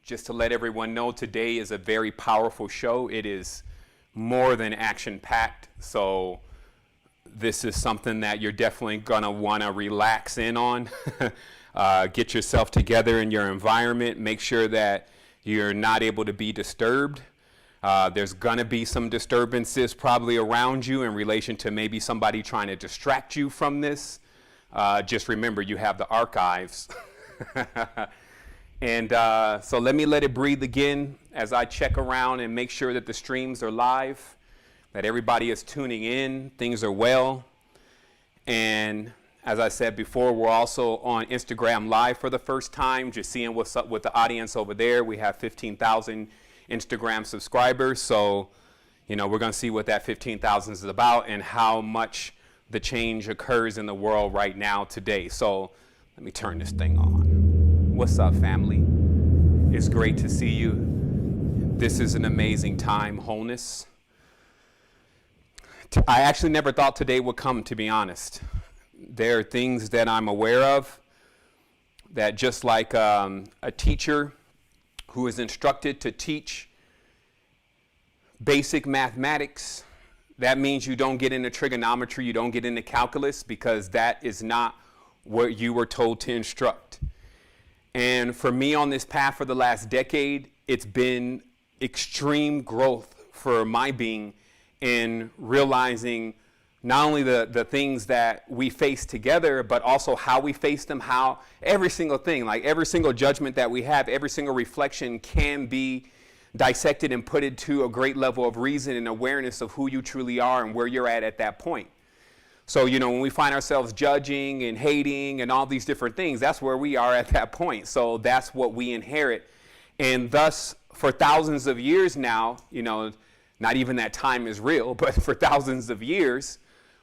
just to let everyone know, today is a very powerful show. It is more than action-packed, so this is something that you're definitely going to want to relax in on. Get yourself together in your environment. Make sure that you're not able to be disturbed. There's going to be some disturbances probably around you in relation to maybe somebody trying to distract you from this. Just remember, you have the archives. And so let it breathe again as I check around and make sure that the streams are live, that everybody is tuning in, things are well. And as I said before, we're also on Instagram Live for the first time, just seeing what's up with the audience over there. We have 15,000 Instagram subscribers, so we're going to see what that 15,000 is about and how much the change occurs in the world right now today. So let me turn this thing on. What's up, family? It's great to see you. This is an amazing time, wholeness. I actually never thought today would come, to be honest. There are things that I'm aware of that, just like a teacher who is instructed to teach basic mathematics, that means you don't get into trigonometry, you don't get into calculus, because that is not what you were told to instruct. And for me on this path for the last decade, it's been extreme growth for my being in realizing not only the things that we face together, but also how we face them, how every single thing, like every single judgment that we have, every single reflection can be dissected and put into a great level of reason and awareness of who you truly are and where you're at that point. So, when we find ourselves judging and hating and all these different things, that's where we are at that point. So that's what we inherit. And thus, for thousands of years now, not even that time is real, but for thousands of years,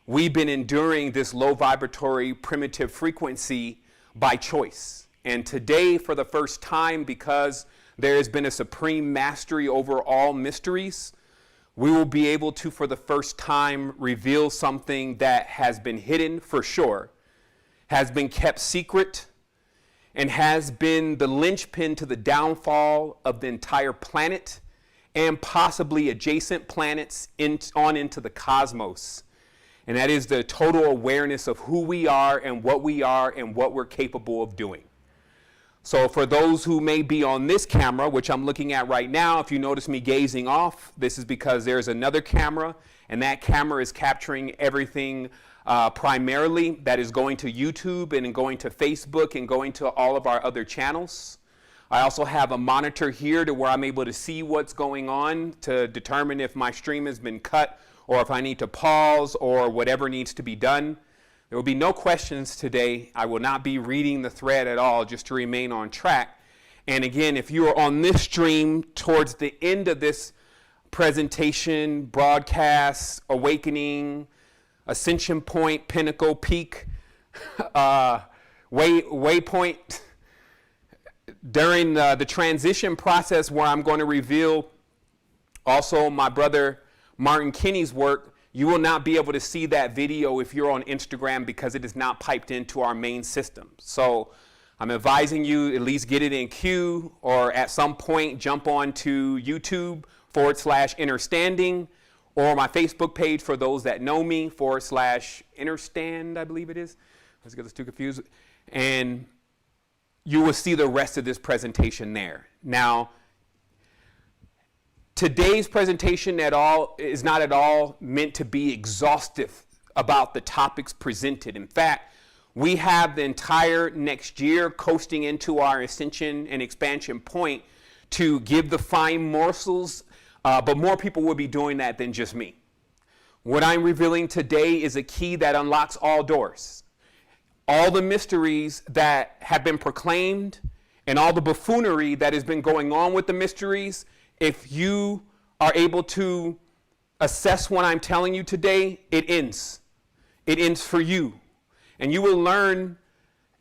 we've been enduring this low vibratory primitive frequency by choice. And today, for the first time, because there has been a supreme mastery over all mysteries, we will be able to, for the first time, reveal something that has been hidden for sure, has been kept secret, and has been the linchpin to the downfall of the entire planet and possibly adjacent planets on into the cosmos. And that is the total awareness of who we are and what we're capable of doing. So for those who may be on this camera, which I'm looking at right now, if you notice me gazing off, this is because there's another camera, and that camera is capturing everything primarily that is going to YouTube and going to Facebook and going to all of our other channels. I also have a monitor here to where I'm able to see what's going on to determine if my stream has been cut or if I need to pause or whatever needs to be done. There will be no questions today. I will not be reading the thread at all, just to remain on track. And again, if you are on this stream towards the end of this presentation, broadcast, awakening, ascension point, pinnacle, peak, waypoint, during the transition process where I'm going to reveal also my brother Martin Kinney's work, you will not be able to see that video if you're on Instagram because it is not piped into our main system. So I'm advising you at least get it in queue, or at some point jump on to YouTube/Innerstanding, or my Facebook page for those that know me /Innerstand, I believe it is. Let's get this too confused. And you will see the rest of this presentation there. Now, today's presentation is not at all meant to be exhaustive about the topics presented. In fact, we have the entire next year coasting into our ascension and expansion point to give the fine morsels, but more people will be doing that than just me. What I'm revealing today is a key that unlocks all doors. All the mysteries that have been proclaimed and all the buffoonery that has been going on with the mysteries, if you are able to assess what I'm telling you today, it ends. It ends for you. And you will learn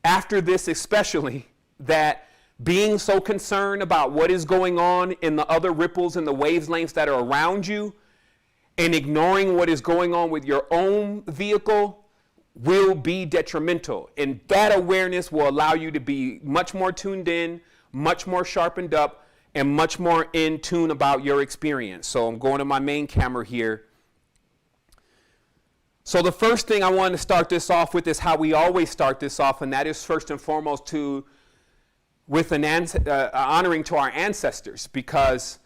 after this especially that being so concerned about what is going on in the other ripples and the wavelengths that are around you and ignoring what is going on with your own vehicle will be detrimental. And that awareness will allow you to be much more tuned in, much more sharpened up, and much more in tune about your experience. So I'm going to my main camera here. So the first thing I want to start this off with is how we always start this off, and that is first and foremost with an honoring to our ancestors, because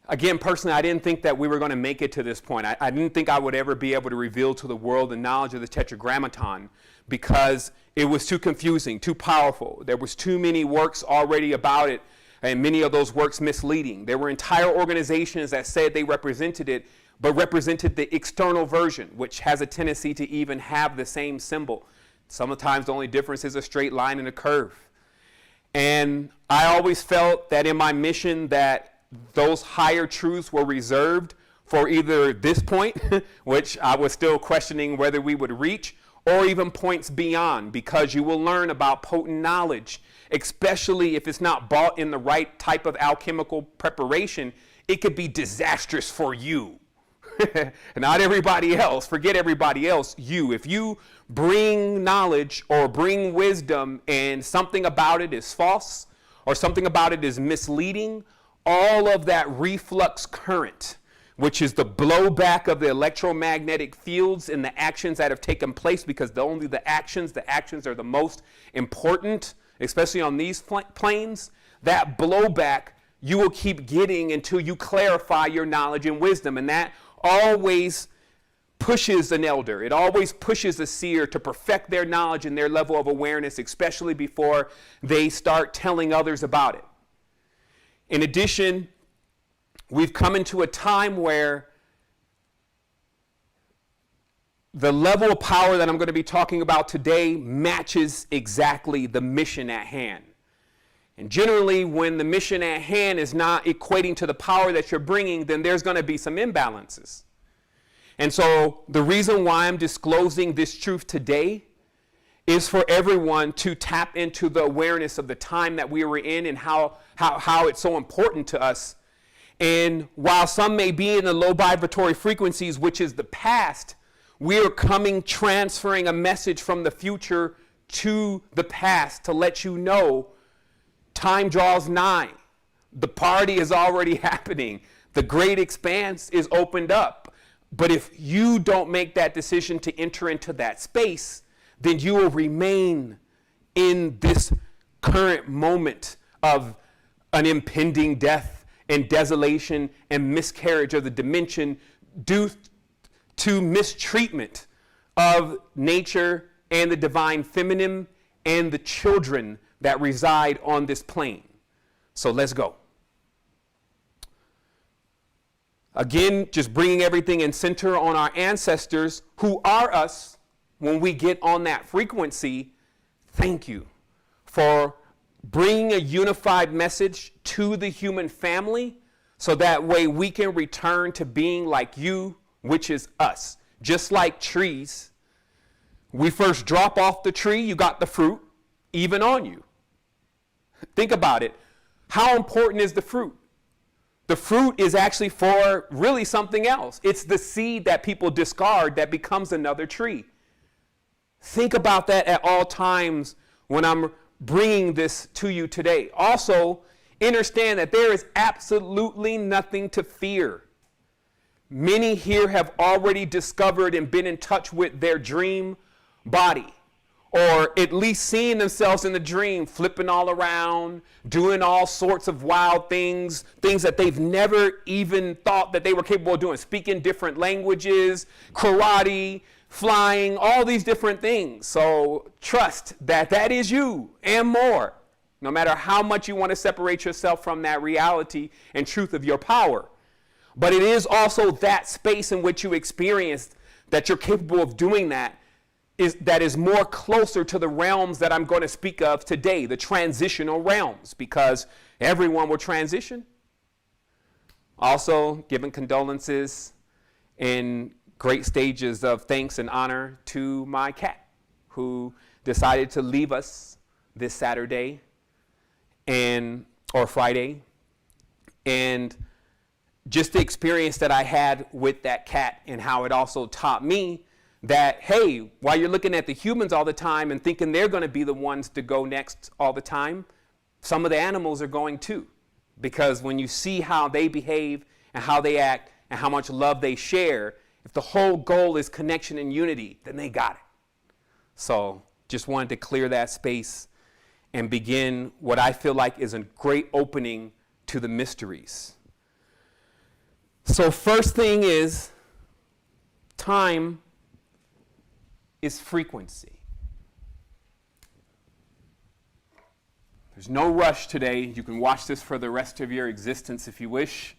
again, personally, I didn't think that we were going to make it to this point. I didn't think I would ever be able to reveal to the world the knowledge of the Tetragrammaton, because it was too confusing, too powerful. There was too many works already about it, and many of those works misleading. There were entire organizations that said they represented it, but represented the external version, which has a tendency to even have the same symbol. Sometimes the only difference is a straight line and a curve. And I always felt that in my mission that those higher truths were reserved for either this point, which I was still questioning whether we would reach, or even points beyond, because you will learn about potent knowledge, especially if it's not bought in the right type of alchemical preparation. It could be disastrous for you. Not everybody else. Forget everybody else. You. If you bring knowledge or bring wisdom and something about it is false or something about it is misleading, all of that reflux current, which is the blowback of the electromagnetic fields and the actions that have taken place, because only the actions are the most important, especially on these planes. That blowback you will keep getting until you clarify your knowledge and wisdom, and that always pushes an elder. It always pushes a seer to perfect their knowledge and their level of awareness, especially before they start telling others about it. In addition, we've come into a time where the level of power that I'm going to be talking about today matches exactly the mission at hand. And generally, when the mission at hand is not equating to the power that you're bringing, then there's going to be some imbalances. And so the reason why I'm disclosing this truth today is for everyone to tap into the awareness of the time that we were in and how it's so important to us. And while some may be in the low vibratory frequencies, which is the past, we are transferring a message from the future to the past to let you know time draws nigh. The party is already happening. The great expanse is opened up. But if you don't make that decision to enter into that space, then you will remain in this current moment of an impending death and desolation and miscarriage of the dimension due to mistreatment of nature and the divine feminine and the children that reside on this plane. So let's go. Again, just bringing everything in center on our ancestors who are us. When we get on that frequency, thank you for bringing a unified message to the human family, so that way we can return to being like you, which is us. Just like trees, we first drop off the tree, you got the fruit, even on you. Think about it. How important is the fruit? The fruit is actually for really something else. It's the seed that people discard that becomes another tree. Think about that at all times when I'm bringing this to you today. Also, understand that there is absolutely nothing to fear. Many here have already discovered and been in touch with their dream body, or at least seeing themselves in the dream, flipping all around, doing all sorts of wild things that they've never even thought that they were capable of doing, speaking different languages, karate, flying, all these different things. So trust that that is you and more, no matter how much you want to separate yourself from that reality and truth of your power. But it is also that space in which you experienced that you're capable of doing that is more closer to the realms that I'm going to speak of today, the transitional realms, because everyone will transition. Also, giving condolences in great stages of thanks and honor to my cat, who decided to leave us this Saturday or Friday. And just the experience that I had with that cat and how it also taught me that, hey, while you're looking at the humans all the time and thinking they're going to be the ones to go next all the time, some of the animals are going too. Because when you see how they behave and how they act and how much love they share, if the whole goal is connection and unity, then they got it. So just wanted to clear that space and begin what I feel like is a great opening to the mysteries. So first thing is, time is frequency. There's no rush today. You can watch this for the rest of your existence if you wish.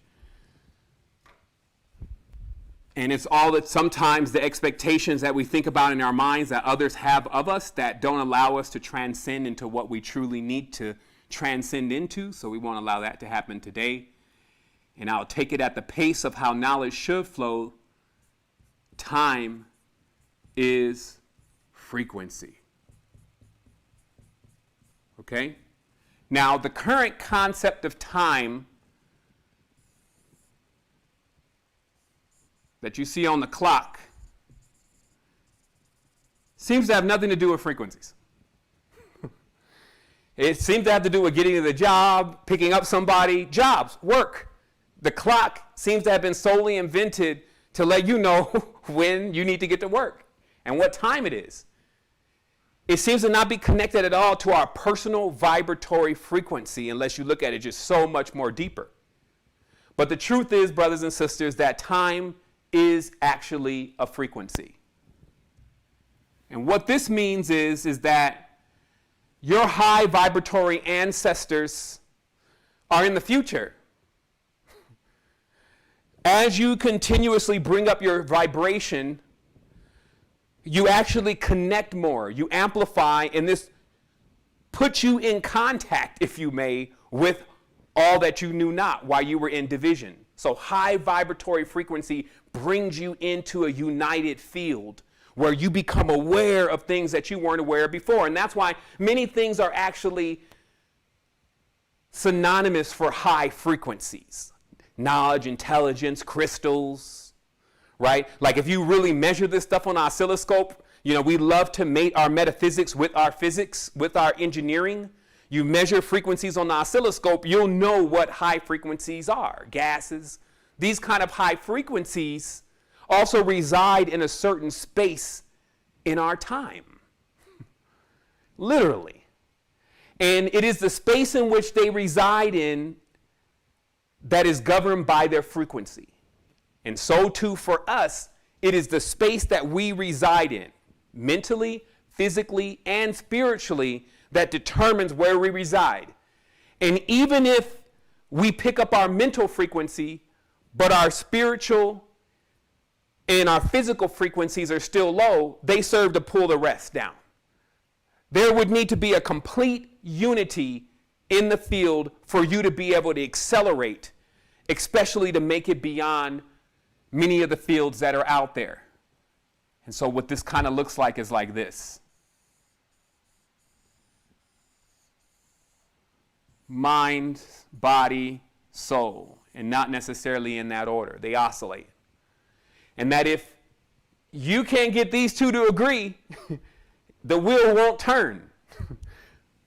And it's all that sometimes the expectations that we think about in our minds that others have of us that don't allow us to transcend into what we truly need to transcend into. So we won't allow that to happen today. And I'll take it at the pace of how knowledge should flow. Time is frequency. Okay? Now, the current concept of time that you see on the clock seems to have nothing to do with frequencies. It seems to have to do with getting to the job, picking up somebody, jobs, work. The clock seems to have been solely invented to let you know when you need to get to work and what time it is. It seems to not be connected at all to our personal vibratory frequency unless you look at it just so much more deeper. But the truth is, brothers and sisters, that time is actually a frequency. And what this means is that your high vibratory ancestors are in the future. As you continuously bring up your vibration, you actually connect more, you amplify, and this puts you in contact, if you may, with all that you knew not while you were in division. So high vibratory frequency brings you into a united field where you become aware of things that you weren't aware of before. And that's why many things are actually synonymous for high frequencies. Knowledge, intelligence, crystals, right? Like if you really measure this stuff on an oscilloscope, you know, we love to mate our metaphysics with our physics, with our engineering. You measure frequencies on the oscilloscope, you'll know what high frequencies are. Gases, these kind of high frequencies also reside in a certain space in our time. Literally. And it is the space in which they reside in that is governed by their frequency. And so too for us, it is the space that we reside in, mentally, physically, and spiritually, that determines where we reside. And even if we pick up our mental frequency, but our spiritual and our physical frequencies are still low, they serve to pull the rest down. There would need to be a complete unity in the field for you to be able to accelerate, especially to make it beyond many of the fields that are out there. And so what this kind of looks like is like this. Mind, body, soul, and not necessarily in that order. They oscillate. And that if you can't get these two to agree, the wheel won't turn.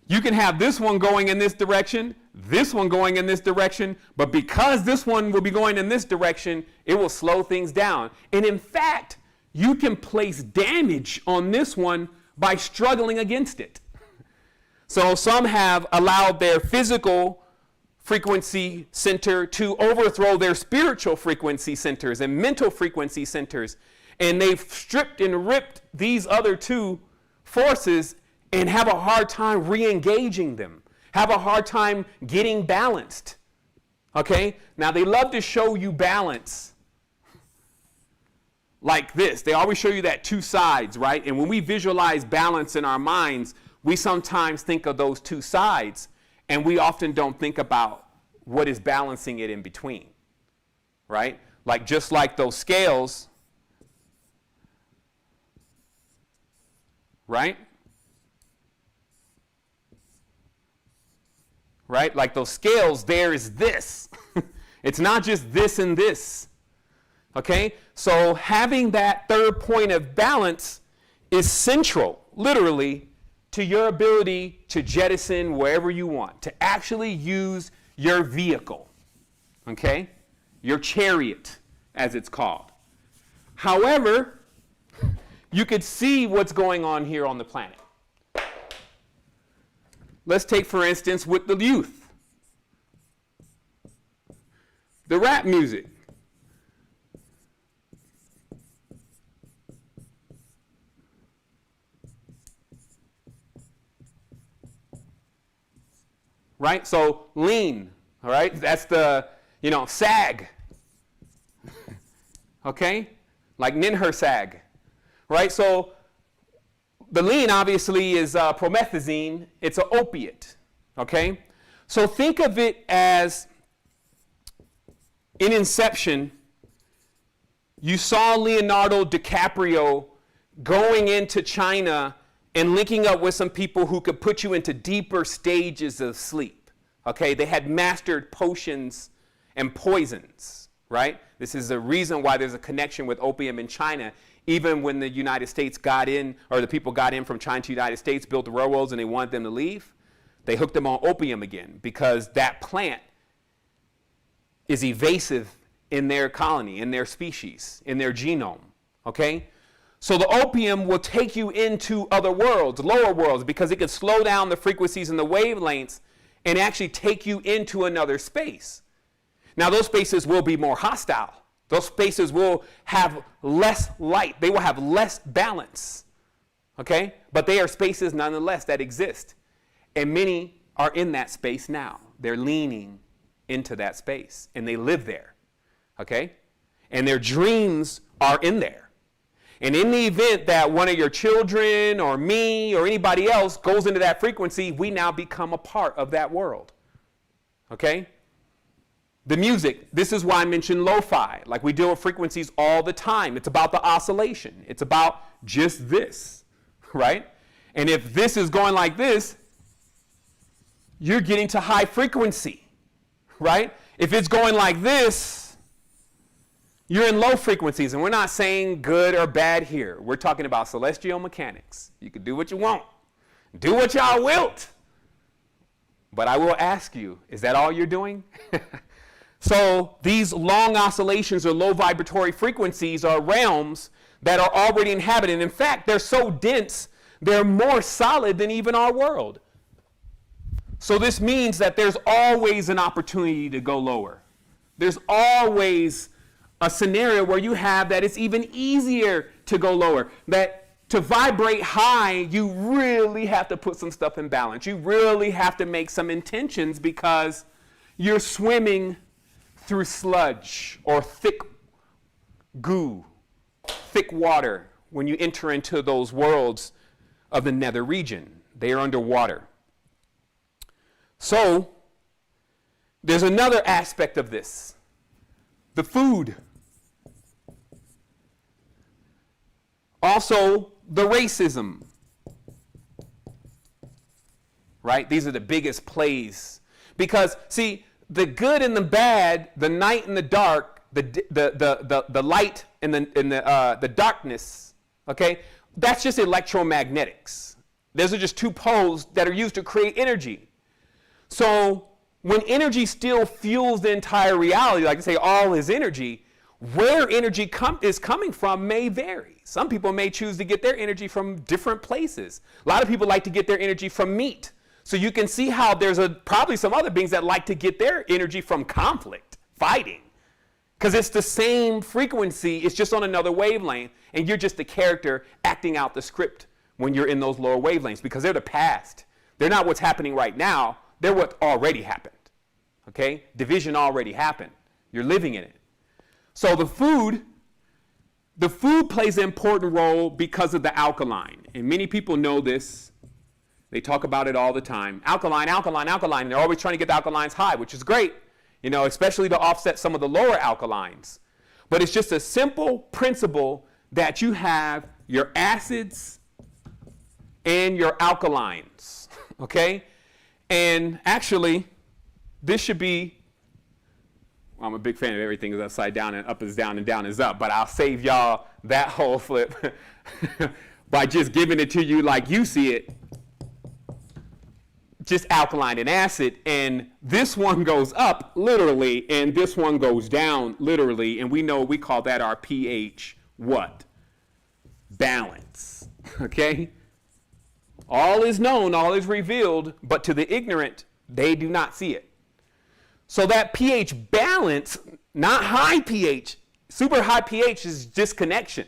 You can have this one going in this direction, this one going in this direction, but because this one will be going in this direction, it will slow things down. And in fact, you can place damage on this one by struggling against it. So some have allowed their physical frequency center to overthrow their spiritual frequency centers and mental frequency centers. And they've stripped and ripped these other two forces and have a hard time re-engaging them, have a hard time getting balanced. Okay? Now they love to show you balance like this. They always show you that two sides, right? And when we visualize balance in our minds, we sometimes think of those two sides, and we often don't think about what is balancing it in between, right? Like just like those scales, right? Right? Like those scales, there is this. It's not just this and this. Okay? So having that third point of balance is central, literally, to your ability to jettison wherever you want, to actually use your vehicle, okay? Your chariot, as it's called. However, you could see what's going on here on the planet. Let's take, for instance, with the youth. The rap music. Right? So lean, all right? That's the, sag. Okay? Like Ninher right? So the lean obviously is promethazine. It's an opiate, okay? So think of it as, in Inception, you saw Leonardo DiCaprio going into China and linking up with some people who could put you into deeper stages of sleep, okay? They had mastered potions and poisons, right? This is the reason why there's a connection with opium in China. Even when the United States got in, or the people got in from China to the United States, built the railroads, and they wanted them to leave, they hooked them on opium again, because that plant is evasive in their colony, in their species, in their genome, okay? So the opium will take you into other worlds, lower worlds, because it can slow down the frequencies and the wavelengths and actually take you into another space. Now, those spaces will be more hostile. Those spaces will have less light. They will have less balance, okay? But they are spaces nonetheless that exist. And many are in that space now. They're leaning into that space, and they live there, okay? And their dreams are in there. And in the event that one of your children or me or anybody else goes into that frequency, we now become a part of that world, okay? The music, this is why I mentioned lo-fi. Like, we deal with frequencies all the time. It's about the oscillation. It's about just this, right? And if this is going like this, you're getting to high frequency, right? If it's going like this, you're in low frequencies. And we're not saying good or bad here. We're talking about celestial mechanics. You can do what you want. Do what y'all wilt. But I will ask you, is that all you're doing? So these long oscillations or low vibratory frequencies are realms that are already inhabited. In fact, they're so dense, they're more solid than even our world. So this means that there's always an opportunity to go lower. There's always a scenario where you have that it's even easier to go lower. That to vibrate high, you really have to put some stuff in balance. You really have to make some intentions, because you're swimming through sludge or thick goo, thick water, when you enter into those worlds of the nether region. They are underwater. So there's another aspect of this. The food. Also, the racism. Right? These are the biggest plays. Because, see, the good and the bad, the night and the dark, the light and the darkness, okay, that's just electromagnetics. Those are just two poles that are used to create energy. So when energy still fuels the entire reality, like I say, all is energy, where energy is coming from may vary. Some people may choose to get their energy from different places. A lot of people like to get their energy from meat. So you can see how there's probably some other beings that like to get their energy from conflict, fighting. Because it's the same frequency, it's just on another wavelength, and you're just the character acting out the script when you're in those lower wavelengths, because they're the past. They're not what's happening right now, they're what already happened. Okay? Division already happened. You're living in it. So the food plays an important role because of the alkaline. And many people know this. They talk about it all the time. Alkaline, alkaline, alkaline. And they're always trying to get the alkalines high, which is great, especially to offset some of the lower alkalines. But it's just a simple principle that you have your acids and your alkalines, okay? And actually, this should be, well, I'm a big fan of everything is upside down and up is down and down is up, but I'll save y'all that whole flip by just giving it to you like you see it. just alkaline and acid, and this one goes up literally, and this one goes down literally, and we call that our pH what? Balance. Okay? All is known, all is revealed, but to the ignorant, they do not see it. So that pH balance, not high pH, super high pH is disconnection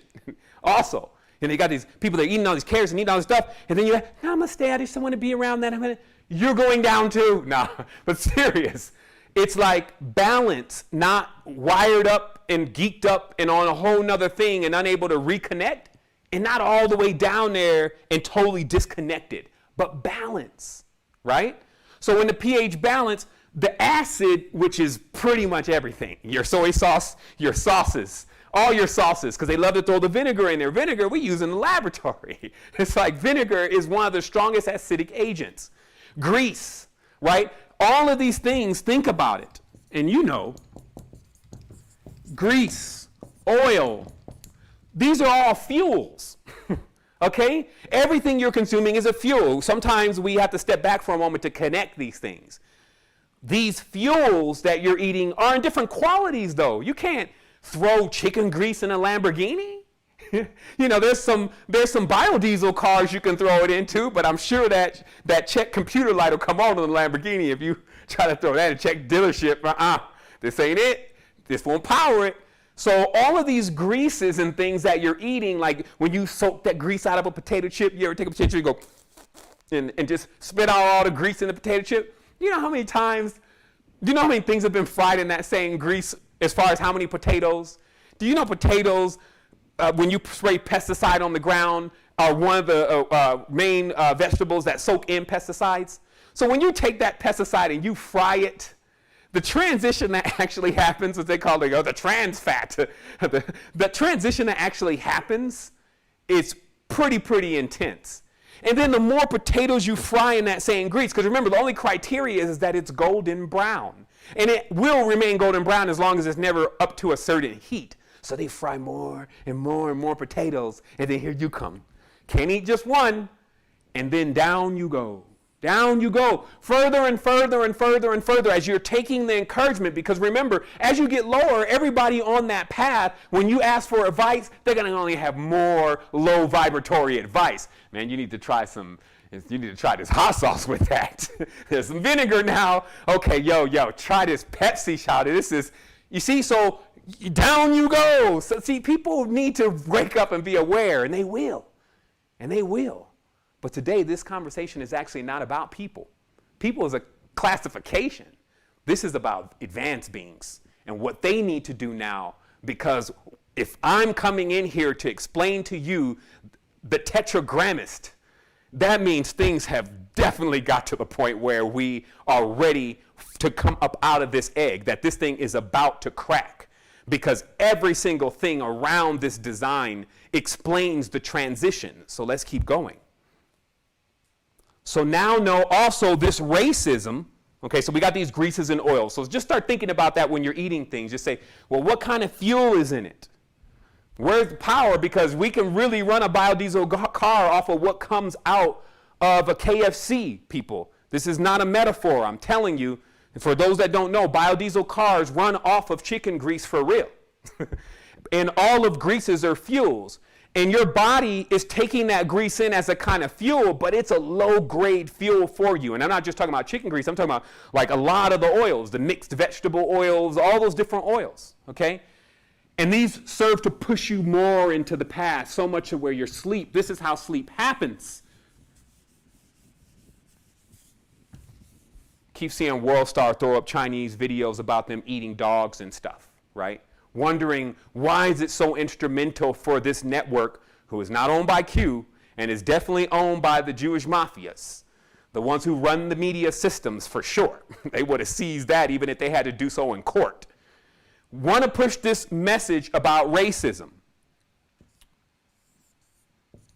also. And you got these people that are eating all these carrots and eating all this stuff, and then you're like, namaste, I just want to be around that. You're going down too. No, but serious. It's like balance, not wired up and geeked up and on a whole nother thing and unable to reconnect, and not all the way down there and totally disconnected, but balance, right? So when the pH balance, the acid, which is pretty much everything, your soy sauce, your sauces, all your sauces, because they love to throw the vinegar in there. Vinegar we use in the laboratory. It's like vinegar is one of the strongest acidic agents. Grease, right? All of these things, think about it. And you know, grease, oil, these are all fuels. Okay? Everything you're consuming is a fuel. Sometimes we have to step back for a moment to connect these things. These fuels that you're eating are in different qualities, though. You can't throw chicken grease in a Lamborghini. You know, there's some biodiesel cars you can throw it into, but I'm sure that check computer light will come on in the Lamborghini if you try to throw that in check dealership. This ain't it. This won't power it. So all of these greases and things that you're eating, like when you soak that grease out of a potato chip, you ever take a potato chip and go and just spit out all the grease in the potato chip? You know how many times, do you know how many things have been fried in that same grease as far as how many potatoes? Do you know potatoes, when you spray pesticide on the ground, are one of the main vegetables that soak in pesticides? So when you take that pesticide and you fry it, the transition that actually happens, what they call the trans fat, the transition that actually happens is pretty intense. And then the more potatoes you fry in that same grease, because remember, the only criteria is that it's golden brown. And it will remain golden brown as long as it's never up to a certain heat. So they fry more and more and more potatoes, and then here you come. Can't eat just one, and then down you go. Down you go, further and further and further and further as you're taking the encouragement, because remember, as you get lower, everybody on that path, when you ask for advice, they're going to only have more low vibratory advice. Man, you need to try this hot sauce with that. There's some vinegar now. Okay, yo, try this Pepsi shot. This is, you see, so down you go. So see, people need to wake up and be aware, and they will. And they will. But today, this conversation is actually not about people. People is a classification. This is about advanced beings and what they need to do now, because if I'm coming in here to explain to you the tetragrammaton, that means things have definitely got to the point where we are ready to come up out of this egg, that this thing is about to crack, because every single thing around this design explains the transition. So let's keep going. So now know also this racism. Okay, so we got these greases and oils. So just start thinking about that when you're eating things. Just say, well, what kind of fuel is in it? Where's the power? Because we can really run a biodiesel car off of what comes out of a KFC, people. This is not a metaphor. I'm telling you, and for those that don't know, biodiesel cars run off of chicken grease for real. And all of greases are fuels. And your body is taking that grease in as a kind of fuel, but it's a low-grade fuel for you. And I'm not just talking about chicken grease. I'm talking about like a lot of the oils, the mixed vegetable oils, all those different oils, okay? And these serve to push you more into the past, so much of where your sleep, this is how sleep happens. Keep seeing World Star throw up Chinese videos about them eating dogs and stuff, right? Wondering why is it so instrumental for this network, who is not owned by Q and is definitely owned by the Jewish mafias, the ones who run the media systems for sure. They would have seized that even if they had to do so in court. Want to push this message about racism.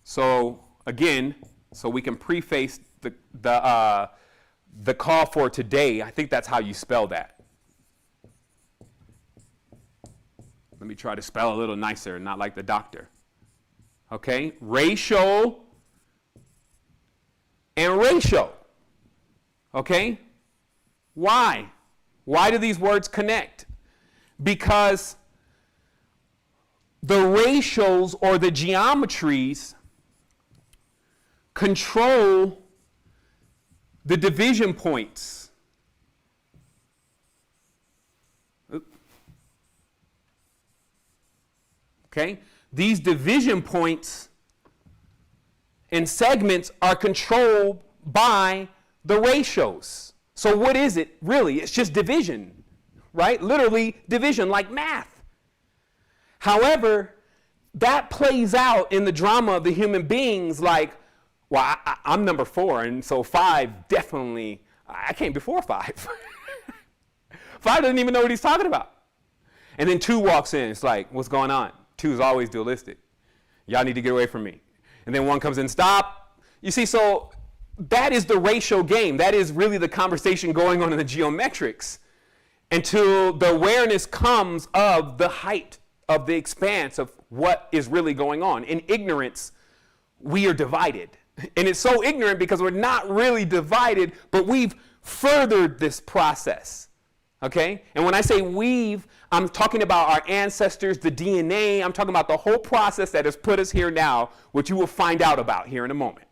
So again, so we can preface the call for today. I think that's how you spell that. Let me try to spell a little nicer, not like the doctor. Okay? Racial and ratio. Okay? Why? Why do these words connect? Because the ratios or the geometries control the division points. Okay? These division points and segments are controlled by the ratios. So what is it really? It's just division, right? Literally division, like math. However, that plays out in the drama of the human beings like, well, I'm number 4, and so 5 definitely, I came before 5. 5 doesn't even know what he's talking about. And then 2 walks in, it's like, what's going on? 2 is always dualistic. Y'all need to get away from me. And then 1 comes in, stop. You see, so that is the ratio game. That is really the conversation going on in the geometrics until the awareness comes of the height of the expanse of what is really going on. In ignorance, we are divided. And it's so ignorant because we're not really divided, but we've furthered this process. Okay? And when I say we've, I'm talking about our ancestors, the DNA. I'm talking about the whole process that has put us here now, which you will find out about here in a moment.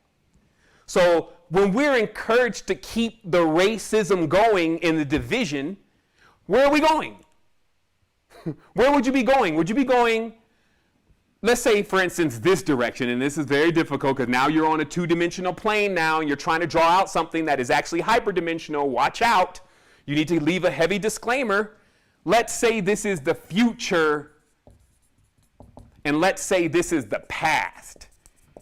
So when we're encouraged to keep the racism going in the division, where are we going? Where would you be going? Would you be going, let's say, for instance, this direction, and this is very difficult because now you're on a 2-dimensional plane now, and you're trying to draw out something that is actually hyperdimensional. Watch out. You need to leave a heavy disclaimer. Let's say this is the future, and let's say this is the past.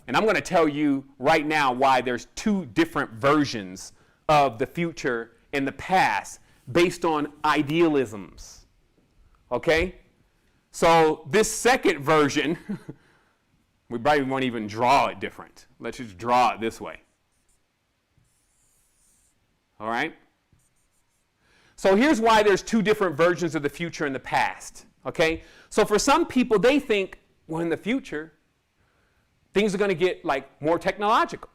And I'm going to tell you right now why there's 2 different versions of the future and the past based on idealisms. Okay? So this second version, we probably won't even draw it different. Let's just draw it this way. All right? So here's why there's 2 different versions of the future and the past. Okay? So for some people, they think, well, in the future, things are going to get like more technological.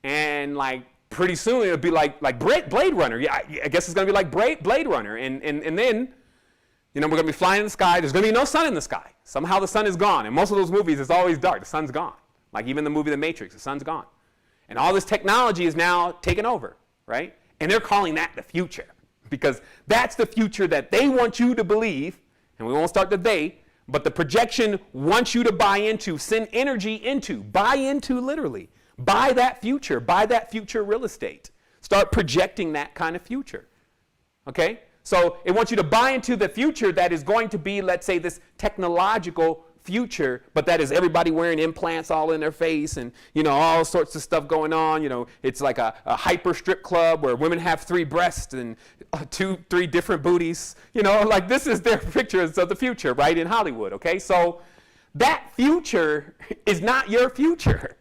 And like pretty soon it'll be like Blade Runner. Yeah, I guess it's going to be like Blade Runner. And then, you know, we're going to be flying in the sky. There's going to be no sun in the sky. Somehow the sun is gone. And most of those movies, it's always dark. The sun's gone. Like even the movie The Matrix, the sun's gone. And all this technology is now taken over, right? And they're calling that the future because that's the future that they want you to believe. And we won't start the they, but the projection wants you to buy into, send energy into, buy into literally. Buy that future real estate. Start projecting that kind of future. Okay? So it wants you to buy into the future that is going to be, let's say, this technological future, but that is everybody wearing implants all in their face and, you know, all sorts of stuff going on. You know, it's like a hyper strip club where women have 3 breasts and 3 different booties. You know, like this is their pictures of the future, right, in Hollywood, okay? So that future is not your future.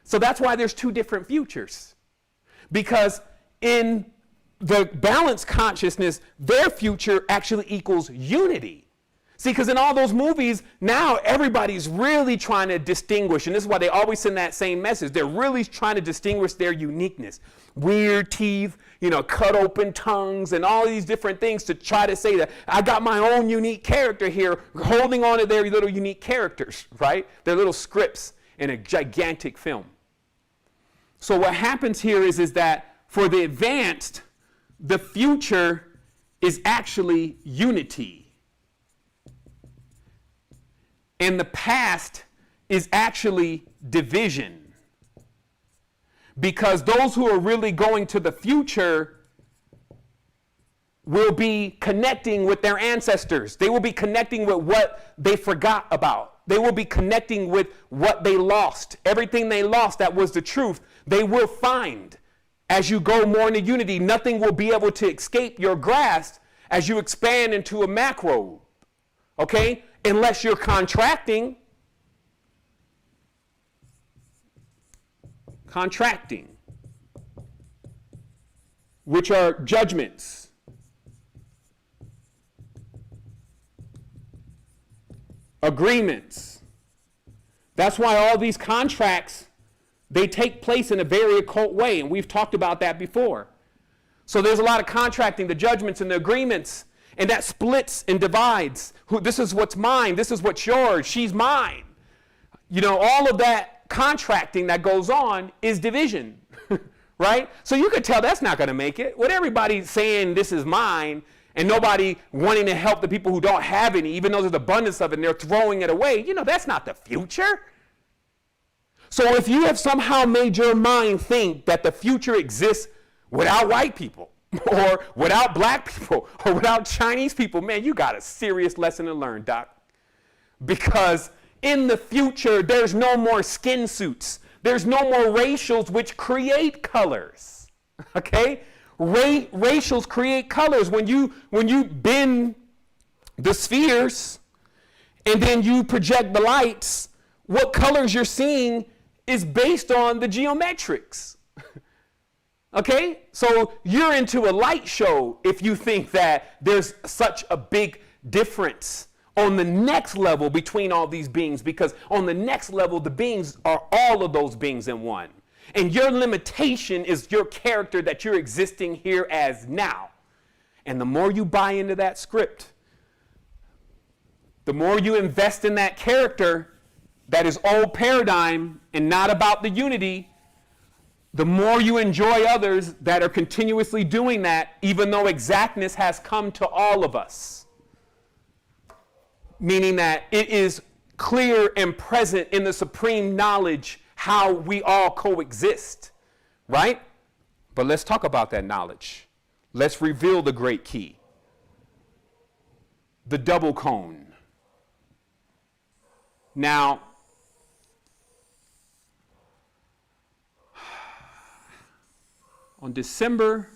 So that's why there's 2 different futures. Because in the balanced consciousness, their future actually equals unity. See, because in all those movies, now everybody's really trying to distinguish, and this is why they always send that same message. They're really trying to distinguish their uniqueness. Weird teeth, you know, cut open tongues, and all these different things to try to say that I got my own unique character here, holding on to their little unique characters, right? Their little scripts in a gigantic film. So what happens here is that for the advanced, the future is actually unity. And the past is actually division. Because those who are really going to the future will be connecting with their ancestors. They will be connecting with what they forgot about. They will be connecting with what they lost. Everything they lost that was the truth, they will find. As you go more into unity, nothing will be able to escape your grasp as you expand into a macro. Okay? Unless you're contracting, which are judgments. Agreements. That's why all these contracts They take place in a very occult way, and we've talked about that before. So there's a lot of contracting, the judgments and the agreements, and that splits and divides. This is what's mine, this is what's yours, she's mine. You know, all of that contracting that goes on is division, right? So you could tell that's not going to make it. With everybody saying this is mine and nobody wanting to help the people who don't have any, even though there's abundance of it and they're throwing it away, you know, that's not the future. So if you have somehow made your mind think that the future exists without white people or without black people or without Chinese people, man, you got a serious lesson to learn, Doc. Because in the future, there's no more skin suits. There's no more racials which create colors, okay? Racials create colors. When you bend the spheres and then you project the lights, what colors you're seeing is based on the geometrics. Okay? So you're into a light show if you think that there's such a big difference on the next level between all these beings, because on the next level, the beings are all of those beings in one. And your limitation is your character that you're existing here as now. And the more you buy into that script, the more you invest in that character that is old paradigm and not about the unity, the more you enjoy others that are continuously doing that, even though exactness has come to all of us. Meaning that it is clear and present in the supreme knowledge how we all coexist, right? But let's talk about that knowledge. Let's reveal the great key. The double cone. Now, on December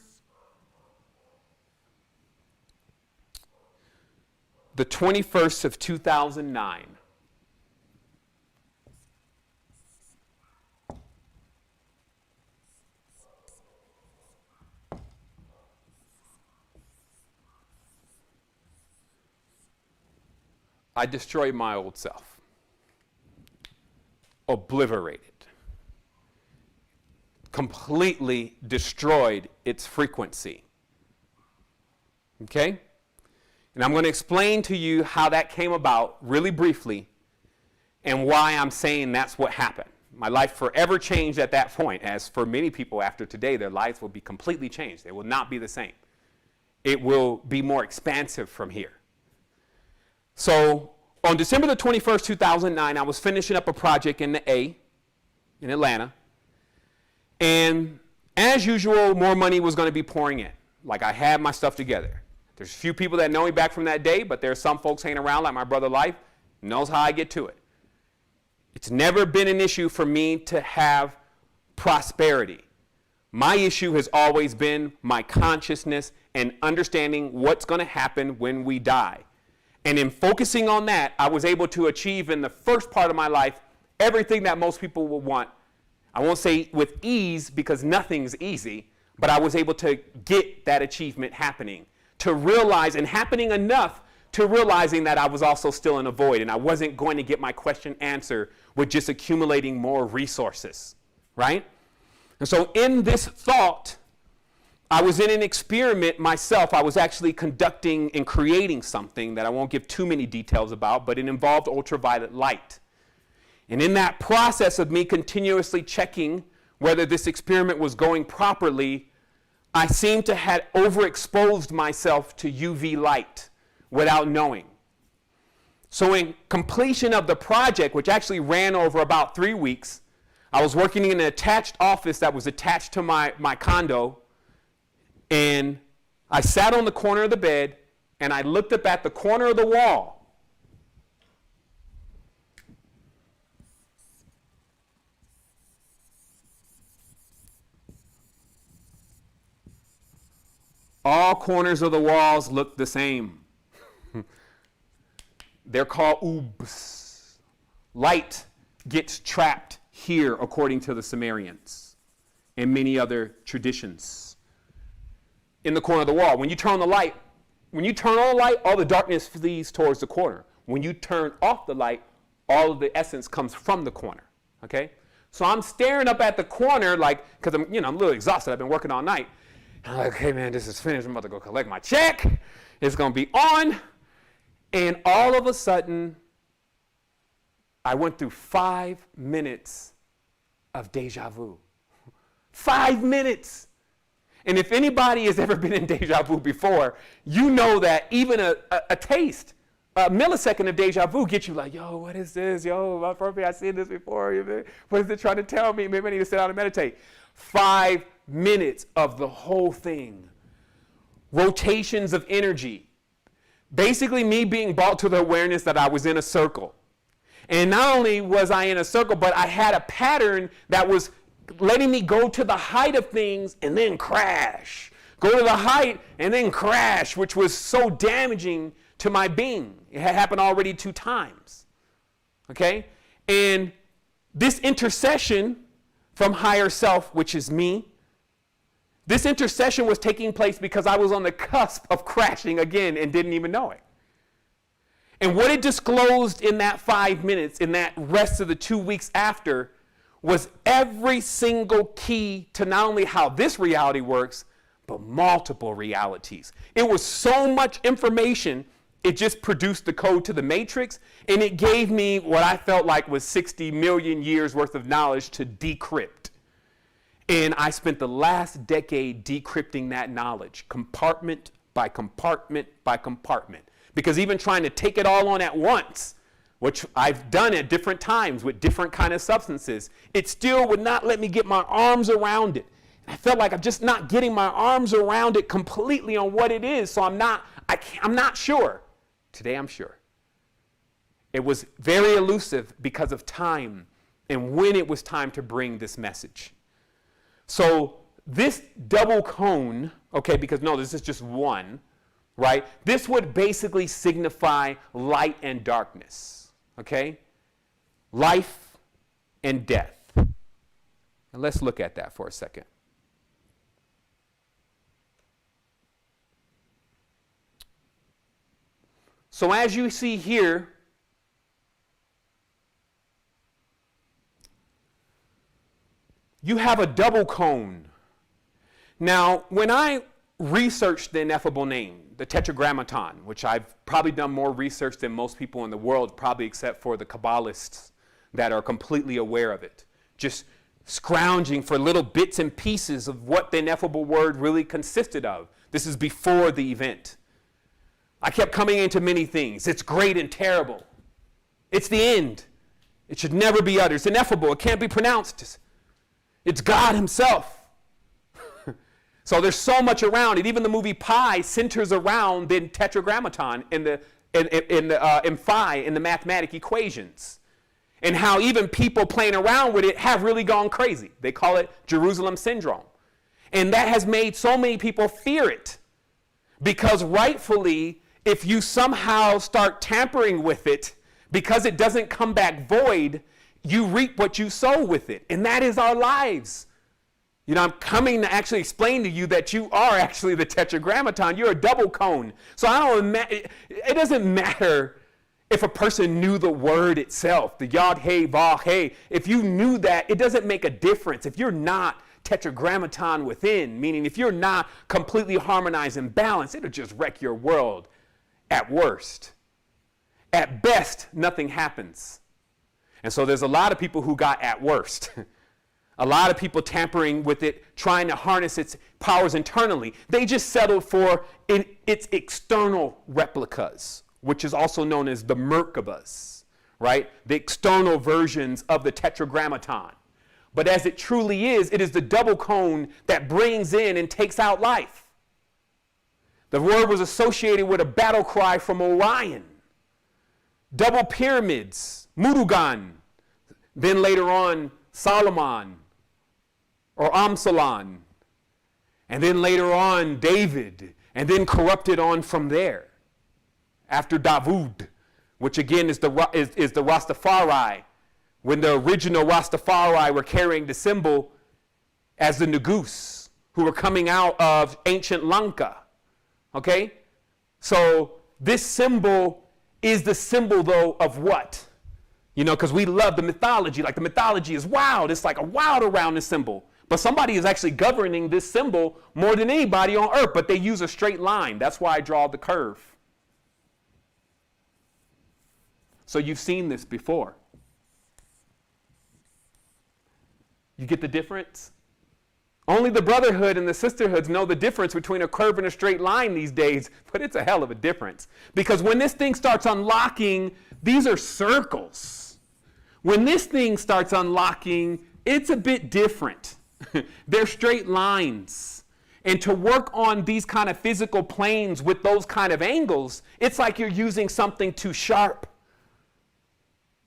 the 21st of 2009, I destroyed my old self, obliterated, completely destroyed its frequency. Okay? And I'm going to explain to you how that came about really briefly and why I'm saying that's what happened. My life forever changed at that point, as for many people after today, their lives will be completely changed. They will not be the same. It will be more expansive from here. So on December the 21st, 2009, I was finishing up a project in the A in Atlanta. And as usual, more money was going to be pouring in. Like, I had my stuff together. There's a few people that know me back from that day, but there are some folks hanging around, like my brother Life, knows how I get to it. It's never been an issue for me to have prosperity. My issue has always been my consciousness and understanding what's going to happen when we die. And in focusing on that, I was able to achieve in the first part of my life everything that most people would want. I won't say with ease, because nothing's easy, but I was able to get that achievement happening, to realize, and happening enough to realizing that I was also still in a void and I wasn't going to get my question answered with just accumulating more resources, right? And so in this thought, I was in an experiment myself. I was actually conducting and creating something that I won't give too many details about, but it involved ultraviolet light. And in that process of me continuously checking whether this experiment was going properly, I seemed to have overexposed myself to UV light without knowing. So in completion of the project, which actually ran over about 3 weeks, I was working in an attached office that was attached to my condo, and I sat on the corner of the bed and I looked up at the corner of the wall. All corners of the walls look the same. They're called oobs. Light gets trapped here, according to the Sumerians and many other traditions. In the corner of the wall. When you turn on the light, all the darkness flees towards the corner. When you turn off the light, all of the essence comes from the corner. Okay? So I'm staring up at the corner, like, because I'm a little exhausted. I've been working all night. And I'm like, hey, man, this is finished. I'm about to go collect my check. It's going to be on. And all of a sudden, I went through 5 minutes of deja vu. 5 minutes. And if anybody has ever been in deja vu before, you know that even a taste, a millisecond of deja vu gets you like, yo, what is this? Yo, I've seen this before. What is it trying to tell me? Maybe I need to sit down and meditate. 5 minutes of the whole thing. Rotations of energy. Basically me being brought to the awareness that I was in a circle. And not only was I in a circle, but I had a pattern that was letting me go to the height of things and then crash. Go to the height and then crash, which was so damaging to my being. It had happened already 2 times. Okay? And this intercession from higher self, which is me, this intercession was taking place because I was on the cusp of crashing again and didn't even know it. And what it disclosed in that 5 minutes, in that rest of the 2 weeks after, was every single key to not only how this reality works, but multiple realities. It was so much information, it just produced the code to the matrix, and it gave me what I felt like was 60 million years worth of knowledge to decrypt. And I spent the last decade decrypting that knowledge, compartment by compartment by compartment. Because even trying to take it all on at once, which I've done at different times with different kind of substances, it still would not let me get my arms around it. I felt like I'm just not getting my arms around it completely on what it is, so I'm not sure. Today I'm sure. It was very elusive because of time and when it was time to bring this message. So this double cone, okay, because no, this is just one, right? This would basically signify light and darkness, okay? Life and death. And let's look at that for a second. So as you see here, you have a double cone. Now, when I researched the ineffable name, the Tetragrammaton, which I've probably done more research than most people in the world, probably except for the Kabbalists that are completely aware of it, just scrounging for little bits and pieces of what the ineffable word really consisted of. This is before the event. I kept coming into many things. It's great and terrible. It's the end. It should never be uttered. It's ineffable. It can't be pronounced. It's God himself. So there's so much around it. Even the movie Pi centers around the Tetragrammaton in Phi, in the mathematic equations. And how even people playing around with it have really gone crazy. They call it Jerusalem syndrome. And that has made so many people fear it. Because rightfully, if you somehow start tampering with it, because it doesn't come back void, you reap what you sow with it. And that is our lives. You know, I'm coming to actually explain to you that you are actually the Tetragrammaton. You're a double cone. So it doesn't matter if a person knew the word itself, the Yod He Vav He. If you knew that, it doesn't make a difference. If you're not Tetragrammaton within, meaning if you're not completely harmonized and balanced, it'll just wreck your world at worst. At best, nothing happens. And so there's a lot of people who got at worst. A lot of people tampering with it, trying to harness its powers internally. They just settled for its external replicas, which is also known as the Merkabas, right? The external versions of the Tetragrammaton. But as it truly is, it is the double cone that brings in and takes out life. The word was associated with a battle cry from Orion. Double pyramids, Murugan, then later on Solomon or Amsalon, and then later on David, and then corrupted on from there. After Davud, which again is the Rastafari, when the original Rastafari were carrying the symbol as the Nagus, who were coming out of ancient Lanka. Okay? So this symbol is the symbol, though, of what? You know, because we love the mythology. Like the mythology is wild. It's like a wild around this symbol. But somebody is actually governing this symbol more than anybody on earth. But they use a straight line. That's why I draw the curve. So you've seen this before. You get the difference? Only the brotherhood and the sisterhoods know the difference between a curve and a straight line these days, but it's a hell of a difference. Because when this thing starts unlocking, these are circles. When this thing starts unlocking, it's a bit different. They're straight lines. And to work on these kind of physical planes with those kind of angles, it's like you're using something too sharp.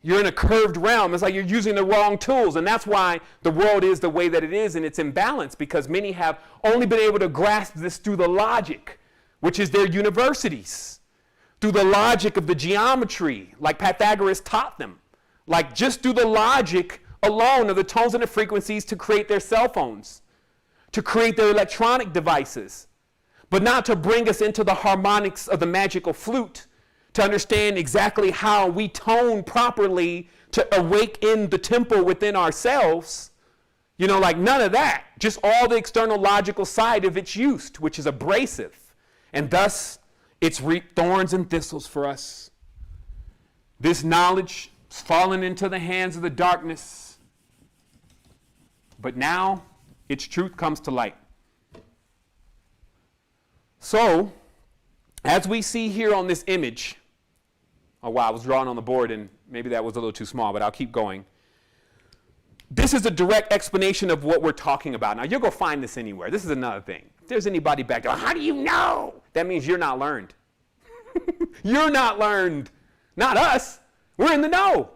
You're in a curved realm. It's like you're using the wrong tools. And that's why the world is the way that it is, and it's imbalanced, because many have only been able to grasp this through the logic, which is their universities, through the logic of the geometry, like Pythagoras taught them, like just through the logic alone of the tones and the frequencies to create their cell phones, to create their electronic devices, but not to bring us into the harmonics of the magical flute, to understand exactly how we tone properly to awaken the temple within ourselves. You know, like none of that. Just all the external logical side of its use, which is abrasive. And thus, it's reaped thorns and thistles for us. This knowledge has fallen into the hands of the darkness. But now, its truth comes to light. So, as we see here on this image, oh wow, I was drawing on the board and maybe that was a little too small, but I'll keep going. This is a direct explanation of what we're talking about. Now, you'll go find this anywhere. This is another thing. If there's anybody back there, how do you know? That means you're not learned. You're not learned. Not us. We're in the know.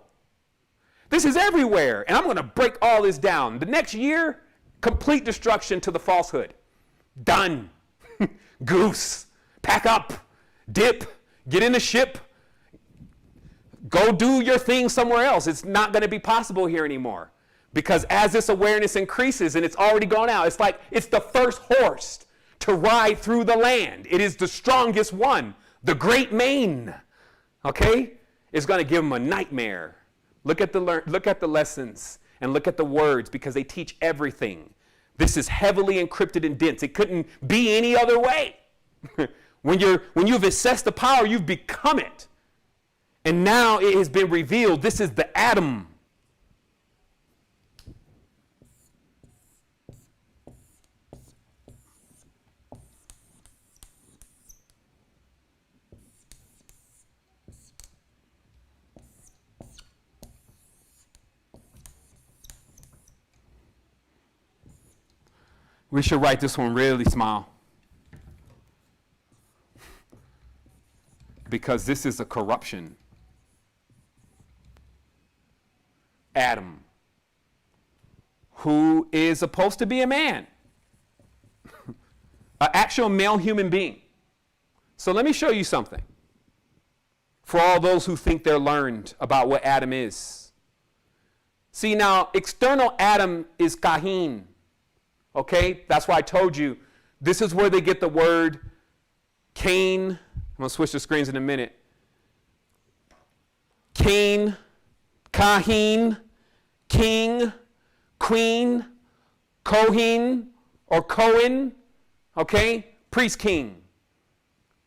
This is everywhere. And I'm going to break all this down. The next year, complete destruction to the falsehood. Done. Goose. Pack up. Dip. Get in the ship. Go do your thing somewhere else. It's not going to be possible here anymore. Because as this awareness increases, and it's already gone out, it's like it's the first horse to ride through the land. It is the strongest one. The great mane, okay, is going to give them a nightmare. Look at the lessons and look at the words, because they teach everything. This is heavily encrypted and dense. It couldn't be any other way. When you've assessed the power, you've become it. And now it has been revealed. This is the atom. We should write this one really small, because this is a corruption. Adam, who is supposed to be a man, an actual male human being. So let me show you something for all those who think they're learned about what Adam is. See, now, external Adam is Kahin. Okay? That's why I told you this is where they get the word Cain. I'm going to switch the screens in a minute. Cain, Kahin, king, queen, Kohin, or Cohen, okay? Priest king,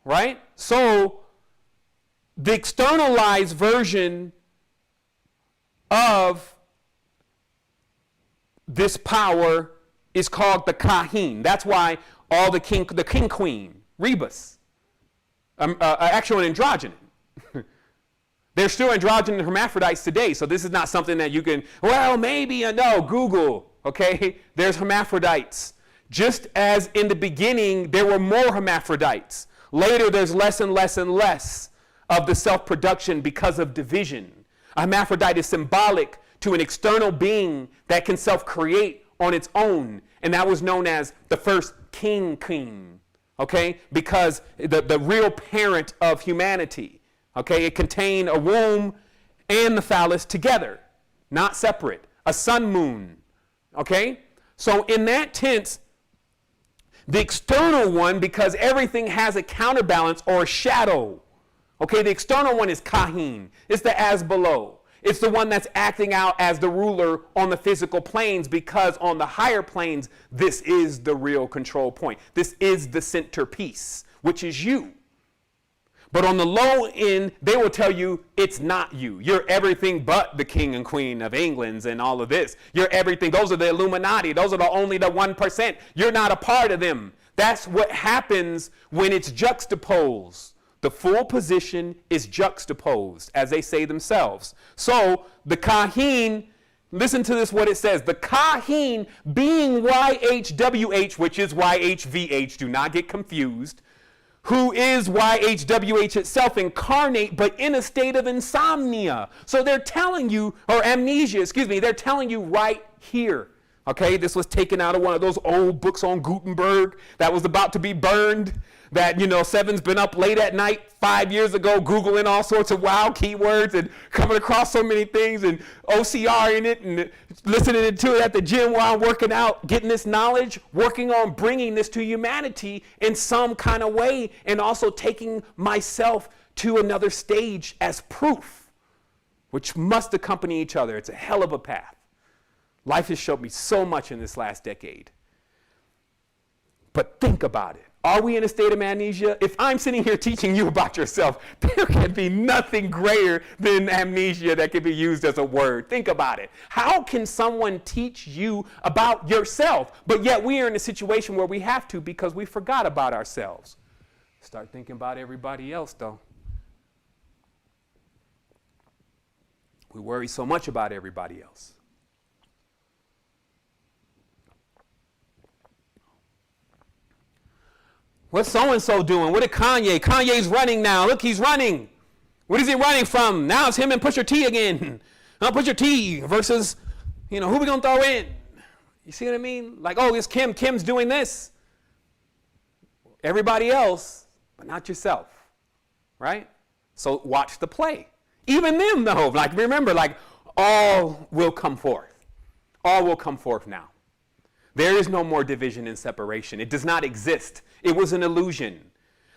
right? So the externalized version of this power is called the Kahin. That's why all the king queen, rebus, actual androgyny. They're still androgynous hermaphrodites today, so this is not something that you can, well, maybe, no, Google, okay? There's hermaphrodites. Just as in the beginning, there were more hermaphrodites. Later, there's less and less and less of the self-production because of division. A hermaphrodite is symbolic to an external being that can self-create on its own, and that was known as the first king, okay? Because the real parent of humanity. Okay, it contained a womb and the phallus together, not separate. A sun moon. Okay? So in that tense, the external one, because everything has a counterbalance or a shadow. Okay, the external one is Kahin. It's the as below. It's the one that's acting out as the ruler on the physical planes, because on the higher planes, this is the real control point. This is the centerpiece, which is you. But on the low end, they will tell you it's not you. You're everything but the king and queen of England and all of this. You're everything. Those are the Illuminati. Those are only the 1%. You're not a part of them. That's what happens when it's juxtaposed. The full position is juxtaposed, as they say themselves. So the Kahin, listen to this, what it says. The Kahin, being YHWH, which is YHVH, do not get confused, who is YHWH itself incarnate, but in a state of insomnia. So they're telling you, or amnesia, they're telling you right here. Okay, this was taken out of one of those old books on Gutenberg that was about to be burned. That, Sevan's been up late at night 5 years ago, Googling all sorts of wild keywords and coming across so many things and OCRing it and listening to it at the gym while I'm working out, getting this knowledge, working on bringing this to humanity in some kind of way, and also taking myself to another stage as proof, which must accompany each other. It's a hell of a path. Life has showed me so much in this last decade. But think about it. Are we in a state of amnesia? If I'm sitting here teaching you about yourself, there can be nothing greater than amnesia that can be used as a word. Think about it. How can someone teach you about yourself? But yet we are in a situation where we have to, because we forgot about ourselves. Start thinking about everybody else, though. We worry so much about everybody else. What's so-and-so doing? What did Kanye? Kanye's running now. Look, he's running. What is he running from? Now it's him and Pusha T again. Pusha T versus, who we going to throw in? You see what I mean? Like, oh, it's Kim. Kim's doing this. Everybody else, but not yourself, right? So watch the play. Even them, though, remember, all will come forth. All will come forth now. There is no more division and separation. It does not exist. It was an illusion.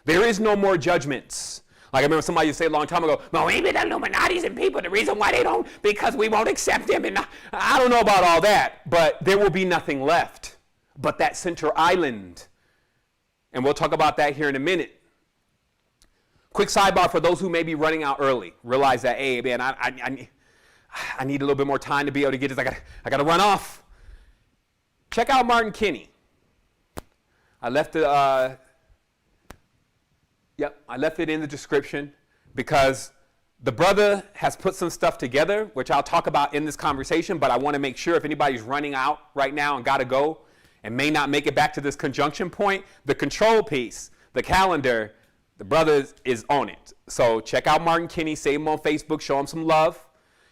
There is no more judgments. I remember somebody used to say a long time ago, well, maybe the Illuminati's and people, the reason why they don't, because we won't accept them. And I don't know about all that, but there will be nothing left but that center island. And we'll talk about that here in a minute. Quick sidebar for those who may be running out early. Realize that, hey, man, I need a little bit more time to be able to get this. I got to run off. Check out Martin Kinney. I left it in the description because the brother has put some stuff together, which I'll talk about in this conversation, but I want to make sure if anybody's running out right now and got to go and may not make it back to this conjunction point, the control piece, the calendar, the brother is on it. So check out Martin Kinney, save him on Facebook, show him some love.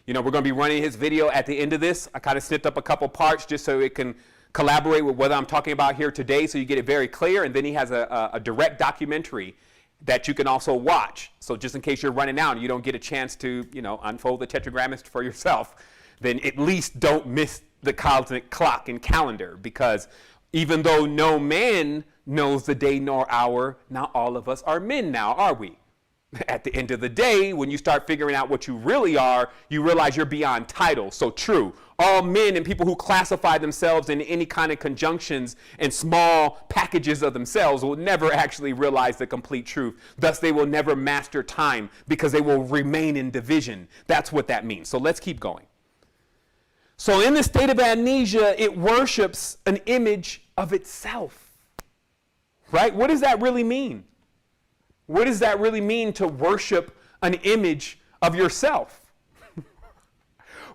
We're going to be running his video at the end of this. I kind of snipped up a couple parts just so it can collaborate with what I'm talking about here today, so you get it very clear. And then he has a direct documentary that you can also watch. So just in case you're running out and you don't get a chance to, unfold the Tetragrammaton for yourself, then at least don't miss the cosmic clock and calendar, because even though no man knows the day nor hour, not all of us are men now, are we? At the end of the day, when you start figuring out what you really are, you realize you're beyond title. So true. All men and people who classify themselves in any kind of conjunctions and small packages of themselves will never actually realize the complete truth. Thus, they will never master time because they will remain in division. That's what that means. So let's keep going. So in the state of amnesia, it worships an image of itself. Right? What does that really mean? What does that really mean to worship an image of yourself?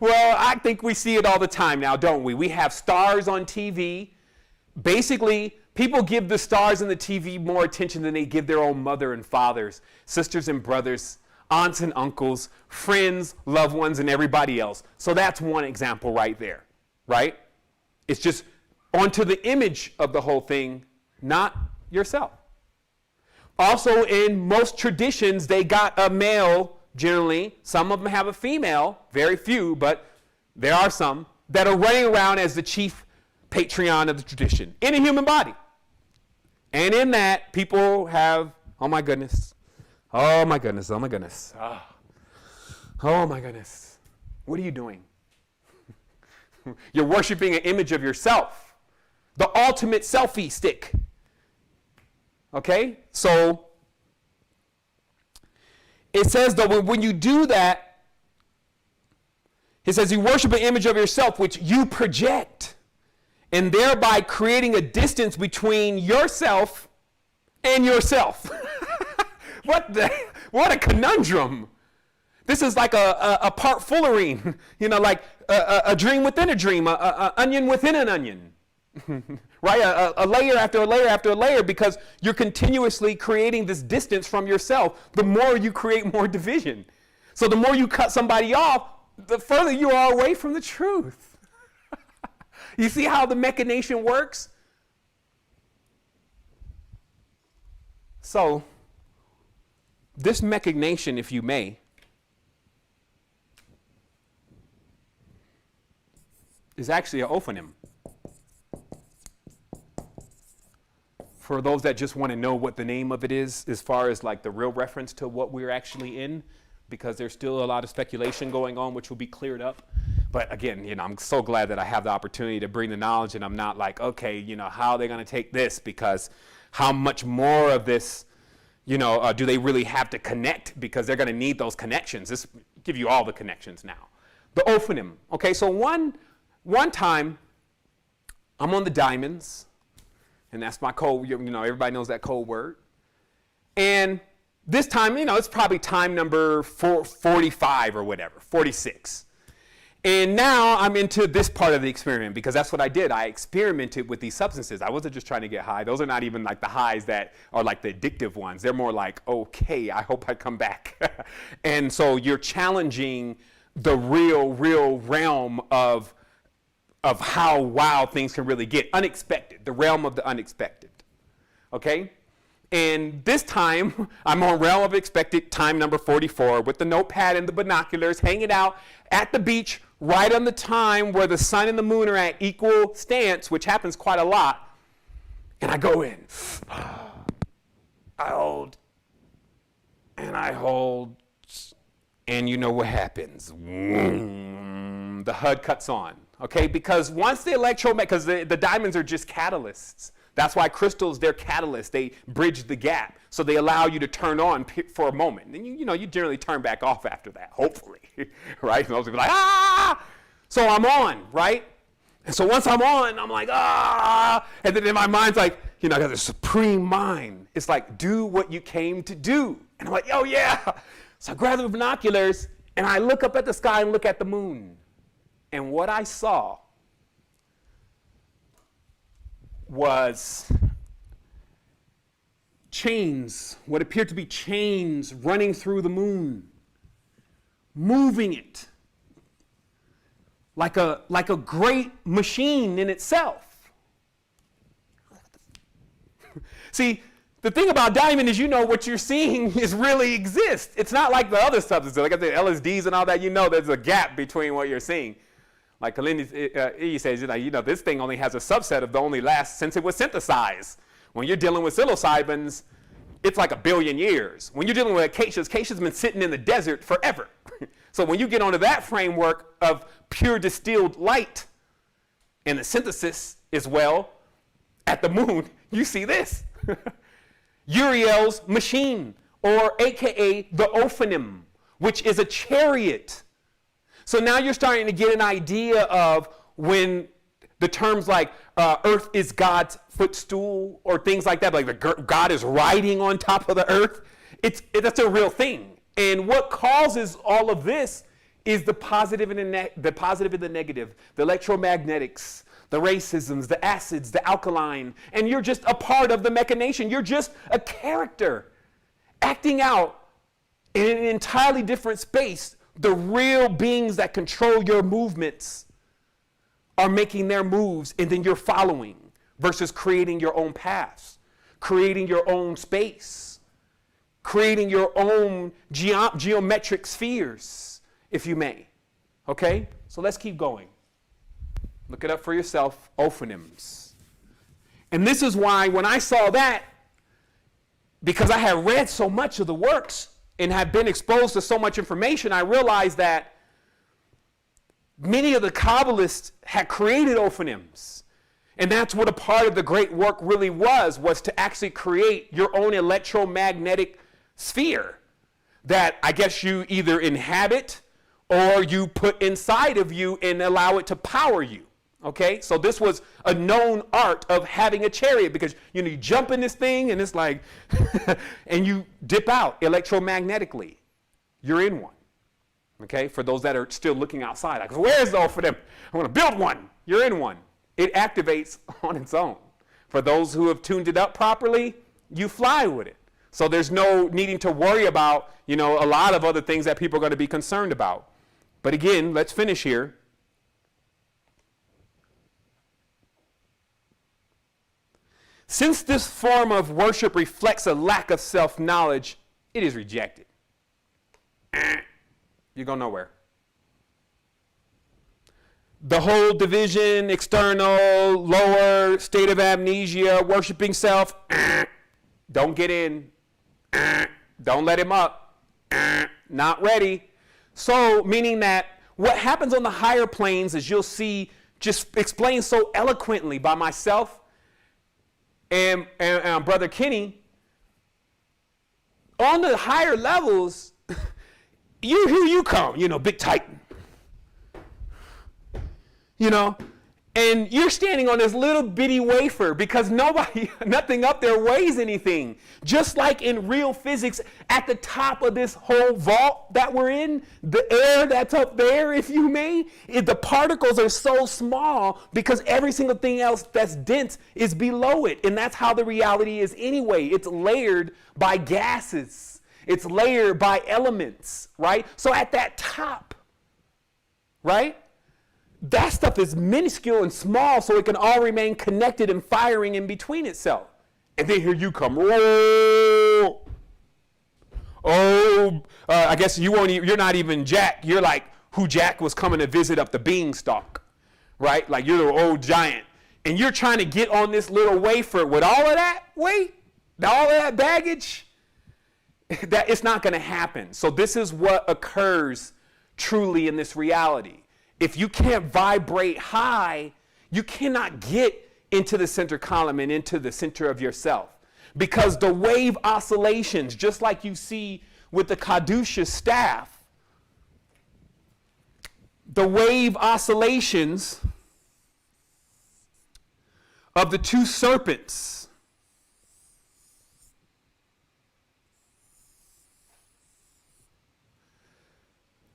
Well, I think we see it all the time now, don't we? We have stars on TV. Basically, people give the stars on the TV more attention than they give their own mother and fathers, sisters and brothers, aunts and uncles, friends, loved ones, and everybody else. So that's one example right there, right? It's just onto the image of the whole thing, not yourself. Also, in most traditions, they got a male, generally. Some of them have a female, very few, but there are some that are running around as the chief patriarch of the tradition in a human body. And in that, people have, oh my goodness, oh my goodness, oh my goodness, oh my goodness. What are you doing? You're worshiping an image of yourself, the ultimate selfie stick. Okay? So it says that when you do that, it says you worship an image of yourself which you project, and thereby creating a distance between yourself and yourself. What a conundrum. This is like a part fullerene, like a dream within a dream, a onion within an onion, right? A layer after a layer after a layer, because you're continuously creating this distance from yourself. The more you create more division. So the more you cut somebody off, the further you are away from the truth. You see how the machination works? So this machination, if you may, is actually an ophonym. For those that just want to know what the name of it is, as far as like the real reference to what we're actually in, because there's still a lot of speculation going on, which will be cleared up. But again, I'm so glad that I have the opportunity to bring the knowledge, and I'm not like, okay, how are they going to take this? Because how much more of this, do they really have to connect? Because they're going to need those connections. This give you all the connections now. The ophonym. Okay, so one time, I'm on the diamonds, and that's my code. Everybody knows that code word. And this time, it's probably time number 45 or whatever, 46. And now I'm into this part of the experiment, because that's what I did. I experimented with these substances. I wasn't just trying to get high. Those are not even like the highs that are like the addictive ones. They're more like, okay, I hope I come back. And so you're challenging the real realm of how wild things can really get. Unexpected, the realm of the unexpected. Okay? And this time, I'm on realm of expected, time number 44, with the notepad and the binoculars, hanging out at the beach, right on the time where the sun and the moon are at equal stance, which happens quite a lot. And I go in. I hold. And I hold. And you know what happens. The HUD cuts on. Okay, because once the because the diamonds are just catalysts. That's why crystals, they're catalysts. They bridge the gap. So they allow you to turn on for a moment. And you generally turn back off after that, hopefully, right? Most people are like, ah! So I'm on, right? And so once I'm on, I'm like, ah! And then in my mind's like, I got the supreme mind. It's like, do what you came to do. And I'm like, oh yeah. So I grab the binoculars and I look up at the sky and look at the moon. And what I saw was chains, what appeared to be chains running through the moon, moving it like a great machine in itself. See, the thing about diamond is what you're seeing is really exists. It's not like the other substances, like I said, LSDs and all that, there's a gap between what you're seeing. Like Kalindi says, this thing only has a subset of the only last since it was synthesized. When you're dealing with psilocybins, it's like 1 billion years. When you're dealing with acacia's been sitting in the desert forever. So when you get onto that framework of pure distilled light, and the synthesis is at the moon, you see this. Uriel's machine, or AKA the ophonym, which is a chariot. So now you're starting to get an idea of when the terms like earth is God's footstool or things like that, like God is riding on top of the earth. That's a real thing. And what causes all of this is the positive and the negative, the electromagnetics, the racisms, the acids, the alkaline, and you're just a part of the machination. You're just a character acting out in an entirely different space. The real beings that control your movements are making their moves, and then you're following, versus creating your own paths, creating your own space, creating your own geometric spheres, if you may. Okay? So let's keep going. Look it up for yourself, ophonyms. And this is why when I saw that, because I had read so much of the works and have been exposed to so much information, I realized that many of the Kabbalists had created ophonims. And that's what a part of the great work really was to actually create your own electromagnetic sphere that I guess you either inhabit or you put inside of you and allow it to power you. Okay, so this was a known art of having a chariot, because you jump in this thing and it's like, and you dip out electromagnetically. You're in one. Okay, for those that are still looking outside, like, where's the ophonium? I want to build one. You're in one. It activates on its own. For those who have tuned it up properly, you fly with it. So there's no needing to worry about, a lot of other things that people are going to be concerned about. But again, let's finish here. Since this form of worship reflects a lack of self-knowledge, it is rejected. You go nowhere. The whole division, external, lower, state of amnesia, worshiping self, don't get in. Don't let him up. Not ready. So, meaning that what happens on the higher planes, as you'll see, just explained so eloquently by myself and Brother Kenny, on the higher levels, here you come, big titan. And you're standing on this little bitty wafer because nothing up there weighs anything. Just like in real physics, at the top of this whole vault that we're in, the air that's up there, if you may, the particles are so small because every single thing else that's dense is below it. And that's how the reality is anyway. It's layered by gases. It's layered by elements, right? So at that top, right? That stuff is minuscule and small, so it can all remain connected and firing in between itself. And then here you come. I guess you're not even Jack. You're like who Jack was coming to visit up the beanstalk, right? Like you're the old giant. And you're trying to get on this little wafer with all of that weight, all of that baggage. That it's not going to happen. So this is what occurs truly in this reality. If you can't vibrate high, you cannot get into the center column and into the center of yourself. Because the wave oscillations, just like you see with the Kadusha staff, the wave oscillations of the two serpents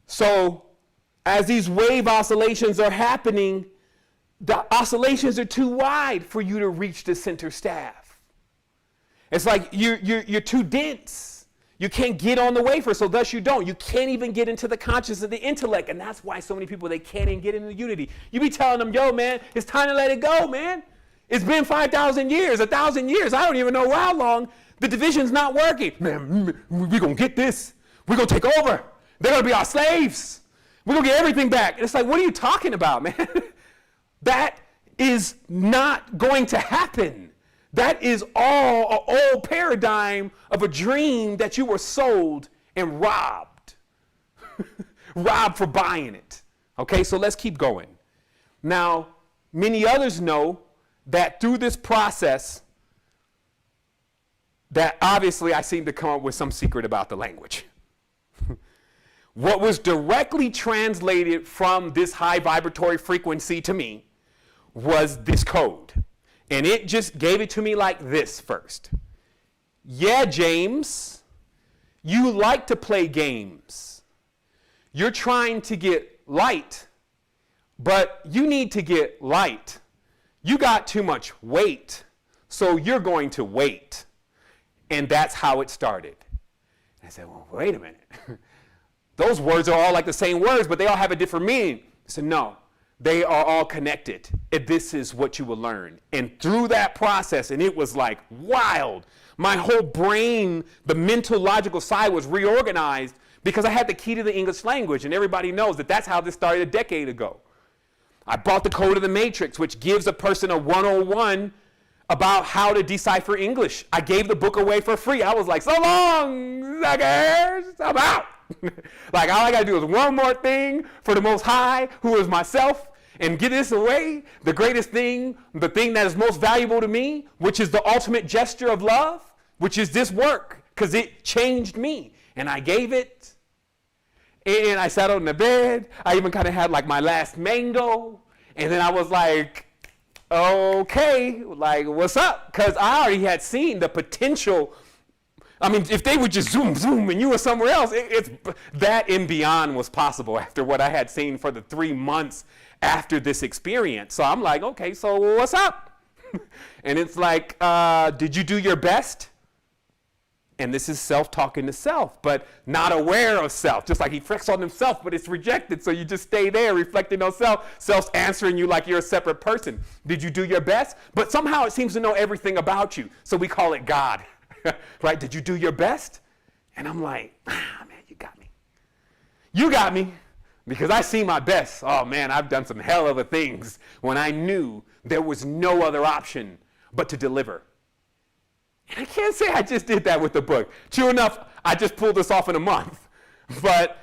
so as these wave oscillations are happening, the oscillations are too wide for you to reach the center staff. It's like you're too dense. You can't get on the wafer, so thus you don't. You can't even get into the consciousness of the intellect, and that's why so many people, they can't even get into unity. You be telling them, yo, man, it's time to let it go, man. It's been 5,000 years, 1,000 years. I don't even know how long. The division's not working. Man, we're going to get this. We're going to take over. They're going to be our slaves. We're going to get everything back. And it's like, what are you talking about, man? That is not going to happen. That is all an old paradigm of a dream that you were sold and robbed. Robbed for buying it. Okay, so let's keep going. Now, many others know that through this process, that obviously I seem to come up with some secret about the language. What was directly translated from this high vibratory frequency to me was this code. And it just gave it to me like this first. Yeah, James, you like to play games. You're trying to get light, but you need to get light. You got too much weight, so you're going to wait. And that's how it started. And I said, well, wait a minute. Those words are all like the same words, but they all have a different meaning. I said, no, they are all connected. And this is what you will learn. And through that process, and it was like wild. My whole brain, the mental, logical side was reorganized because I had the key to the English language. And everybody knows that that's how this started a decade ago. I bought the Code of the Matrix, which gives a person a 101 about how to decipher English. I gave the book away for free. I was like, so long, suckers, I'm out. Like, all I got to do is one more thing for the Most High, who is myself, and get this away, the greatest thing, the thing that is most valuable to me, which is the ultimate gesture of love, which is this work, because it changed me. And I gave it, and I sat on the bed. I even kind of had like my last mango, and then I was like, okay, like, what's up? Because I already had seen the potential. I mean, if they would just zoom, zoom, and you were somewhere else, it's that and beyond was possible after what I had seen for the 3 months after this experience. So I'm like, okay, so what's up? And it's like, did you do your best? And this is self talking to self, but not aware of self. Just like he reflects on himself, but it's rejected. So you just stay there reflecting on self. Self's answering you like you're a separate person. Did you do your best? But somehow it seems to know everything about you. So we call it God. Right? Did you do your best? And I'm like, man, you got me. You got me because I see my best. Oh man, I've done some hell of a things when I knew there was no other option but to deliver. And I can't say I just did that with the book. True enough, I just pulled this off in a month. But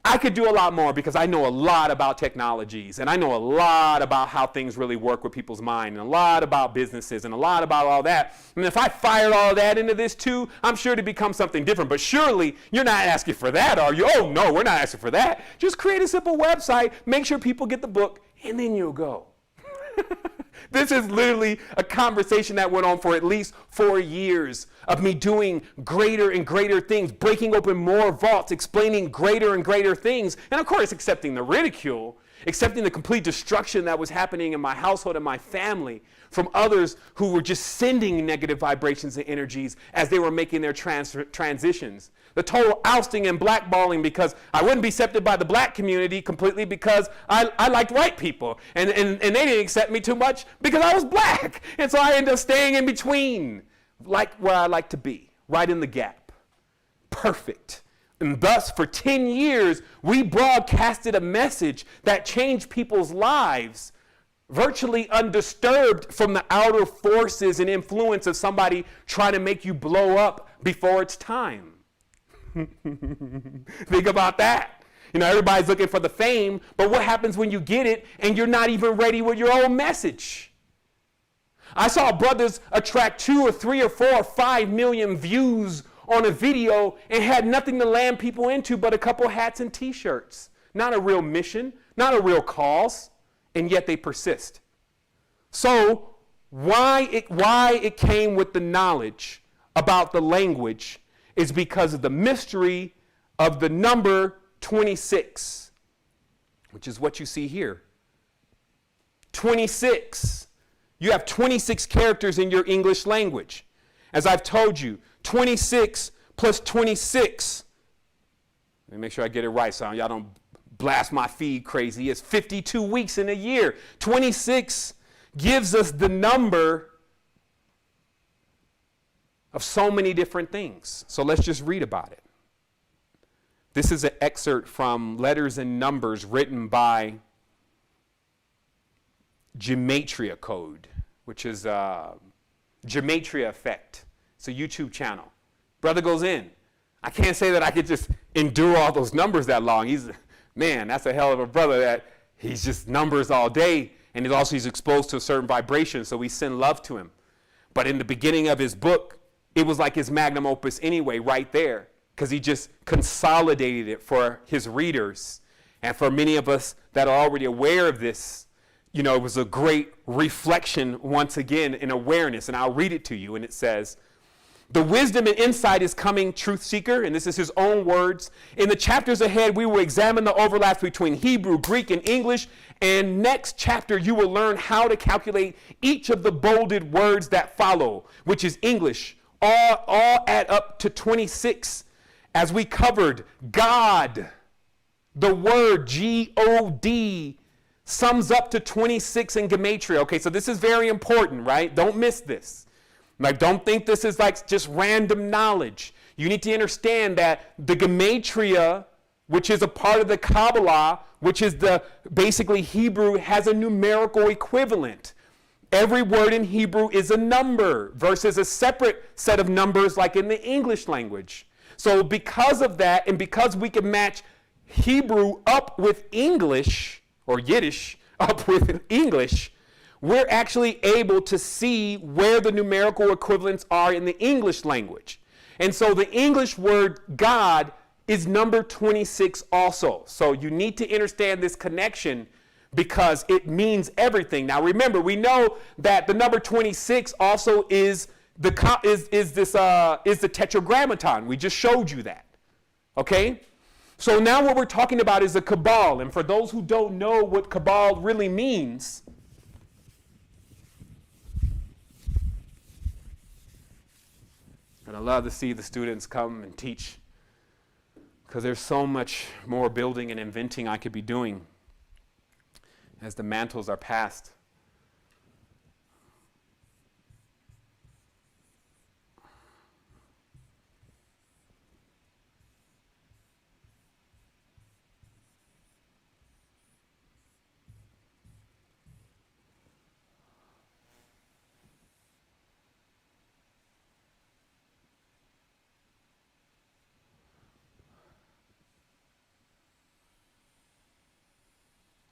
I could do a lot more because I know a lot about technologies, and I know a lot about how things really work with people's mind, and a lot about businesses, and a lot about all that. And if I fired all of that into this too, I'm sure to become something different. But surely you're not asking for that, are you? Oh no, we're not asking for that. Just create a simple website, make sure people get the book, and then you'll go. This is literally a conversation that went on for at least 4 years of me doing greater and greater things, breaking open more vaults, explaining greater and greater things, and of course accepting the ridicule, accepting the complete destruction that was happening in my household and my family from others who were just sending negative vibrations and energies as they were making their transitions. The total ousting and blackballing because I wouldn't be accepted by the black community completely because I liked white people. And they didn't accept me too much because I was black. And so I ended up staying in between, like where I like to be, right in the gap. Perfect. And thus, for 10 years, we broadcasted a message that changed people's lives, virtually undisturbed from the outer forces and influence of somebody trying to make you blow up before it's time. Think about that. You know, everybody's looking for the fame, but what happens when you get it and you're not even ready with your own message? I saw brothers attract 2 or 3 or 4 or 5 million views on a video and had nothing to land people into but a couple hats and t-shirts. Not a real mission, not a real cause, and yet they persist. So why it came with the knowledge about the language is because of the mystery of the number 26, which is what you see here. 26. You have 26 characters in your English language. As I've told you, 26 plus 26. Let me make sure I get it right so y'all don't blast my feed crazy. It's 52 weeks in a year. 26 gives us the number of so many different things. So let's just read about it. This is an excerpt from Letters and Numbers written by Gematria Code, which is Gematria Effect. It's a YouTube channel. Brother goes in. I can't say that I could just endure all those numbers that long. Man, that's a hell of a brother that he's just numbers all day, and he's exposed to a certain vibration, so we send love to him. But in the beginning of his book, it was like his magnum opus anyway, right there, because he just consolidated it for his readers. And for many of us that are already aware of this, you know, it was a great reflection once again in awareness. And I'll read it to you. And it says, "The wisdom and insight is coming, truth seeker," and this is his own words. "In the chapters ahead, we will examine the overlaps between Hebrew, Greek, and English. And next chapter, you will learn how to calculate each of the bolded words that follow, which is English. All add up to 26. As we covered, God, the word G-O-D, sums up to 26 in Gematria. Okay, so this is very important, right? Don't miss this. Like, don't think this is like just random knowledge. You need to understand that the Gematria, which is a part of the Kabbalah, which is the basically Hebrew, has a numerical equivalent. Every word in Hebrew is a number versus a separate set of numbers like in the English language. So because of that, and because we can match Hebrew up with English, or Yiddish up with English, we're actually able to see where the numerical equivalents are in the English language. And so the English word God is number 26 also. So you need to understand this connection because it means everything. Now remember, we know that the number 26 also is the Tetragrammaton. We just showed you that. Okay? So now what we're talking about is the Cabal. And for those who don't know what Cabal really means, and I love to see the students come and teach because there's so much more building and inventing I could be doing as the mantles are passed.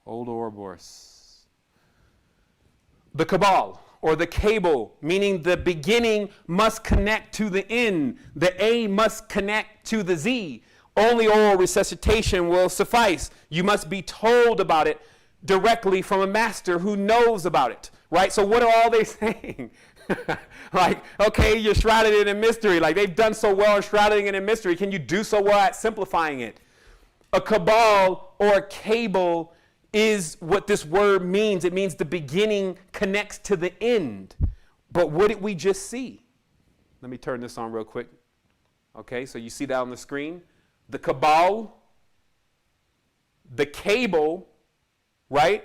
Old Ouroboros. The Cabal, or the cable, meaning the beginning must connect to the end. The A must connect to the Z. Only oral resuscitation will suffice. You must be told about it directly from a master who knows about it, right? So what are all they saying? Like, okay, you're shrouded in a mystery. Like, they've done so well in shrouding it in mystery. Can you do so well at simplifying it? A cabal or a cable is what this word means. It means the beginning connects to the end. But what did we just see? Let me turn this on real quick. Okay, so you see that on the screen? The cabal, the cable, right?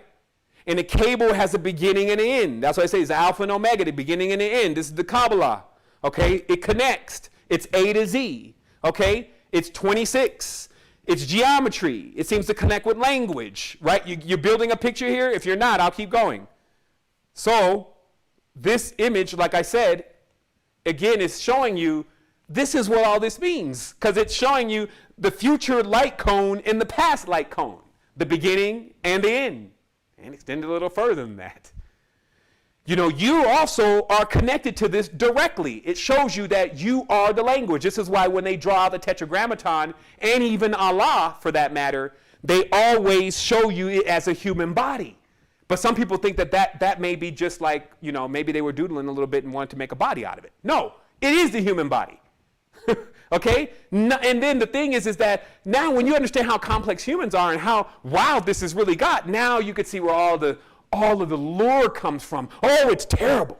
And the cable has a beginning and an end. That's why I say it's Alpha and Omega, the beginning and the end. This is the Kabbalah. Okay, it connects. It's A to Z. Okay, it's 26. It's geometry. It seems to connect with language, right? You're building a picture here. If you're not, I'll keep going. So this image, like I said, again, is showing you this is what all this means, because it's showing you the future light cone and the past light cone, the beginning and the end, and extend it a little further than that. You know, you also are connected to this directly. It shows you that you are the language. This is why when they draw the Tetragrammaton, and even Allah for that matter, they always show you it as a human body. But some people think that may be just like, you know, maybe they were doodling a little bit and wanted to make a body out of it. No, it is the human body. Okay? No, and then the thing is that now when you understand how complex humans are and how wild this has really got, now you could see where all of the lore comes from. Oh, it's terrible.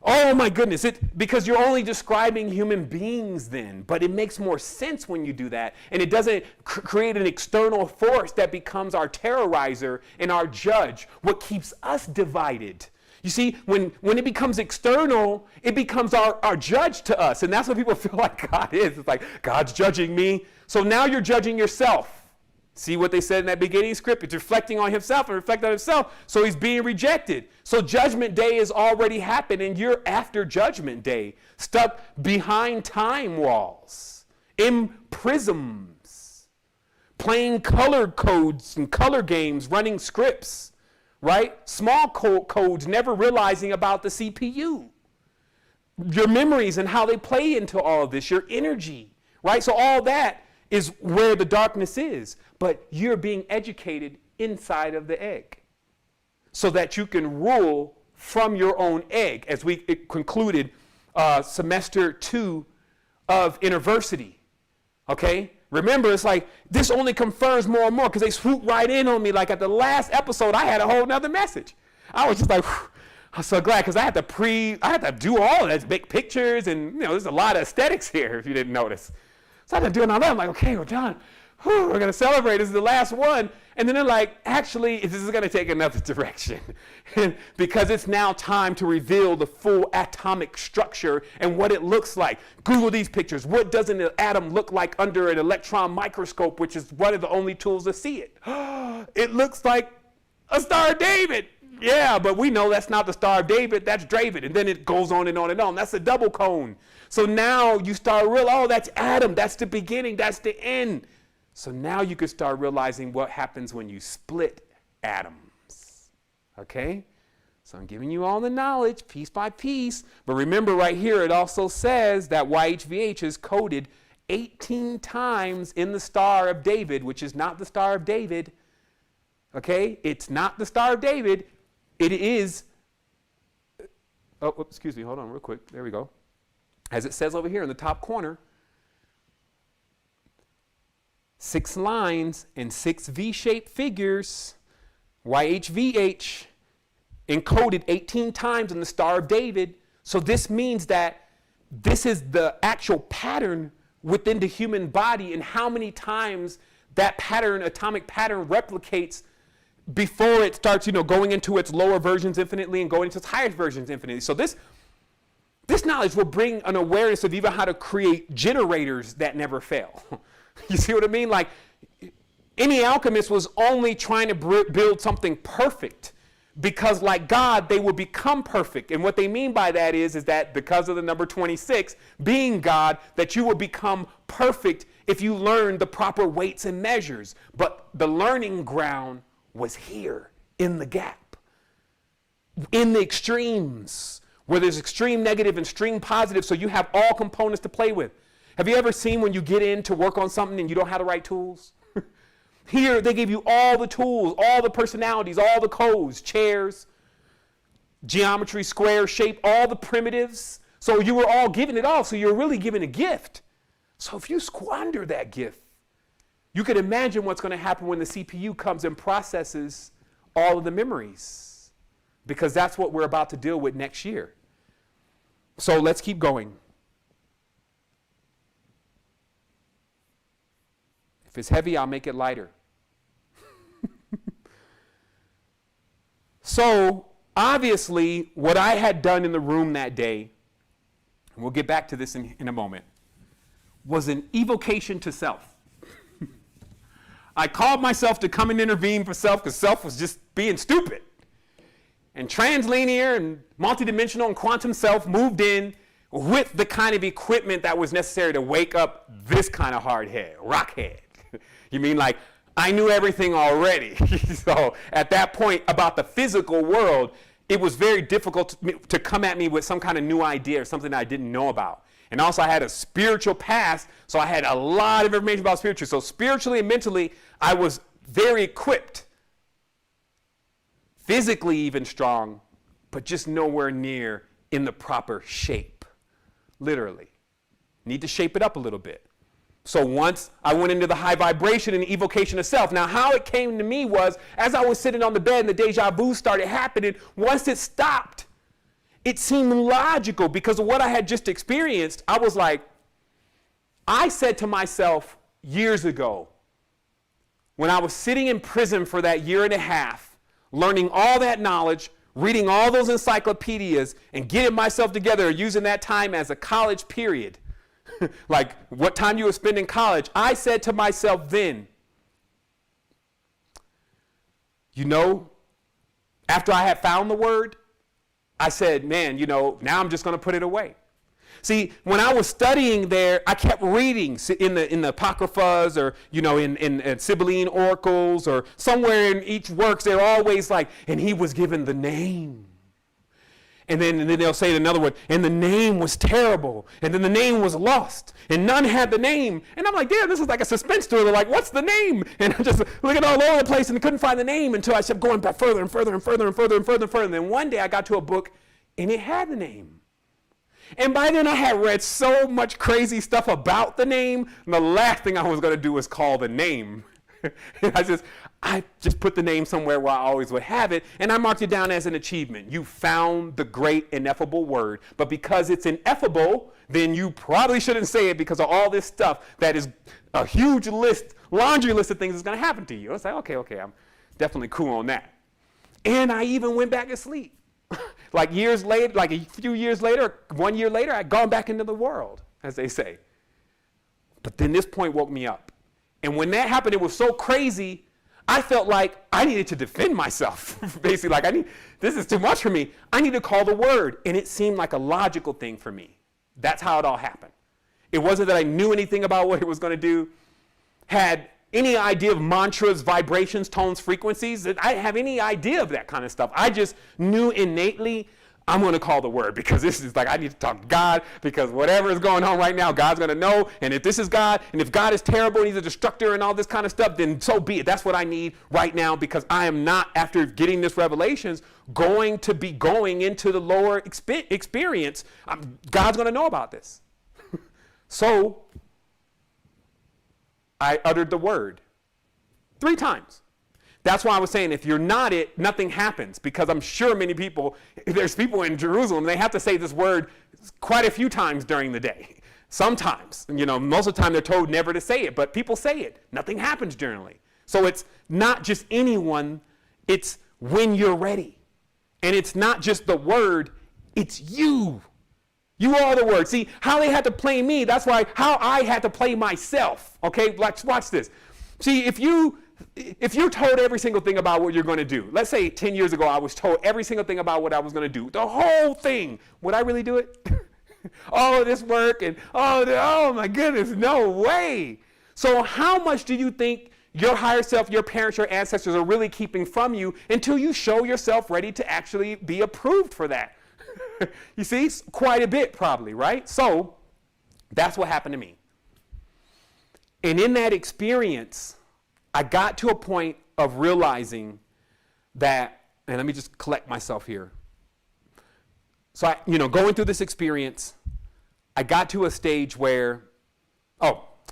Oh my goodness, because you're only describing human beings then, but it makes more sense when you do that, and it doesn't create an external force that becomes our terrorizer and our judge, what keeps us divided. You see, when it becomes external, it becomes our judge to us, and that's what people feel like God is. It's like, God's judging me, so now you're judging yourself. See what they said in that beginning script? It's reflecting on himself and reflecting on himself, so he's being rejected. So judgment day has already happened, and you're after judgment day, stuck behind time walls, in prisms, playing color codes and color games, running scripts, right? Small codes, never realizing about the CPU. Your memories and how they play into all of this, your energy, right? So all that is where the darkness is, but you're being educated inside of the egg so that you can rule from your own egg, as we concluded semester 2 of Innerversity. Okay? Remember, it's like this only confirms more and more because they swoop right in on me. Like at the last episode, I had a whole nother message. I was just like, whew, I'm so glad because I had to do all of that, big pictures, and you know, there's a lot of aesthetics here if you didn't notice. So I've been doing all that. I'm like, okay, we're done. Whew, we're going to celebrate. This is the last one. And then they're like, actually, this is going to take another direction because it's now time to reveal the full atomic structure and what it looks like. Google these pictures. What does an atom look like under an electron microscope, which is one of the only tools to see it? It looks like a Star of David. Yeah, but we know that's not the Star of David, that's David. And then it goes on and on and on. That's a double cone. So now you start realizing, oh, that's Adam, that's the beginning, that's the end. So now you can start realizing what happens when you split atoms. Okay? So I'm giving you all the knowledge piece by piece. But remember right here, it also says that YHVH is coded 18 times in the Star of David, which is not the Star of David. Okay? It's not the Star of David. It is, oh, excuse me, hold on real quick. There we go. As it says over here in the top corner, 6 lines and 6 V-shaped figures, YHVH, encoded 18 times in the Star of David. So this means that this is the actual pattern within the human body and how many times that pattern, atomic pattern, replicates before it starts, going into its lower versions infinitely and going into its higher versions infinitely. So this knowledge will bring an awareness of even how to create generators that never fail. You see what I mean? Like, any alchemist was only trying to build something perfect because, like God, they will become perfect. And what they mean by that is that because of the number 26 being God, that you will become perfect if you learn the proper weights and measures. But the learning ground was here in the gap, in the extremes, where there's extreme negative and extreme positive, so you have all components to play with. Have you ever seen when you get in to work on something and you don't have the right tools? Here, they give you all the tools, all the personalities, all the codes, chairs, geometry, square, shape, all the primitives. So you were all given it all, so you're really given a gift. So if you squander that gift, you can imagine what's going to happen when the CPU comes and processes all of the memories, because that's what we're about to deal with next year. So let's keep going. If it's heavy, I'll make it lighter. So obviously, what I had done in the room that day, and we'll get back to this in a moment, was an evocation to self. I called myself to come and intervene for self because self was just being stupid. And translinear and multidimensional and quantum self moved in with the kind of equipment that was necessary to wake up this kind of hard head, rock head. You mean like I knew everything already. So at that point about the physical world, it was very difficult to come at me with some kind of new idea or something that I didn't know about. And also I had a spiritual past, so I had a lot of information about spiritual. So spiritually and mentally, I was very equipped. Physically even strong, but just nowhere near in the proper shape. Literally. Need to shape it up a little bit. So once I went into the high vibration and the evocation of self. Now how it came to me was, as I was sitting on the bed and the deja vu started happening, once it stopped, it seemed logical because of what I had just experienced. I was like, I said to myself years ago, when I was sitting in prison for that year and a half, learning all that knowledge, reading all those encyclopedias, and getting myself together, using that time as a college period, like what time you would spend in college, I said to myself then, after I had found the word, I said, man, now I'm just going to put it away. See, when I was studying there, I kept reading in the Apocryphas or, in Sibylline oracles or somewhere in each works, they're always like, and he was given the name. And then they'll say another one, and the name was terrible, and then the name was lost, and none had the name. And I'm like, damn, this is like a suspense thriller. Like, what's the name? And I'm just looking all over the place and couldn't find the name until I kept going back further and further and further and further and further and further. And then one day I got to a book, and it had the name. And by then I had read so much crazy stuff about the name, and the last thing I was going to do was call the name. I just put the name somewhere where I always would have it, and I marked it down as an achievement. You found the great ineffable word, but because it's ineffable, then you probably shouldn't say it because of all this stuff that is a huge list, laundry list of things that's going to happen to you. I was like, okay, I'm definitely cool on that. And I even went back to sleep. Like years later, like a few years later, 1 year later, I'd gone back into the world, as they say. But then this point woke me up. And when that happened, it was so crazy, I felt like I needed to defend myself. Basically, like this is too much for me. I need to call the word. And it seemed like a logical thing for me. That's how it all happened. It wasn't that I knew anything about what it was going to do, had any idea of mantras, vibrations, tones, frequencies. I didn't have any idea of that kind of stuff. I just knew innately, I'm going to call the word, because this is like, I need to talk to God, because whatever is going on right now, God's going to know. And if this is God, and if God is terrible and he's a destructor and all this kind of stuff, then so be it. That's what I need right now, because I am not, after getting this revelations, going to be going into the lower experience. God's going to know about this. So I uttered the word 3 times. That's why I was saying, if you're not it, nothing happens, because I'm sure many people, there's people in Jerusalem, they have to say this word quite a few times during the day. Sometimes, most of the time they're told never to say it, but people say it. Nothing happens generally. So it's not just anyone, it's when you're ready. And it's not just the word, it's you. You are the word. See, how they had to play me, that's why how I had to play myself. Okay, watch this. See, if you're told every single thing about what you're going to do, let's say 10 years ago I was told every single thing about what I was going to do, the whole thing, would I really do it? All of this work and oh my goodness, no way. So how much do you think your higher self, your parents, your ancestors are really keeping from you until you show yourself ready to actually be approved for that? You see, quite a bit probably, right? So that's what happened to me. And in that experience, I got to a point of realizing that, and let me just collect myself here. So going through this experience, I got to a stage where,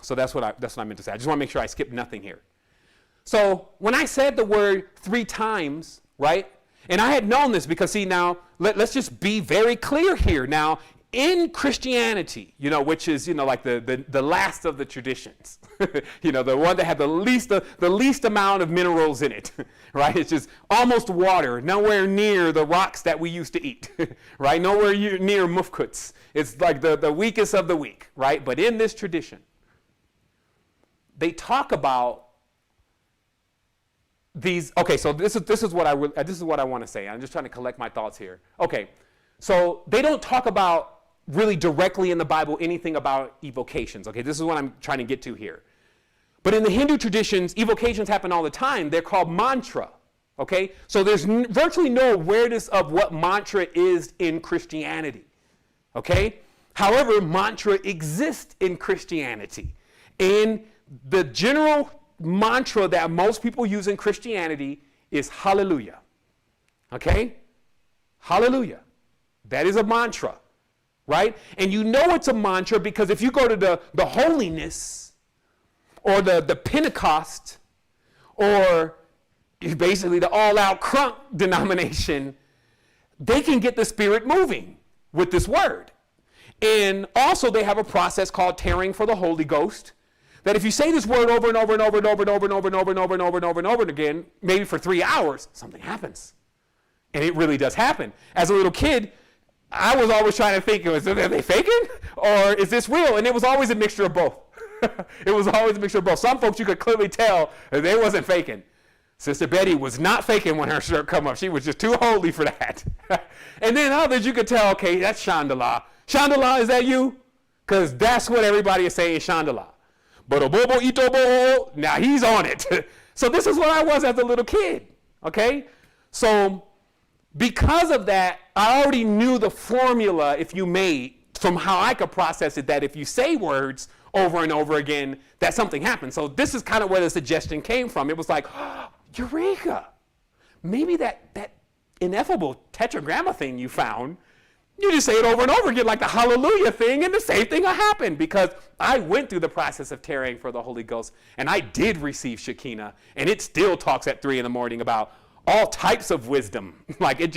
so that's what I meant to say. I just want to make sure I skipped nothing here. So when I said the word 3 times, right? And I had known this because, see, now, let's just be very clear here. Now, in Christianity, which is, like the last of the traditions, the one that had the least amount of minerals in it, right? It's just almost water, nowhere near the rocks that we used to eat, right? Nowhere near mufkuts. It's like the weakest of the weak, right? But in this tradition, they talk about these. Okay, so this is what I want to say. I'm just trying to collect my thoughts here. Okay, so they don't talk about really directly in the Bible anything about evocations. Okay, this is what I'm trying to get to here. But in the Hindu traditions, evocations happen all the time. They're called mantra. Okay, so there's virtually no awareness of what mantra is in Christianity. Okay, however, mantra exists in Christianity, and the general mantra that most people use in Christianity is hallelujah. Okay? Hallelujah. That is a mantra, right? And it's a mantra because if you go to the holiness or the Pentecost or basically the all-out crunk denomination, they can get the spirit moving with this word. And also they have a process called tearing for the Holy Ghost, that if you say this word over and over and over and over and over and over and over and over and over and over and over again, maybe for 3 hours, something happens. And it really does happen. As a little kid, I was always trying to think, are they faking? Or is this real? And it was always a mixture of both. It was always a mixture of both. Some folks you could clearly tell that they wasn't faking. Sister Betty was not faking when her shirt come up. She was just too holy for that. And then others you could tell, okay, that's Chandala. Chandala, is that you? Because that's what everybody is saying, Chandala. But Obobo Itobo, now he's on it. So this is what I was as a little kid, okay? So because of that, I already knew the formula, if you may, from how I could process it, that if you say words over and over again, that something happens. So this is kind of where the suggestion came from. It was like, oh, Eureka! Maybe that ineffable tetragrammaton thing you found, you just say it over and over again like the hallelujah thing, and the same thing will happen, because I went through the process of tearing for the Holy Ghost, and I did receive Shekinah, and it still talks at 3 a.m. about all types of wisdom. Like it's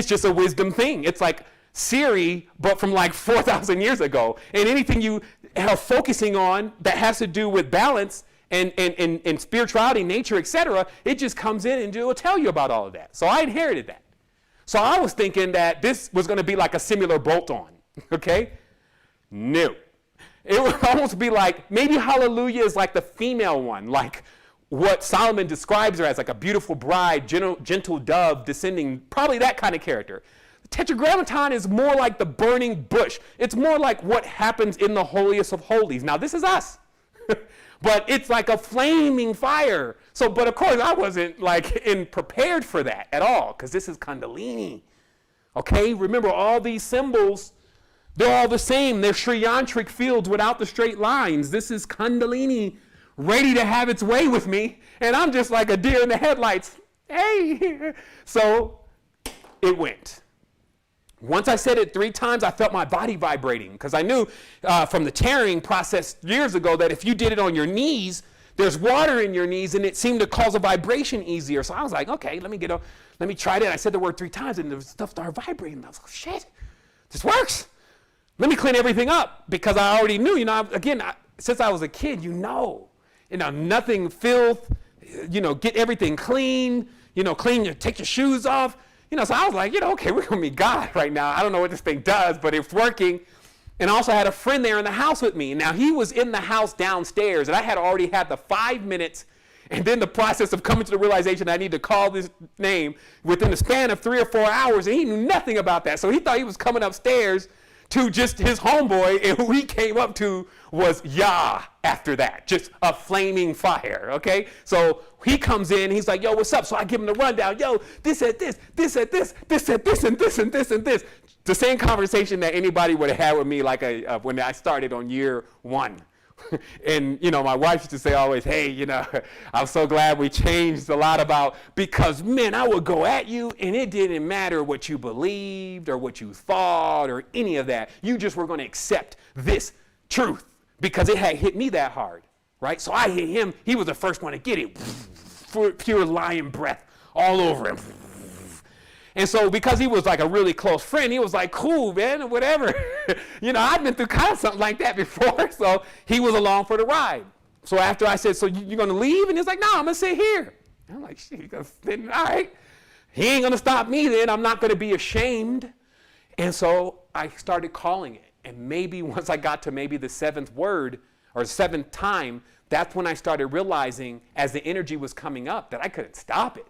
just a wisdom thing. It's like Siri, but from like 4,000 years ago. And anything you are focusing on that has to do with balance and spirituality, nature, etc., it just comes in and it will tell you about all of that. So I inherited that. So I was thinking that this was going to be like a similar bolt-on, okay? No. It would almost be like, maybe hallelujah is like the female one, like what Solomon describes her as, like a beautiful bride, gentle dove descending, probably that kind of character. The Tetragrammaton is more like the burning bush. It's more like what happens in the holiest of holies. Now, this is us, but it's like a flaming fire. So, but of course, I wasn't like prepared for that at all, because this is Kundalini. Okay, remember all these symbols, they're all the same. They're Sri-yantric fields without the straight lines. This is Kundalini ready to have its way with me, and I'm just like a deer in the headlights. Hey, so it went. Once I said it 3 times, I felt my body vibrating, because I knew from the tearing process years ago that if you did it on your knees, there's water in your knees, and it seemed to cause a vibration easier. So I was like, okay, let me try that. I said the word 3 times, and the stuff started vibrating. I was like, shit, this works. Let me clean everything up, because I already knew, since I was a kid, nothing filth, get everything clean, take your shoes off. So I was like, okay, we're going to meet God right now. I don't know what this thing does, but it's working. And I also had a friend there in the house with me. Now, he was in the house downstairs, and I had already had the 5 minutes and then the process of coming to the realization I need to call this name within the span of 3 or 4 hours, and he knew nothing about that. So he thought he was coming upstairs to just his homeboy, and who he came up to was Yah after that, just a flaming fire, okay? So he comes in, he's like, yo, what's up? So I give him the rundown. Yo, this said this, this said this, this said this, and this, and this, and this. The same conversation that anybody would have had with me when I started on year 1. And, my wife used to say always, hey, I'm so glad we changed a lot because, man, I would go at you, and it didn't matter what you believed or what you thought or any of that. You just were going to accept this truth because it had hit me that hard, right? So I hit him. He was the first one to get it. Pure lion breath all over him. And so because he was like a really close friend, he was like, cool, man, whatever. I've been through kind of something like that before. So he was along for the ride. So after I said, so you're going to leave? And he's like, no, I'm going to sit here. And I'm like, shit, he's going to sit. All right. He ain't going to stop me then. I'm not going to be ashamed. And so I started calling it. And maybe once I got to maybe the 7th word or 7th time, that's when I started realizing as the energy was coming up that I couldn't stop it.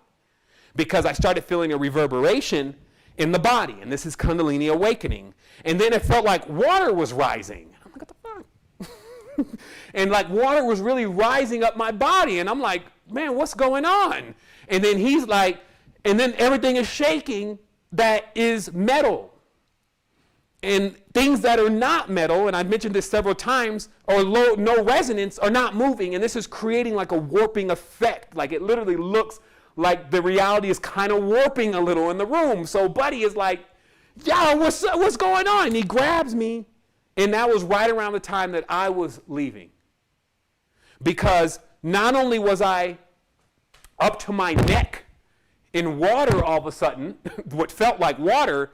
Because I started feeling a reverberation in the body. And this is Kundalini awakening. And then it felt like water was rising. I'm like, what the fuck? And like water was really rising up my body. And I'm like, man, what's going on? And then he's like, and then everything is shaking that is metal. And things that are not metal, and I've mentioned this several times, or no resonance, are not moving. And this is creating like a warping effect. Like it literally looks like the reality is kind of warping a little in the room. So Buddy is like, yo, what's going on? And he grabs me, and that was right around the time that I was leaving. Because not only was I up to my neck in water all of a sudden, what felt like water,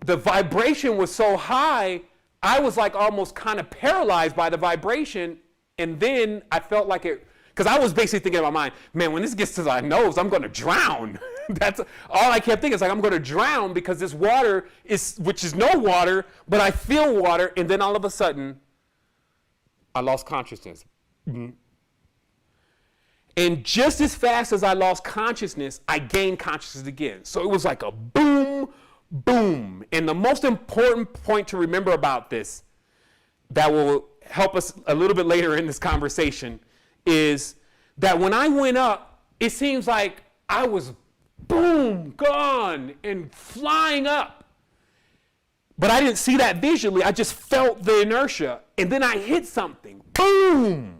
the vibration was so high, I was like almost kind of paralyzed by the vibration, and then I felt like it, because I was basically thinking in my mind, man, when this gets to my nose, I'm going to drown. That's all I kept thinking. It's like, I'm going to drown because this water which is no water, but I feel water. And then all of a sudden, I lost consciousness. Mm-hmm. And just as fast as I lost consciousness, I gained consciousness again. So it was like a boom, boom. And the most important point to remember about this that will help us a little bit later in this conversation is that when I went up, it seems like I was boom, gone, and flying up. But I didn't see that visually. I just felt the inertia. And then I hit something. Boom.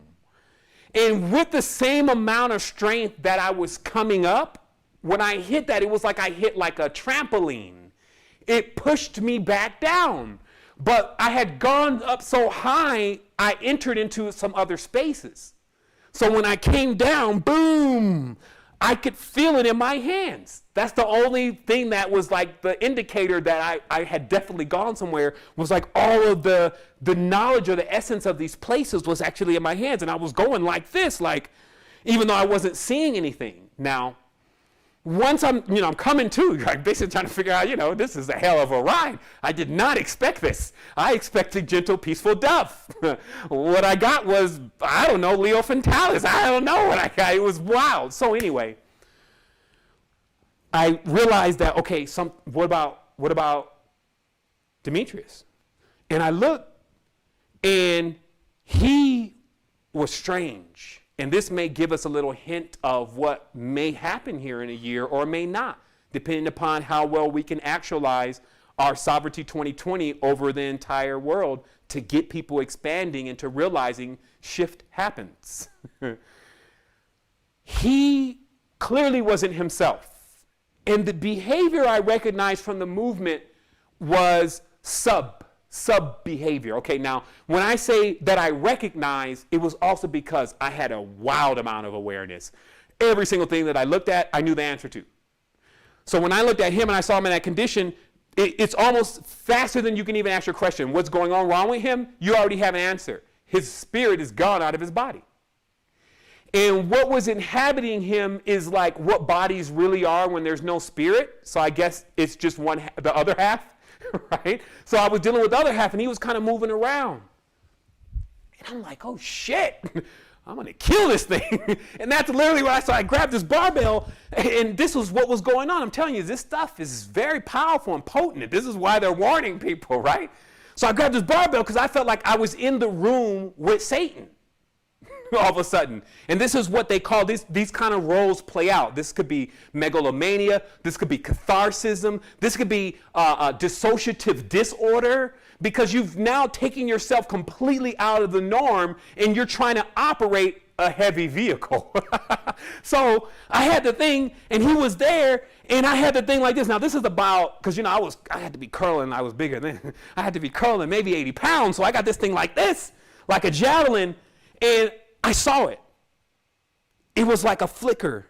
And with the same amount of strength that I was coming up, when I hit that, it was like I hit like a trampoline. It pushed me back down. But I had gone up so high, I entered into some other spaces. So when I came down, boom, I could feel it in my hands. That's the only thing that was like the indicator that I had definitely gone somewhere, was like all of the knowledge or the essence of these places was actually in my hands. And I was going like this, like, even though I wasn't seeing anything. Now, once I'm coming to, like basically trying to figure out, this is a hell of a ride. I did not expect this. I expected gentle, peaceful dove. What I got was, I don't know, Leo Fentalis. I don't know what I got. It was wild. So anyway, I realized that, okay, what about Demetrius? And I looked, and he was strange. And this may give us a little hint of what may happen here in a year or may not, depending upon how well we can actualize our Sovereignty 2020 over the entire world to get people expanding into realizing shift happens. He clearly wasn't himself. And the behavior I recognized from the movement was sub behavior. Okay, now when I say that I recognize, it was also because I had a wild amount of awareness. Every single thing that I looked at, I knew the answer to. So when I looked at him and I saw him in that condition, it's almost faster than you can even ask your question. What's going on wrong with him? You already have an answer. His spirit is gone out of his body. And what was inhabiting him is like what bodies really are when there's no spirit. So I guess it's just the other half. Right? So I was dealing with the other half, and he was kind of moving around. And I'm like, oh, shit. I'm going to kill this thing. And that's literally what I saw. I grabbed this barbell, and this was what was going on. I'm telling you, this stuff is very powerful and potent. This is why they're warning people, right? So I grabbed this barbell because I felt like I was in the room with Satan. All of a sudden. And this is what they call these kind of roles play out. This could be megalomania. This could be catharsism. This could be dissociative disorder, because you've now taken yourself completely out of the norm and you're trying to operate a heavy vehicle. So I had the thing, and he was there, and I had the thing like this. Now this is about, because I had to be curling. I was bigger then. I had to be curling maybe 80 pounds. So I got this thing like this, like a javelin, and I saw it. It was like a flicker.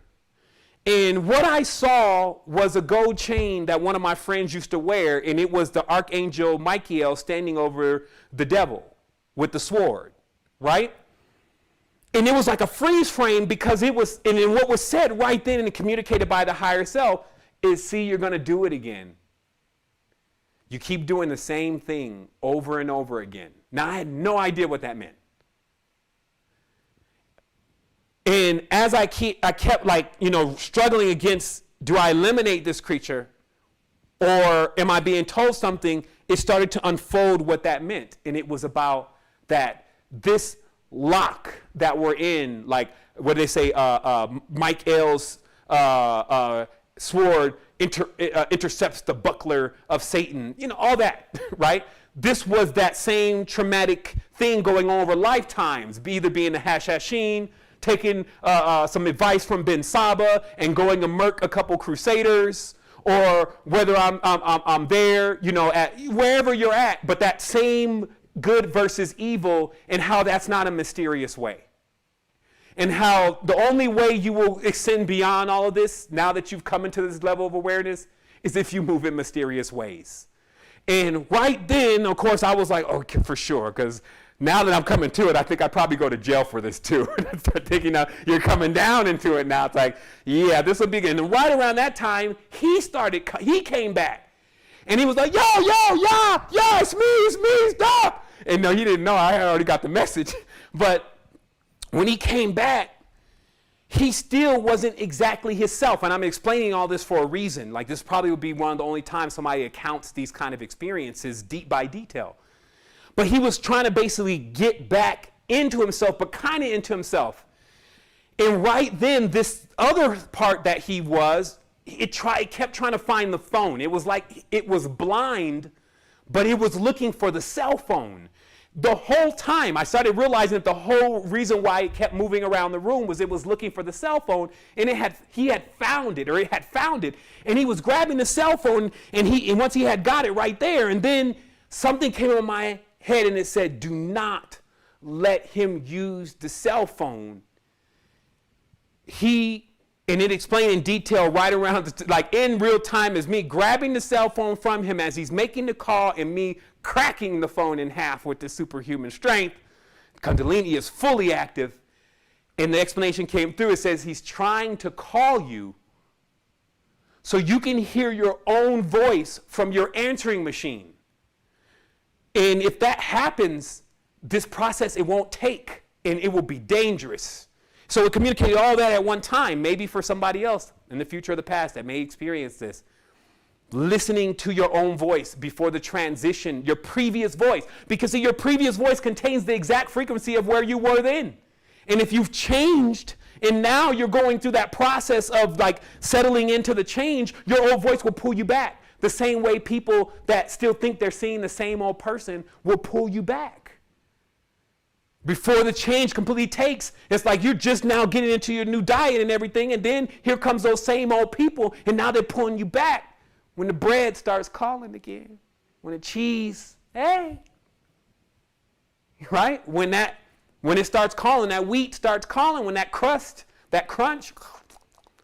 And what I saw was a gold chain that one of my friends used to wear, and it was the Archangel Michael standing over the devil with the sword, right? And it was like a freeze frame, because it was, and then what was said right then and communicated by the higher self is, see, you're going to do it again. You keep doing the same thing over and over again. Now, I had no idea what that meant. And as I kept struggling against, do I eliminate this creature or am I being told something? It started to unfold what that meant. And it was about that this lock that we're in, like what they say, Michael's sword intercepts the buckler of Satan, all that, right? This was that same traumatic thing going on over lifetimes, either being a Hashashin, taking some advice from Ben Saba and going to murk a couple crusaders, or whether I'm there, at wherever you're at, but that same good versus evil, and how that's not a mysterious way. And how the only way you will extend beyond all of this, now that you've come into this level of awareness, is if you move in mysterious ways. And right then, of course, I was like, okay, for sure, because now that I'm coming to it, I think I'd probably go to jail for this too. Start thinking now you're coming down into it now. It's like, yeah, this will be good. And right around that time, he came back. And he was like, yo, it's me, stop. And no, he didn't know. I had already got the message. But when he came back, he still wasn't exactly himself. And I'm explaining all this for a reason. Like, this probably would be one of the only times somebody accounts these kind of experiences deep by detail. But he was trying to basically get back into himself, but kind of into himself. And right then, this other part that he was, it kept trying to find the phone. It was like it was blind, but it was looking for the cell phone. The whole time, I started realizing that the whole reason why it kept moving around the room was it was looking for the cell phone, and he had found it, and he was grabbing the cell phone, and once he had got it right there, and then something came in my head, and it said, do not let him use the cell phone. And it explained in detail right around, like in real time, as me grabbing the cell phone from him as he's making the call, and me cracking the phone in half with the superhuman strength. Kundalini is fully active. And the explanation came through. It says he's trying to call you, so you can hear your own voice from your answering machine. And if that happens, this process, it won't take, and it will be dangerous. So it communicated all that at one time, maybe for somebody else in the future or the past that may experience this. Listening to your own voice before the transition, your previous voice. Because your previous voice contains the exact frequency of where you were then. And if you've changed, and now you're going through that process of like settling into the change, your old voice will pull you back. The same way people that still think they're seeing the same old person will pull you back. Before the change completely takes, it's like you're just now getting into your new diet and everything, and then here comes those same old people, and now they're pulling you back. When the bread starts calling again, when the cheese, hey, right? When it starts calling, that wheat starts calling, when that crust, that crunch,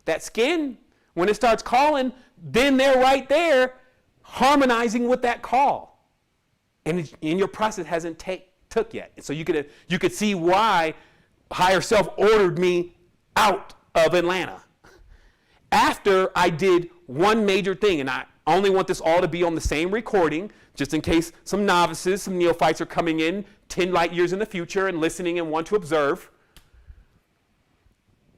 that skin, when it starts calling, then they're right there harmonizing with that call. And your process hasn't took yet. So you could see why higher self ordered me out of Atlanta. After I did one major thing, and I only want this all to be on the same recording, just in case some novices, some neophytes are coming in 10 light years in the future and listening and want to observe.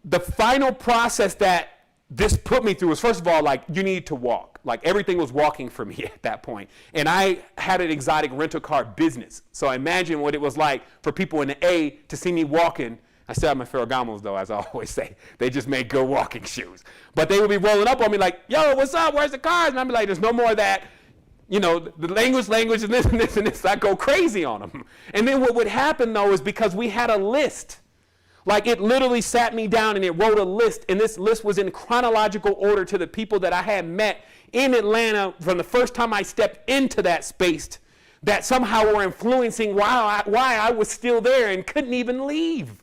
The final process that this put me through was, first of all, like, you need to walk. Like, everything was walking for me at that point. And I had an exotic rental car business. So imagine what it was like for people in the A to see me walking. I still have my Ferragamos, though, as I always say. They just made good walking shoes. But they would be rolling up on me like, yo, what's up? Where's the cars? And I'd be like, there's no more of that, you know, the language, and this, and this, and this. I go crazy on them. And then what would happen, though, is because we had a list. Like, it literally sat me down and it wrote a list. And this list was in chronological order to the people that I had met in Atlanta from the first time I stepped into that space that somehow were influencing why I was still there and couldn't even leave.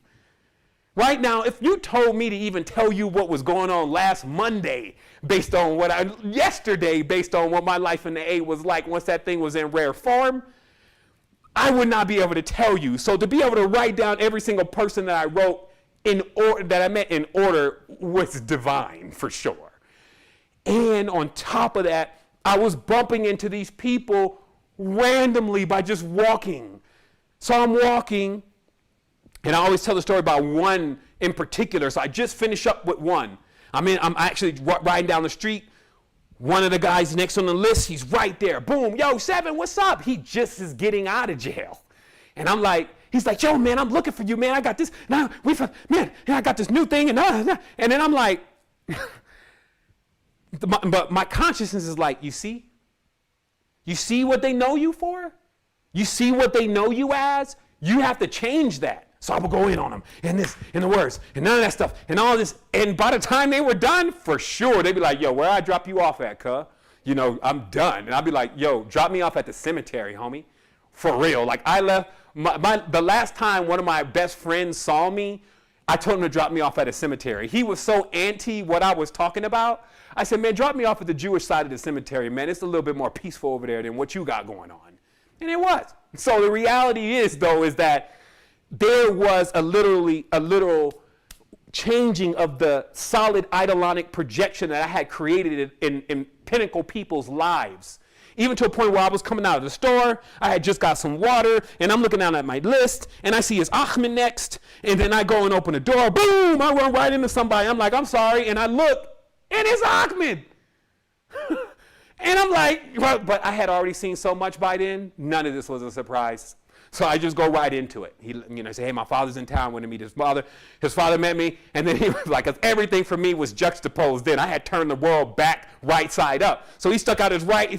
Right now, if you told me to even tell you what was going on last Monday based on yesterday based on what my life in the A was like once that thing was in rare form, I would not be able to tell you. So to be able to write down every single person that I wrote that I met in order was divine for sure. And on top of that, I was bumping into these people randomly by just walking. So I'm walking. And I always tell the story about one in particular. So I just finished up with one. I'm actually riding down the street. One of the guys next on the list, he's right there. Boom, yo, Sevan, what's up? He just is getting out of jail. And I'm like, he's like, yo, man, I'm looking for you, man. I got this. Now I got this new thing. And then I'm like, but my consciousness is like, you see what they know you for? You see what they know you as? You have to change that. So I would go in on them, and this, and the words, and none of that stuff, and all this. And by the time they were done, for sure, they'd be like, yo, where I drop you off at, cuh? You know, I'm done. And I'd be like, yo, drop me off at the cemetery, homie. For real. Like, I left, the last time one of my best friends saw me, I told him to drop me off at a cemetery. He was so anti what I was talking about. I said, man, drop me off at the Jewish side of the cemetery, man. It's a little bit more peaceful over there than what you got going on. And it was. So the reality is, though, is that there was a literal changing of the solid eidolonic projection that I had created in pinnacle people's lives. Even to a point where I was coming out of the store, I had just got some water, and I'm looking down at my list, and I see it's Ahmed next, and then I go and open the door, boom, I run right into somebody. I'm like, I'm sorry, and I look, and it's Ahmed. And I'm like, but I had already seen so much by then, none of this was a surprise. So I just go right into it. He, say, hey, my father's in town, went to meet his father. His father met me, and then he was like, everything for me was juxtaposed then. I had turned the world back right side up. So he stuck out his right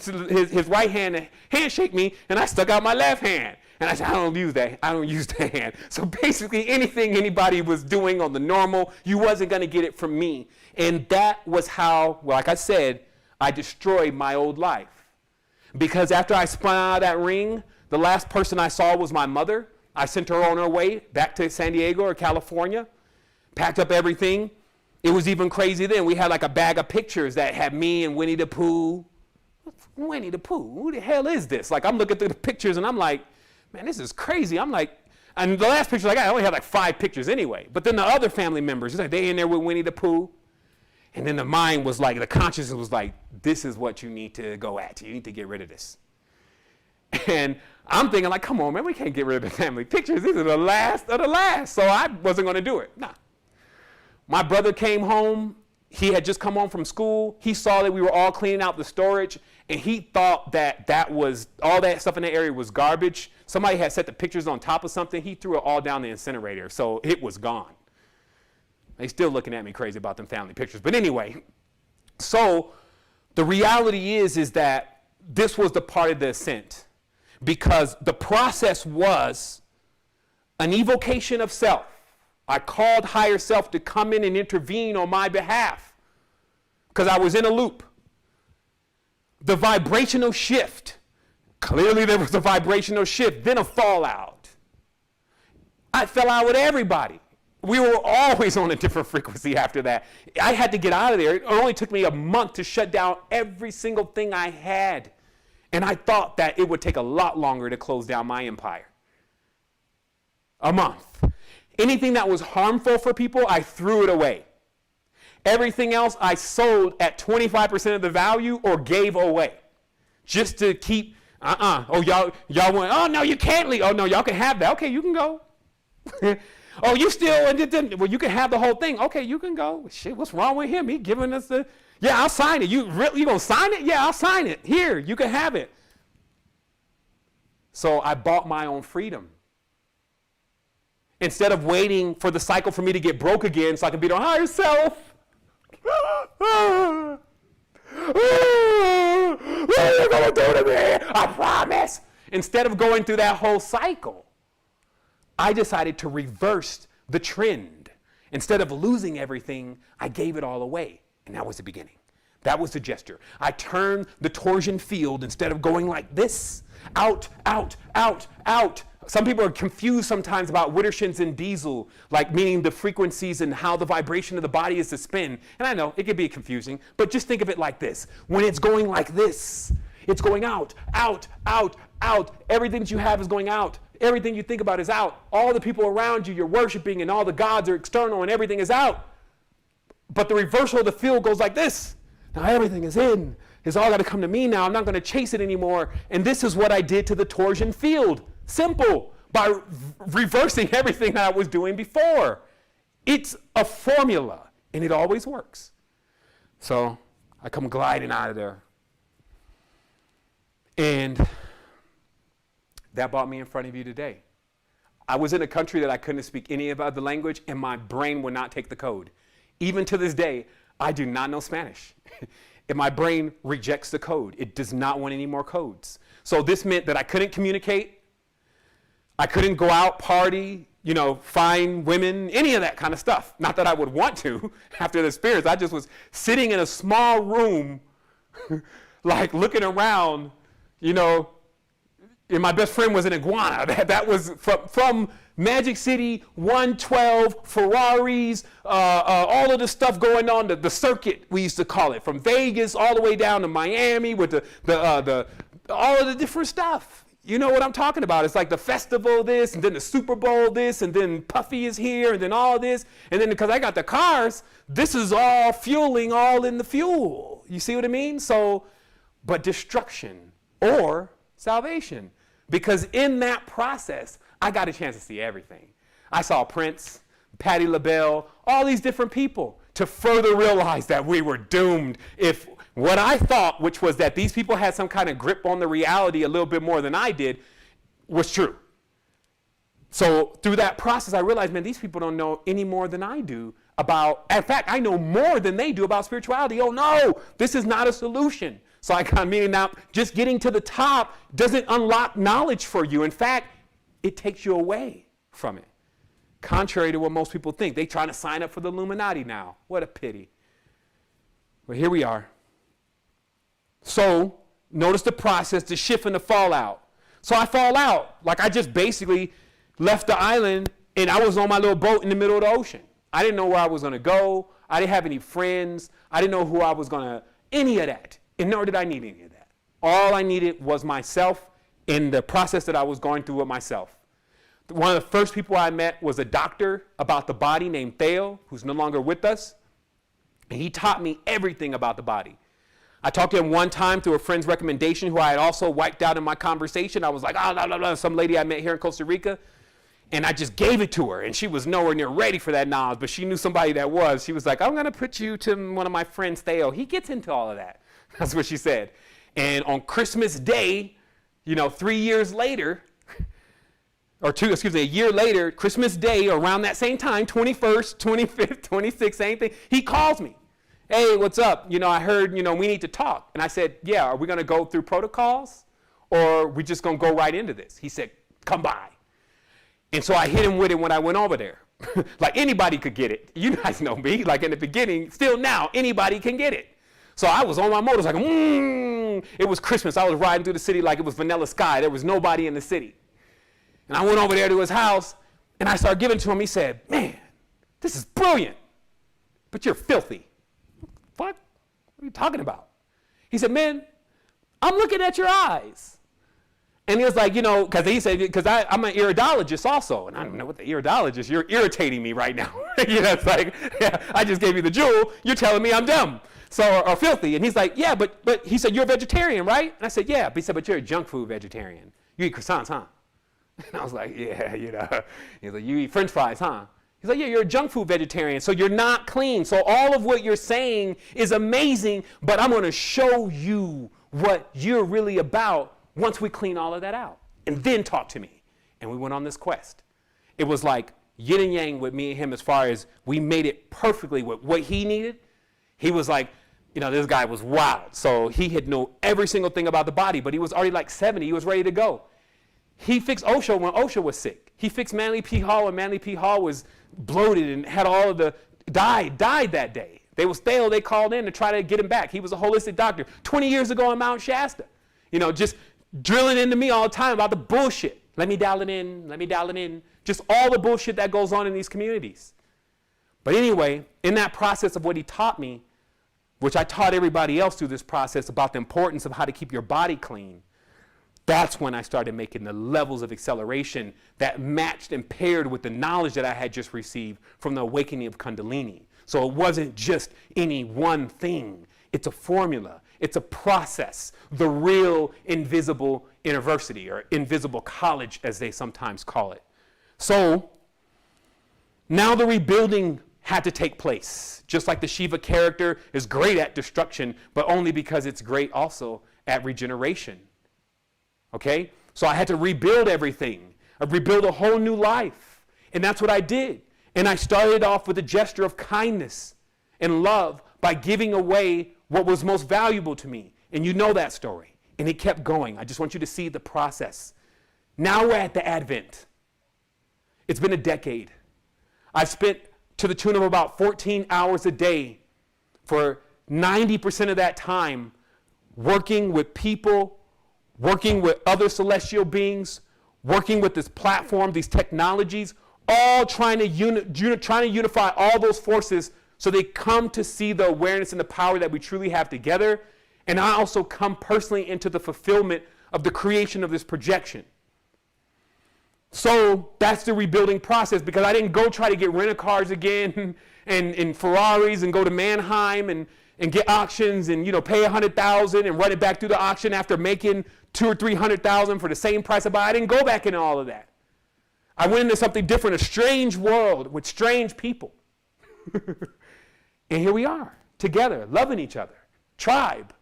hand to handshake me, and I stuck out my left hand. And I said, I don't use that hand. So basically anything anybody was doing on the normal, you wasn't going to get it from me. And that was how, like I said, I destroyed my old life. Because after I spun out of that ring, the last person I saw was my mother. I sent her on her way back to San Diego or California, packed up everything. It was even crazy then. We had like a bag of pictures that had me and Winnie the Pooh. Winnie the Pooh, who the hell is this? Like, I'm looking through the pictures and I'm like, man, this is crazy. I'm like, and the last picture I got, I only had like 5 pictures anyway. But then the other family members, like, they in there with Winnie the Pooh. And then the mind was like, the consciousness was like, this is what you need to go at. You need to get rid of this. And I'm thinking like, come on, man, we can't get rid of the family pictures. These are the last of the last. So I wasn't going to do it. Nah. My brother came home. He had just come home from school. He saw that we were all cleaning out the storage, and he thought that that was, all that stuff in that area was garbage. Somebody had set the pictures on top of something. He threw it all down the incinerator, so it was gone. They still looking at me crazy about them family pictures. But anyway, so the reality is that this was the part of the ascent, because the process was an evocation of self. I called higher self to come in and intervene on my behalf because I was in a loop. The vibrational shift. Clearly there was a vibrational shift, then a fallout. I fell out with everybody. We were always on a different frequency after that. I had to get out of there. It only took me a month to shut down every single thing I had. And I thought that it would take a lot longer to close down my empire. A month. Anything that was harmful for people, I threw it away. Everything else I sold at 25% of the value or gave away. Just to keep, Oh, y'all went, oh, no, you can't leave. Oh, no, y'all can have that. Okay, you can go. Oh, you still, well, you can have the whole thing. Okay, you can go. Shit, what's wrong with him? He giving us the, yeah, I'll sign it. You going to sign it? Yeah, I'll sign it. Here, you can have it. So I bought my own freedom. Instead of waiting for the cycle for me to get broke again so I can be the higher self. What are you going to do to me? I promise. Instead of going through that whole cycle, I decided to reverse the trend. Instead of losing everything, I gave it all away. And that was the beginning. That was the gesture. I turned the torsion field, instead of going like this, out, out, out, out. Some people are confused sometimes about Widdershins and Diesel, like meaning the frequencies and how the vibration of the body is to spin. And I know it can be confusing, but just think of it like this. When it's going like this, it's going out, out, out, out. Everything that you have is going out. Everything you think about is out. All the people around you you're worshiping and all the gods are external and everything is out. But the reversal of the field goes like this. Now everything is in. It's all got to come to me now. I'm not going to chase it anymore. And this is what I did to the torsion field. Simple. By reversing everything that I was doing before. It's a formula, and it always works. So I come gliding out of there. And that brought me in front of you today. I was in a country that I couldn't speak any of the language, and my brain would not take the code. Even to this day, I do not know Spanish. And my brain rejects the code. It does not want any more codes. So this meant that I couldn't communicate. I couldn't go out, party, find women, any of that kind of stuff. Not that I would want to after the experience. I just was sitting in a small room, like looking around, and my best friend was an iguana. That was from Magic City, 112, Ferraris, all of the stuff going on, the circuit, we used to call it, from Vegas all the way down to Miami with all of the different stuff. You know what I'm talking about. It's like the festival this, and then the Super Bowl this, and then Puffy is here, and then all this. And then because I got the cars, this is all fueling all in the fuel. You see what I mean? So, but destruction or salvation. Because in that process, I got a chance to see everything. I saw Prince, Patti LaBelle, all these different people to further realize that we were doomed if what I thought, which was that these people had some kind of grip on the reality a little bit more than I did, was true. So through that process, I realized, man, these people don't know any more than I do about, in fact, I know more than they do about spirituality. Oh no, this is not a solution. So I got meaning now, just getting to the top doesn't unlock knowledge for you. In fact, it takes you away from it. Contrary to what most people think. They trying to sign up for the Illuminati now. What a pity. But here we are. So notice the process, the shift and the fallout. So I fall out. Like I just basically left the island and I was on my little boat in the middle of the ocean. I didn't know where I was going to go. I didn't have any friends. I didn't know who I was going to, any of that. And nor did I need any of that. All I needed was myself in the process that I was going through with myself. One of the first people I met was a doctor about the body named Theo, who's no longer with us. And he taught me everything about the body. I talked to him one time through a friend's recommendation who I had also wiped out in my conversation. I was like, oh, blah, blah, blah, some lady I met here in Costa Rica. And I just gave it to her. And she was nowhere near ready for that knowledge, but she knew somebody that was. She was like, I'm going to put you to one of my friends, Theo. He gets into all of that. That's what she said. And on Christmas Day, 3 years later, a year later, Christmas Day, around that same time, 21st, 25th, 26th, same thing, he calls me. Hey, what's up? I heard, we need to talk. And I said, yeah, are we going to go through protocols or are we just going to go right into this? He said, come by. And so I hit him with it when I went over there. Like anybody could get it. You guys know me, like in the beginning, still now, anybody can get it. So I was on my motorcycle. It was Christmas. I was riding through the city like it was vanilla sky. There was nobody in the city. And I went over there to his house and I started giving to him. He said, man, this is brilliant, but you're filthy. What? What are you talking about? He said, man, I'm looking at your eyes. And he was like, because he said, because I'm an iridologist also. And I don't know what the iridologist, you're irritating me right now. It's like, yeah, I just gave you the jewel. You're telling me I'm dumb or filthy. And he's like, yeah, but he said, you're a vegetarian, right? And I said, yeah. But he said, but you're a junk food vegetarian. You eat croissants, huh? And I was like, yeah, He's like, you eat French fries, huh? He's like, yeah, you're a junk food vegetarian, so you're not clean. So all of what you're saying is amazing, but I'm going to show you what you're really about once we clean all of that out. And then talk to me. And we went on this quest. It was like yin and yang with me and him as far as we made it perfectly with what he needed. He was like, this guy was wild. So he had known every single thing about the body, but he was already like 70. He was ready to go. He fixed OSHA when OSHA was sick. He fixed Manly P. Hall when Manly P. Hall was bloated and had all of died that day. They was stale. They called in to try to get him back. He was a holistic doctor 20 years ago in Mount Shasta. Just drilling into me all the time about the bullshit. Let me dial it in. Just all the bullshit that goes on in these communities. But anyway, in that process of what he taught me, which I taught everybody else through this process about the importance of how to keep your body clean, that's when I started making the levels of acceleration that matched and paired with the knowledge that I had just received from the awakening of Kundalini. So it wasn't just any one thing. It's a formula. It's a process. The real invisible Innerversity, or invisible college as they sometimes call it. So now the rebuilding had to take place. Just like the Shiva character is great at destruction, but only because it's great also at regeneration. Okay? So I had to rebuild everything. I rebuild a whole new life. And that's what I did. And I started off with a gesture of kindness and love by giving away what was most valuable to me. And you know that story. And it kept going. I just want you to see the process. Now we're at the Advent. It's been a decade. I've spent to the tune of about 14 hours a day for 90% of that time working with people, working with other celestial beings, working with this platform, these technologies, all trying to unify all those forces so they come to see the awareness and the power that we truly have together. And I also come personally into the fulfillment of the creation of this projection. So that's the rebuilding process, because I didn't go try to get rent-a-cars again and Ferraris and go to Mannheim and get auctions and pay $100,000 and run it back through the auction after making $200,000 or $300,000 for the same price I buy. I didn't go back into all of that. I went into something different, a strange world with strange people. And here we are, together, loving each other. Tribe.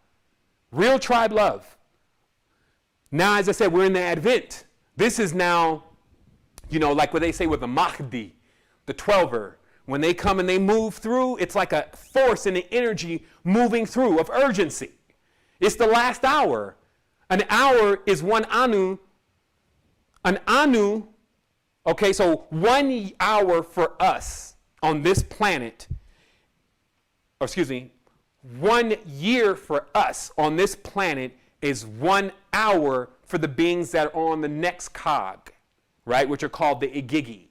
Real tribe love. Now, as I said, we're in the Advent. This is now, like what they say with the Mahdi, the 12er. When they come and they move through, it's like a force and an energy moving through of urgency. It's the last hour. An hour is one anu. An anu, okay, so 1 hour for us on this planet, 1 year for us on this planet is 1 hour for the beings that are on the next cog, right, which are called the Igigi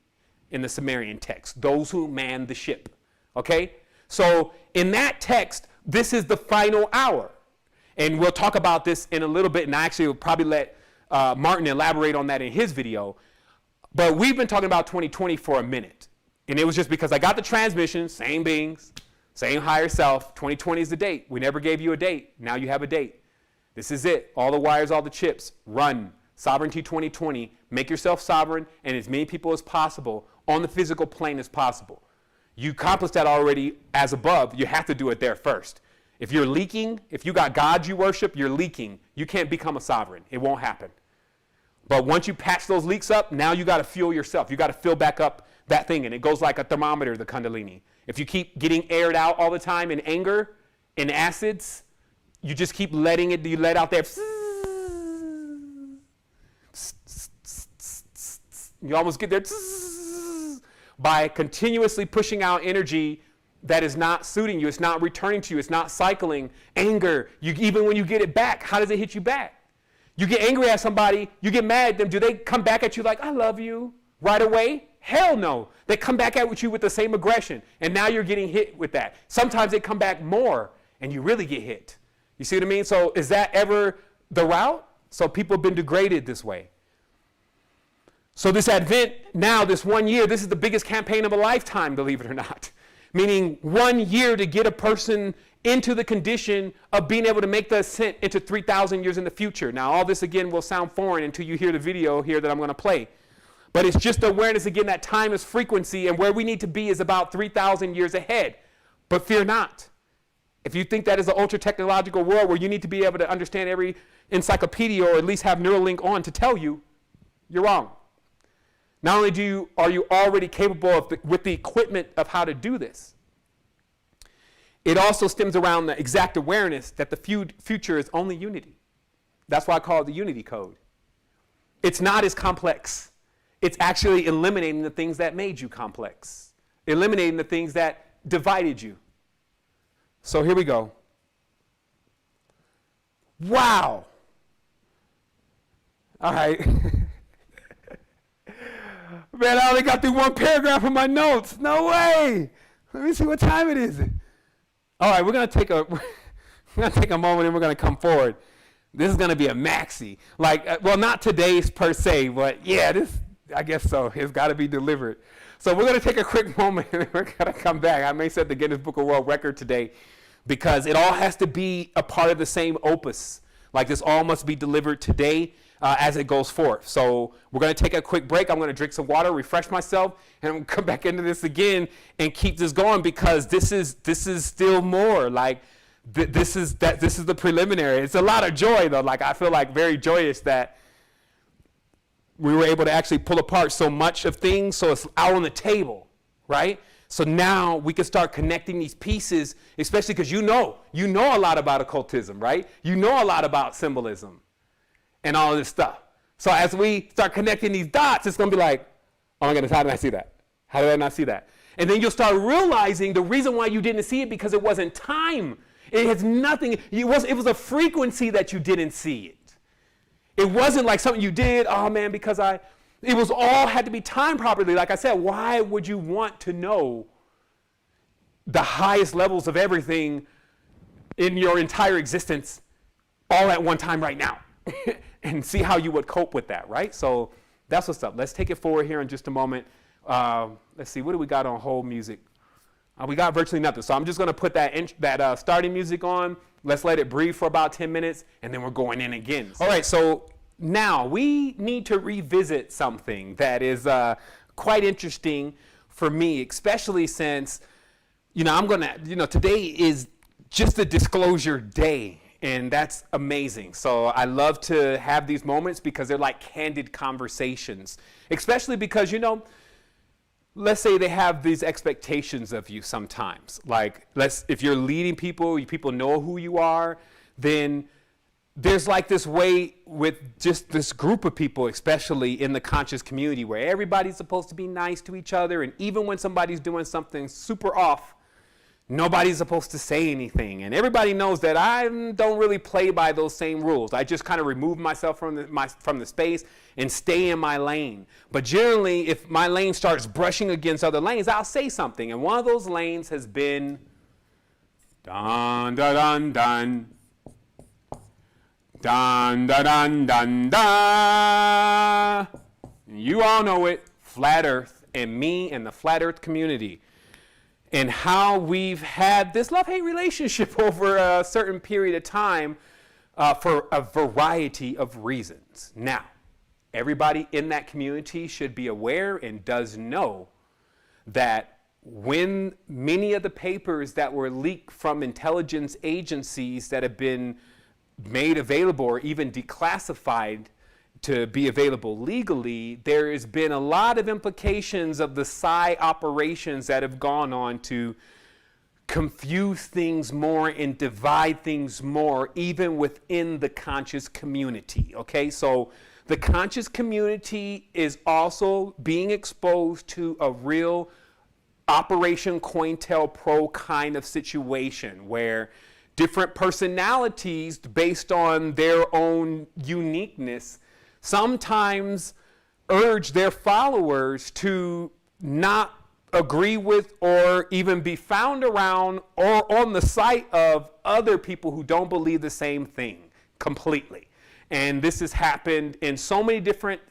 in the Sumerian text, those who man the ship, okay? So in that text, this is the final hour. And we'll talk about this in a little bit, and I actually will probably let Martin elaborate on that in his video. But we've been talking about 2020 for a minute. And it was just because I got the transmission, same beings, Same higher self. 2020 is the date. We never gave you a date. Now you have a date. This is it. All the wires, all the chips. Run. Sovereignty 2020. Make yourself sovereign and as many people as possible on the physical plane as possible. You accomplished that already as above. You have to do it there first. If you're leaking, if you got God you worship, you're leaking. You can't become a sovereign. It won't happen. But once you patch those leaks up, now you got to fuel yourself. You got to fill back up that thing. And it goes like a thermometer, the Kundalini. If you keep getting aired out all the time in anger, in acids, you just keep letting it, you let out there. You almost get there by continuously pushing out energy that is not suiting you. It's not returning to you. It's not cycling. Anger, even when you get it back, how does it hit you back? You get angry at somebody, you get mad at them. Do they come back at you like, I love you, right away? Hell no. They come back at you with the same aggression. And now you're getting hit with that. Sometimes they come back more and you really get hit. You see what I mean? So is that ever the route? So people have been degraded this way. So this Advent now, this 1 year, this is the biggest campaign of a lifetime, believe it or not. Meaning 1 year to get a person into the condition of being able to make the ascent into 3,000 years in the future. Now, all this, again, will sound foreign until you hear the video here that I'm going to play. But it's just awareness, again, that time is frequency, and where we need to be is about 3,000 years ahead. But fear not. If you think that is an ultra-technological world where you need to be able to understand every encyclopedia or at least have Neuralink on to tell you, you're wrong. Not only are you already capable of with the equipment of how to do this, it also stems around the exact awareness that the future is only unity. That's why I call it the unity code. It's not as complex. It's actually eliminating the things that made you complex, eliminating the things that divided you. So here we go. Wow. All right. Man, I only got through one paragraph of my notes. No way. Let me see what time it is. All right, we're gonna take a moment and we're gonna come forward. This is gonna be a maxi. Well, not today's per se, but yeah, this, I guess so. It's got to be delivered. So we're gonna take a quick moment and we're gonna come back. I may set the Guinness Book of World Record today because it all has to be a part of the same opus. Like this all must be delivered today. As it goes forth. So we're going to take a quick break. I'm going to drink some water, refresh myself, and I'm going to come back into this again and keep this going because this is still more. Like this is the preliminary. It's a lot of joy though. Like I feel like very joyous that we were able to actually pull apart so much of things so it's out on the table, right? So now we can start connecting these pieces, especially because you know a lot about occultism, right? You know a lot about symbolism and all of this stuff. So as we start connecting these dots, it's going to be like, oh my goodness, how did I see that? How did I not see that? And then you'll start realizing the reason why you didn't see it because it wasn't time. It has nothing, it was a frequency that you didn't see it. It wasn't like something you did, oh man, because it was all had to be timed properly. Like I said, why would you want to know the highest levels of everything in your entire existence all at one time right now? And see how you would cope with that, right? So that's what's up. Let's take it forward here in just a moment. Let's see, what do we got on hold music? We got virtually nothing. So I'm just going to put that starting music on. Let's let it breathe for about 10 minutes, and then we're going in again. All right, so now we need to revisit something that is quite interesting for me, especially since, today is just a disclosure day. And that's amazing. So I love to have these moments because they're like candid conversations, especially because, let's say they have these expectations of you sometimes. Like, if you're leading people know who you are, then there's like this way with just this group of people, especially in the conscious community, where everybody's supposed to be nice to each other. And even when somebody's doing something super off, nobody's supposed to say anything. And everybody knows that I don't really play by those same rules. I just kind of remove myself from the space and stay in my lane. But generally, if my lane starts brushing against other lanes, I'll say something. And one of those lanes has been dun dun dun dun dun dun dun dun dun. You all know it, flat earth, and me and the flat earth community. and how we've had this love-hate relationship over a certain period of time for a variety of reasons. Now, everybody in that community should be aware and does know that when many of the papers that were leaked from intelligence agencies that have been made available or even declassified to be available legally, there has been a lot of implications of the psi operations that have gone on to confuse things more and divide things more, even within the conscious community. Okay, so the conscious community is also being exposed to a real Operation COINTELPRO kind of situation where different personalities, based on their own uniqueness, sometimes urge their followers to not agree with or even be found around or on the site of other people who don't believe the same thing completely. And this has happened in so many different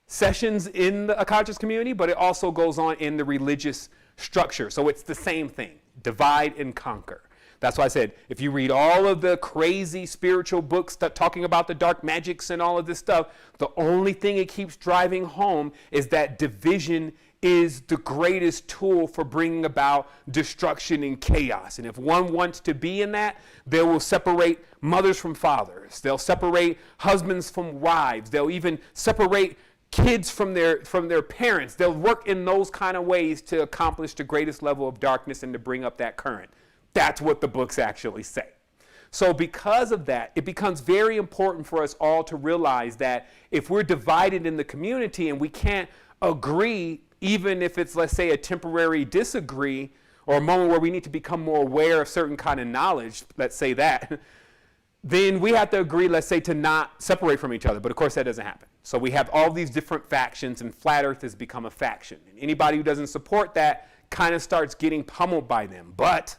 sessions in the conscious community, but it also goes on in the religious structure. So it's the same thing, divide and conquer. That's why I said, if you read all of the crazy spiritual books that talking about the dark magics and all of this stuff, the only thing it keeps driving home is that division is the greatest tool for bringing about destruction and chaos. And if one wants to be in that, they will separate mothers from fathers. They'll separate husbands from wives. They'll even separate kids from their parents. They'll work in those kind of ways to accomplish the greatest level of darkness and to bring up that current. That's what the books actually say. So because of that, it becomes very important for us all to realize that if we're divided in the community and we can't agree, even if it's, let's say, a temporary disagree or a moment where we need to become more aware of certain kind of knowledge, let's say that, then we have to agree, let's say, to not separate from each other. But of course, that doesn't happen. So we have all these different factions, and Flat Earth has become a faction. And anybody who doesn't support that kind of starts getting pummeled by them. But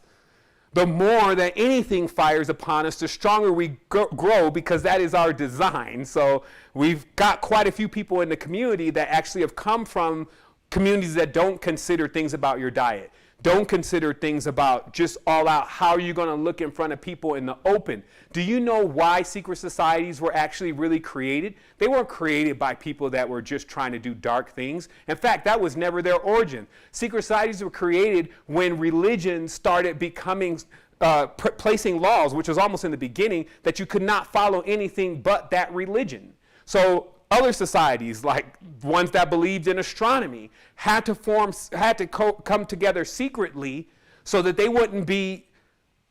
the more that anything fires upon us, the stronger we grow, because that is our design. So we've got quite a few people in the community that actually have come from communities that don't consider things about your diet, don't consider things about just all out, how are you going to look in front of people in the open? Do you know why secret societies were actually really created? They weren't created by people that were just trying to do dark things. In fact, that was never their origin. Secret societies were created when religion started becoming, placing laws, which was almost in the beginning, that you could not follow anything but that religion. So other societies, like ones that believed in astronomy, had to come together secretly so that they wouldn't be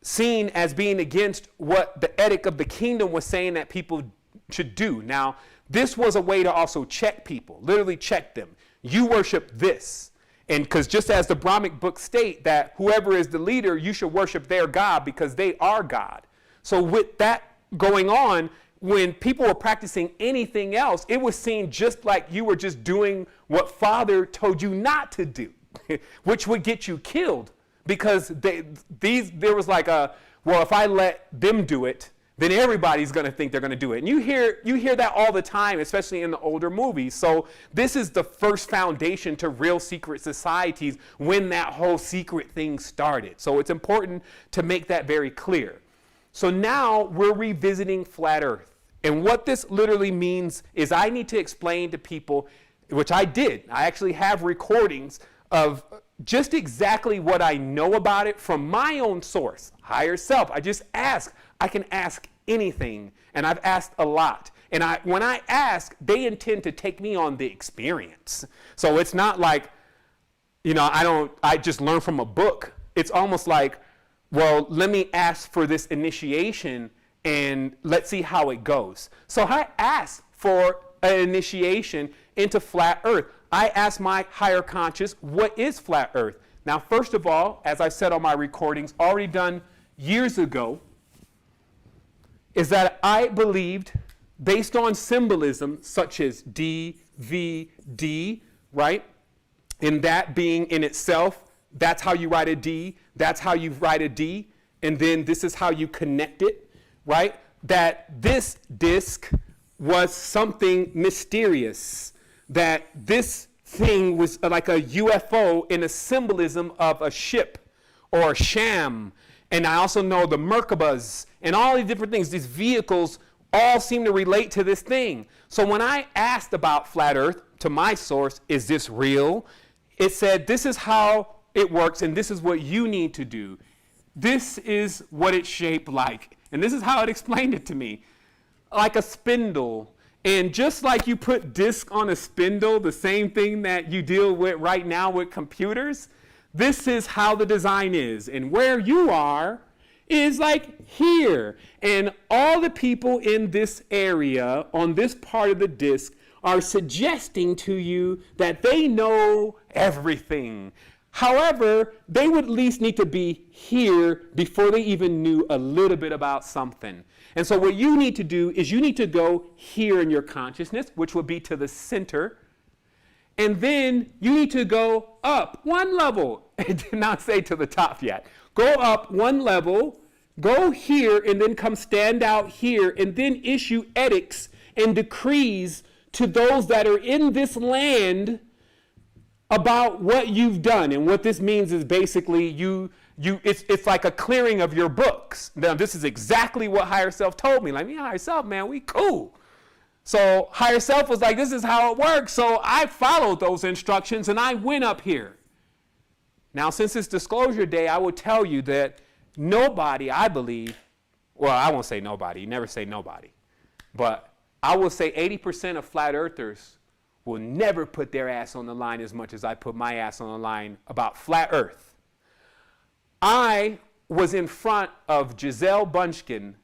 seen as being against what the edict of the kingdom was saying that people should do. Now, this was a way to also check people, literally check them. You worship this. And because just as the Brahmic books state that whoever is the leader, you should worship their God because they are God. So with that going on, when people were practicing anything else, it was seen just like you were just doing what Father told you not to do, which would get you killed, because there was like well, if I let them do it, then everybody's going to think they're going to do it. And you hear that all the time, especially in the older movies. So this is the first foundation to real secret societies when that whole secret thing started. So it's important to make that very clear. So now we're revisiting Flat Earth. And what this literally means is I need to explain to people, which I did. I actually have recordings of just exactly what I know about it from my own source, higher self. I just ask. I can ask anything, and I've asked a lot. And when I ask, they intend to take me on the experience. So it's not like, I just learn from a book. It's almost like, well, let me ask for this initiation and let's see how it goes. So I asked for an initiation into Flat Earth. I asked my higher conscious, what is Flat Earth? Now, first of all, as I said on my recordings, already done years ago, is that I believed, based on symbolism such as D, V, D, right? And that being in itself, that's how you write a D, that's how you write a D, and then this is how you connect it, right? That this disc was something mysterious, that this thing was like a UFO in a symbolism of a ship or a sham. And I also know the Merkabahs and all these different things, these vehicles all seem to relate to this thing. So when I asked about flat earth to my source, is this real? It said, this is how it works and this is what you need to do. This is what it's shaped like. And this is how it explained it to me. Like a spindle. And just like you put disk on a spindle, the same thing that you deal with right now with computers, this is how the design is. And where you are is like here. And all the people in this area on this part of the disk are suggesting to you that they know everything. However, they would at least need to be here before they even knew a little bit about something. And so what you need to do is you need to go here in your consciousness, which would be to the center. And then you need to go up one level. It did not say to the top yet. Go up one level, go here, and then come stand out here, and then issue edicts and decrees to those that are in this land about what you've done. And what this means is basically it's like a clearing of your books. Now, this is exactly what Higher Self told me. Like, me and Higher Self, man, we cool. So Higher Self was like, this is how it works. So I followed those instructions and I went up here. Now, since it's disclosure day, I will tell you that nobody, I believe, well, I won't say nobody, you never say nobody, but I will say 80% of flat earthers will never put their ass on the line as much as I put my ass on the line about flat earth. I was in front of Giselle Bunchkin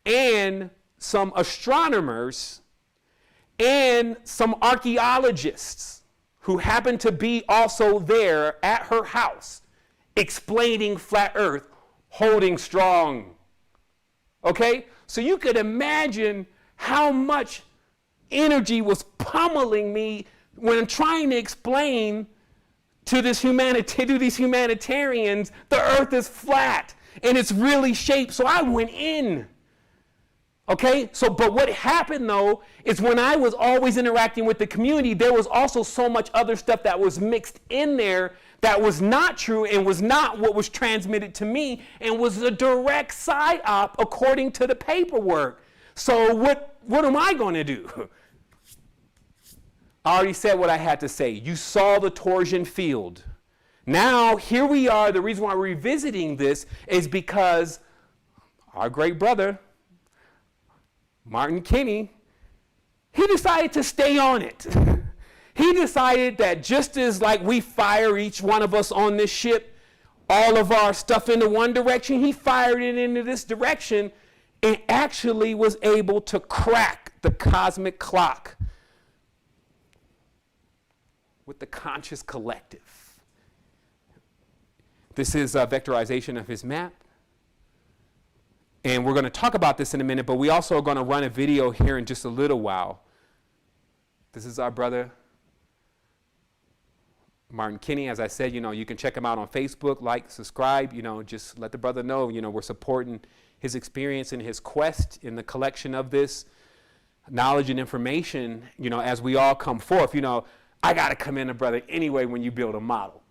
and some astronomers and some archaeologists who happened to be also there at her house explaining flat earth, holding strong. Okay? So you could imagine how much energy was pummeling me when I'm trying to explain to these humanitarians the earth is flat and it's really shaped. So I went in. Okay, so but what happened though is when I was always interacting with the community, there was also so much other stuff that was mixed in there that was not true and was not what was transmitted to me and was a direct psyop according to the paperwork. So what am I going to do? I already said what I had to say. You saw the torsion field. Now, here we are. The reason why we're revisiting this is because our great brother, Martin Kinney, he decided to stay on it. He decided that just as like we fire each one of us on this ship, all of our stuff into one direction, he fired it into this direction and actually was able to crack the cosmic clock with the conscious collective. This is a vectorization of his map. And we're going to talk about this in a minute, but we also are going to run a video here in just a little while. This is our brother, Martin Kinney. As I said, you can check him out on Facebook, like, subscribe, just let the brother know, we're supporting his experience and his quest in the collection of this knowledge and information, as we all come forth. I got to commend the brother anyway when you build a model.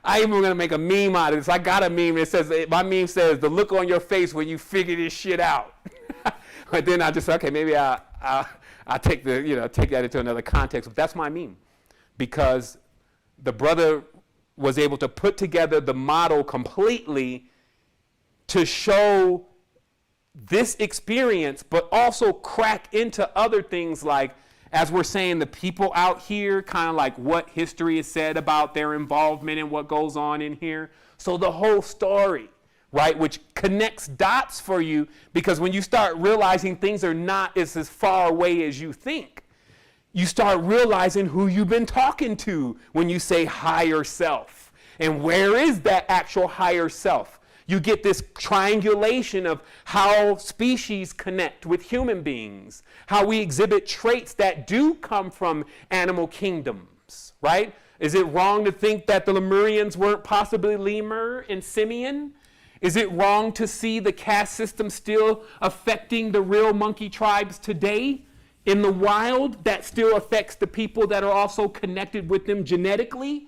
I even going to make a meme out of this. I got a meme that says, my meme says, the look on your face when you figure this shit out. But then I just, okay, maybe I'll take take that into another context. But that's my meme. Because the brother was able to put together the model completely to show this experience, but also crack into other things like, as we're saying, the people out here, kind of like what history is said about their involvement and what goes on in here. So the whole story, right, which connects dots for you, because when you start realizing things are not as far away as you think, you start realizing who you've been talking to when you say higher self. And where is that actual higher self? You get this triangulation of how species connect with human beings, how we exhibit traits that do come from animal kingdoms, right? Is it wrong to think that the Lemurians weren't possibly lemur and simian? Is it wrong to see the caste system still affecting the real monkey tribes today? in the wild that still affects the people that are also connected with them genetically?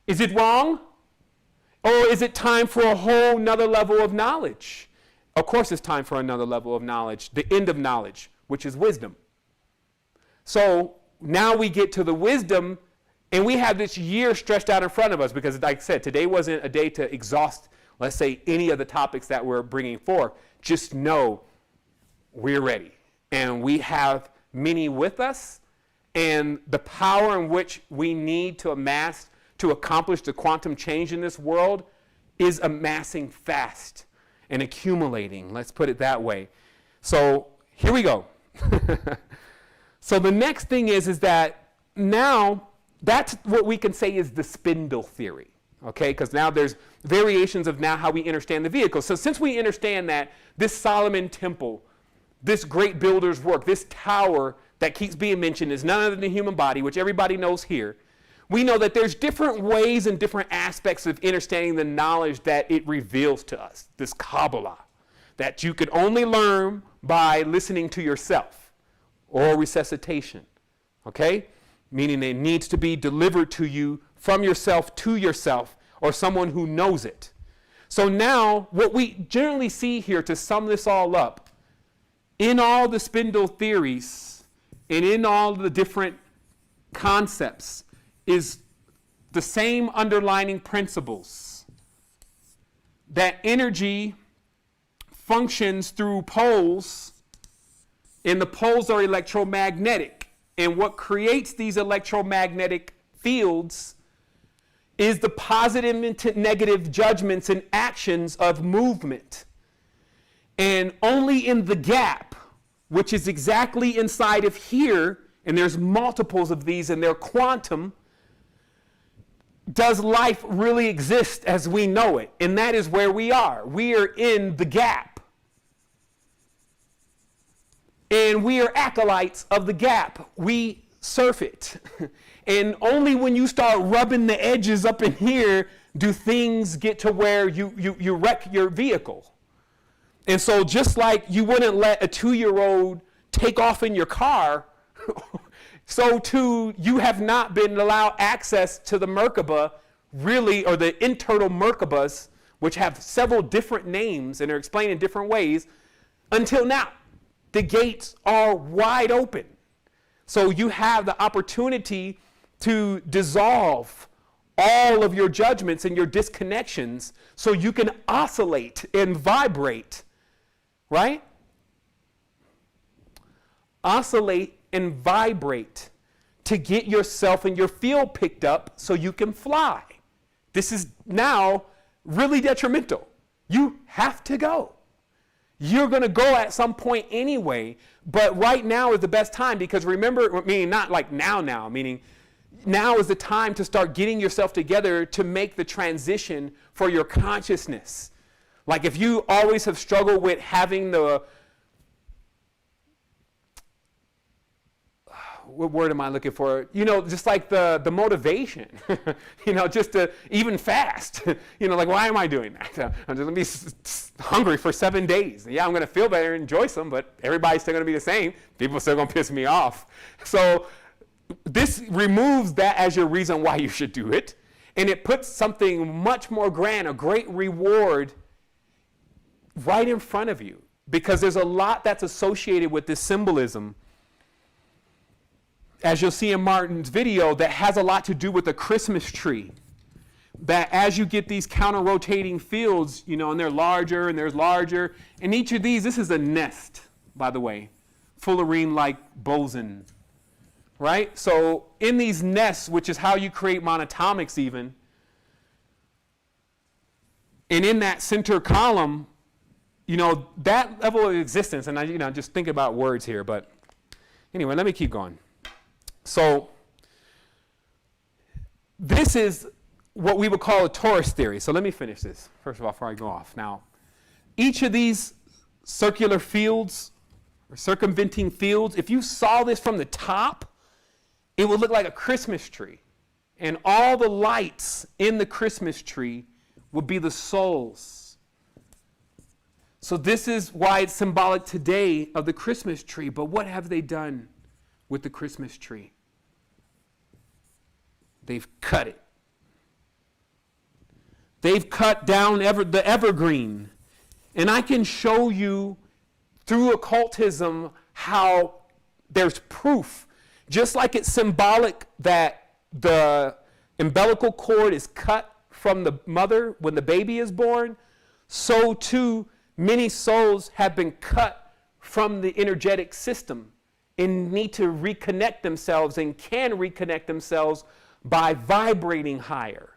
Is it wrong? Or is it time for a whole nother level of knowledge? Of course it's time for another level of knowledge, the end of knowledge, which is wisdom. So now we get to the wisdom, and we have this year stretched out in front of us because, like I said, today wasn't a day to exhaust, let's say, any of the topics that we're bringing forth. Just know we're ready, and we have many with us, and the power in which we need to amass to accomplish the quantum change in this world is amassing fast and accumulating. Let's put it that way. So here we go. So the next thing is that now that's what we can say is the spindle theory, okay? Because now there's variations of now how we understand the vehicle. So since we understand that this Solomon temple, this great builder's work, this tower that keeps being mentioned is none other than the human body, which everybody knows here, we know that there's different ways and different aspects of understanding the knowledge that it reveals to us, this Kabbalah, that you could only learn by listening to yourself. Or resuscitation, okay? Meaning it needs to be delivered to you from yourself to yourself or someone who knows it. So now what we generally see here to sum this all up, in all the spindle theories and in all the different concepts is the same underlying principles. That energy functions through poles, and the poles are electromagnetic. And what creates these electromagnetic fields is the positive and negative judgments and actions of movement. And only in the gap, which is exactly inside of here, and there's multiples of these and they're quantum, does life really exist as we know it. And that is where we are. We are in the gap. And we are acolytes of the gap. We surf it. And only when you start rubbing the edges up in here do things get to where you wreck your vehicle. And so just like you wouldn't let a 2-year-old take off in your car, so too you have not been allowed access to the Merkaba, really, or the internal Merkabas, which have several different names and are explained in different ways, until now. The gates are wide open. So you have the opportunity to dissolve all of your judgments and your disconnections so you can oscillate and vibrate, right? Oscillate and vibrate to get yourself and your field picked up so you can fly. This is now really detrimental. You have to go. You're going to go at some point anyway, but right now is the best time because remember, meaning not like now, meaning now is the time to start getting yourself together to make the transition for your consciousness. Like if you always have struggled with having the, what word am I looking for? You know, just like the motivation, you know, just to even fast, you know, like, why am I doing that? I'm just going to be hungry for 7 days. Yeah, I'm going to feel better and enjoy some, but everybody's still going to be the same. People are still going to piss me off. So this removes that as your reason why you should do it. And it puts something much more grand, a great reward right in front of you. Because there's a lot that's associated with this symbolism, as you'll see in Martin's video, that has a lot to do with the Christmas tree. That as you get these counter-rotating fields, you know, and they're larger and there's larger, and each of these, this is a nest, by the way, fullerene-like boson, right? So in these nests, which is how you create monatomics even, and in that center column, you know, that level of existence, and I, you know, just think about words here, but anyway, let me keep going. So this is what we would call a torus theory. So let me finish this, first of all, before I go off. Now, each of these circular fields or circumventing fields, if you saw this from the top, it would look like a Christmas tree. And all the lights in the Christmas tree would be the souls. So this is why it's symbolic today of the Christmas tree. But what have they done with the Christmas tree. They've cut it. They've cut down the evergreen. And I can show you through occultism how there's proof. Just like it's symbolic that the umbilical cord is cut from the mother when the baby is born, so too many souls have been cut from the energetic system and need to reconnect themselves and can reconnect themselves by vibrating higher.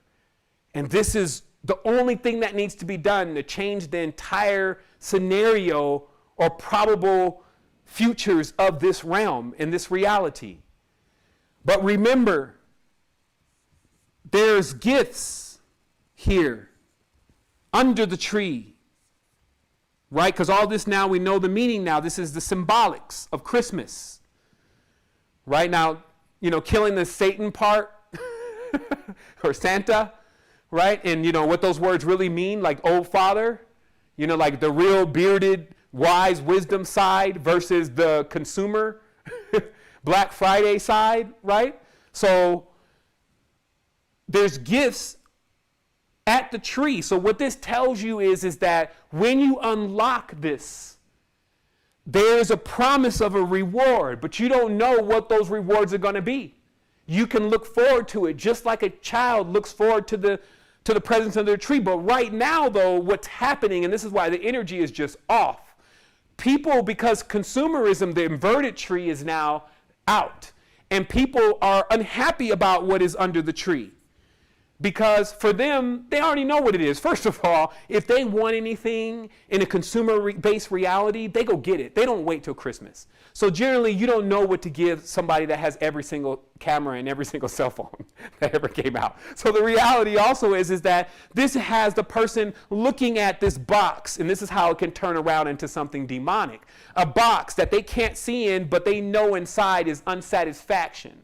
And this is the only thing that needs to be done to change the entire scenario or probable futures of this realm and this reality. But remember, there's gifts here under the tree, right? Because all this now, we know the meaning now. This is the symbolics of Christmas. Right now, killing the Satan part or Santa, right? And what those words really mean, like old father, like the real bearded, wise wisdom side versus the consumer Black Friday side, right? So there's gifts at the tree. So what this tells you is that when you unlock this, there's a promise of a reward, but you don't know what those rewards are going to be. You can look forward to it just like a child looks forward to the presence of their tree. But right now, though, what's happening, and this is why the energy is just off. People, because consumerism, the inverted tree is now out. And people are unhappy about what is under the tree. Because for them, they already know what it is. First of all, if they want anything in a consumer-based reality, they go get it. They don't wait till Christmas. So generally, you don't know what to give somebody that has every single camera and every single cell phone that ever came out. So the reality also is that this has the person looking at this box, and this is how it can turn around into something demonic. A box that they can't see in, but they know inside is unsatisfaction.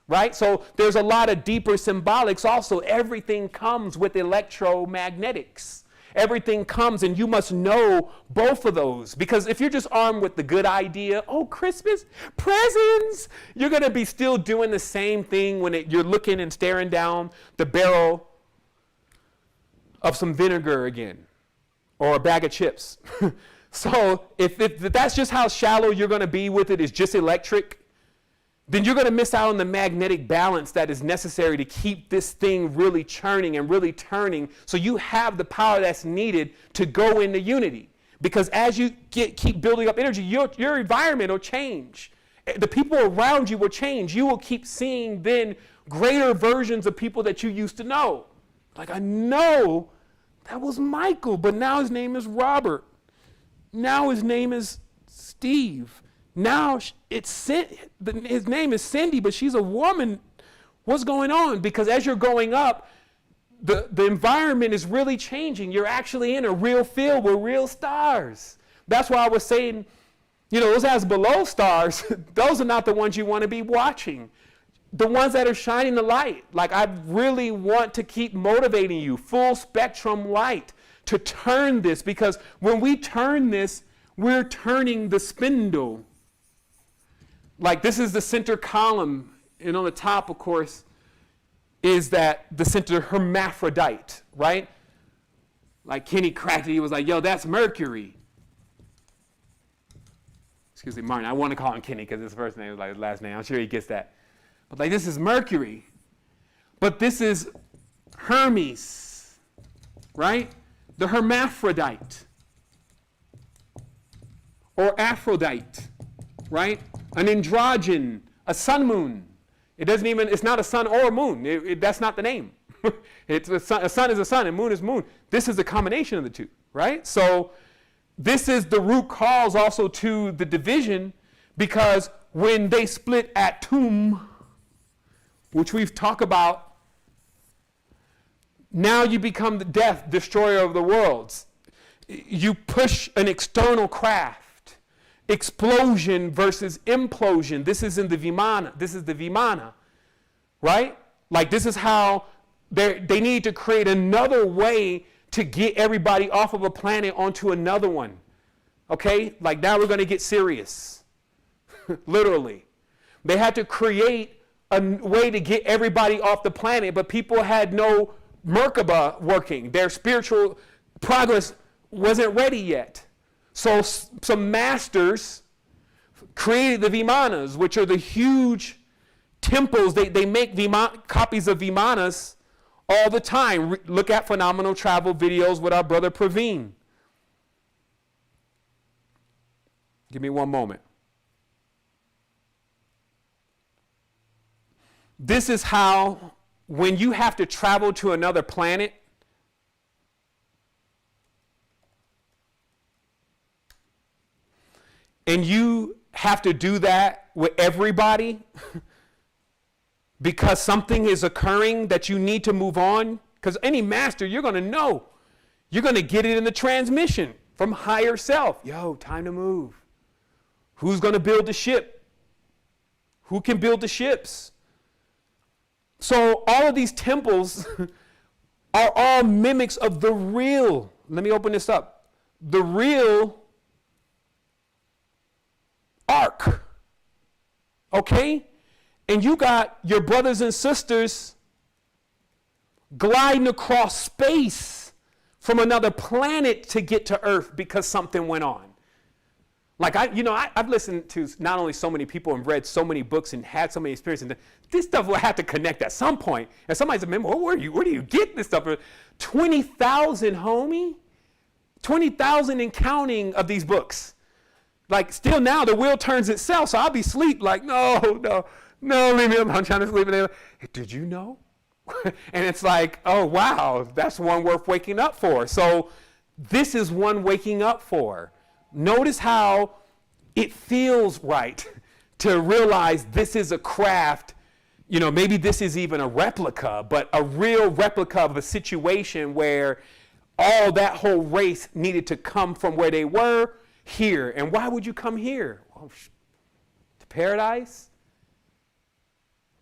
Right? So there's a lot of deeper symbolics also. Everything comes with electromagnetics. Everything comes, and you must know both of those. Because if you're just armed with the good idea, oh, Christmas, presents, you're going to be still doing the same thing when you're looking and staring down the barrel of some vinegar again, or a bag of chips. So if that's just how shallow you're going to be with it, is just electric, then you're going to miss out on the magnetic balance that is necessary to keep this thing really churning and really turning, so you have the power that's needed to go into unity. Because as you keep building up energy, your environment will change. The people around you will change. You will keep seeing then greater versions of people that you used to know. Like, I know that was Michael, but now his name is Robert. Now his name is Steve. Now his name is Cindy, but she's a woman. What's going on? Because as you're going up, the environment is really changing. You're actually in a real field with real stars. That's why I was saying, those as below stars, those are not the ones you want to be watching. The ones that are shining the light. Like, I really want to keep motivating you, full spectrum light, to turn this. Because when we turn this, we're turning the spindle. Like, this is the center column, and on the top, of course, is that the center hermaphrodite, right? Like Kenny cracked it, he was like, yo, that's Mercury. Excuse me, Martin, I want to call him Kenny because his first name is like his last name. I'm sure he gets that. But like, this is Mercury. But this is Hermes, right? The hermaphrodite. Or Aphrodite, right? An androgen, a sun moon. It's not a sun or a moon. That's not the name. A sun is a sun and moon is moon. This is a combination of the two, right? So this is the root cause also to the division, because when they split Atum, which we've talked about, now you become the death, destroyer of the worlds. You push an external craft. Explosion versus implosion. This is in the Vimana. This is the Vimana, right? Like, this is how they need to create another way to get everybody off of a planet onto another one. Okay? Like, now we're going to get serious. Literally. They had to create a way to get everybody off the planet, but people had no Merkaba working. Their spiritual progress wasn't ready yet. So some masters created the Vimanas, which are the huge temples. They make copies of Vimanas all the time. Look at Phenomenal Travel videos with our brother Praveen. Give me one moment. This is how, when you have to travel to another planet, and you have to do that with everybody because something is occurring that you need to move on. Because any master, you're going to know. You're going to get it in the transmission from higher self. Yo, time to move. Who's going to build the ship? Who can build the ships? So all of these temples are all mimics of the real. Let me open this up. The real ark. Okay? And you got your brothers and sisters gliding across space from another planet to get to Earth because something went on. Like, I've listened to not only so many people and read so many books and had so many experiences. This stuff will have to connect at some point. And somebody's like, where do you get this stuff? 20,000, homie. 20,000 and counting of these books. Like, still now, the wheel turns itself, so I'll be asleep. Like, no, leave me alone. I'm trying to sleep. And did you know? And it's like, oh, wow, that's one worth waking up for. So this is one waking up for. Notice how it feels right to realize this is a craft. Maybe this is even a replica, but a real replica of a situation where all that whole race needed to come from where they were here. And why would you come here? Well, to paradise?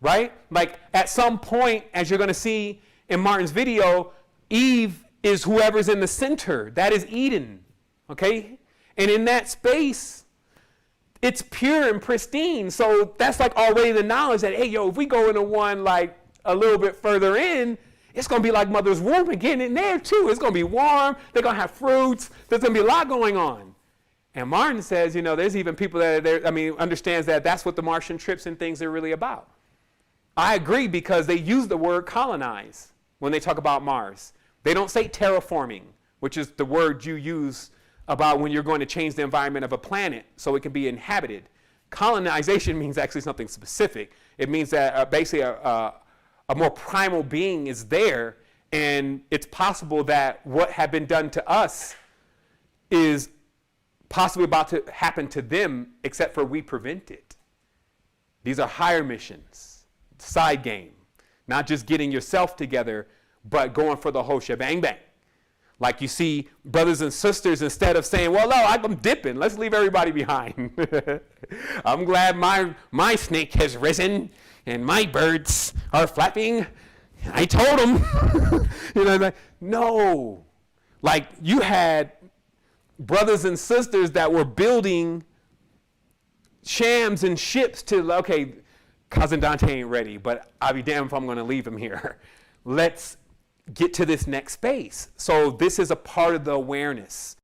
Right? Like, at some point, as you're going to see in Martin's video, Eve is whoever's in the center. That is Eden. Okay? And in that space, it's pure and pristine. So that's like already the knowledge that, hey, if we go into one like a little bit further in, it's going to be like mother's womb again in there too. It's going to be warm. They're going to have fruits. There's going to be a lot going on. And Martin says, there's even people that understands that that's what the Martian trips and things are really about. I agree, because they use the word colonize when they talk about Mars. They don't say terraforming, which is the word you use about when you're going to change the environment of a planet so it can be inhabited. Colonization means actually something specific. It means that basically a more primal being is there, and it's possible that what had been done to us is possibly about to happen to them, except for we prevent it. These are higher missions, side game, not just getting yourself together, but going for the whole shebang bang. Like you see brothers and sisters, instead of saying, well, no, I'm dipping, let's leave everybody behind. I'm glad my snake has risen and my birds are flapping. I told them. No. Like, you had brothers and sisters that were building shams and ships to, okay, Cousin Dante ain't ready, but I'll be damned if I'm going to leave him here. Let's get to this next space. So this is a part of the awareness.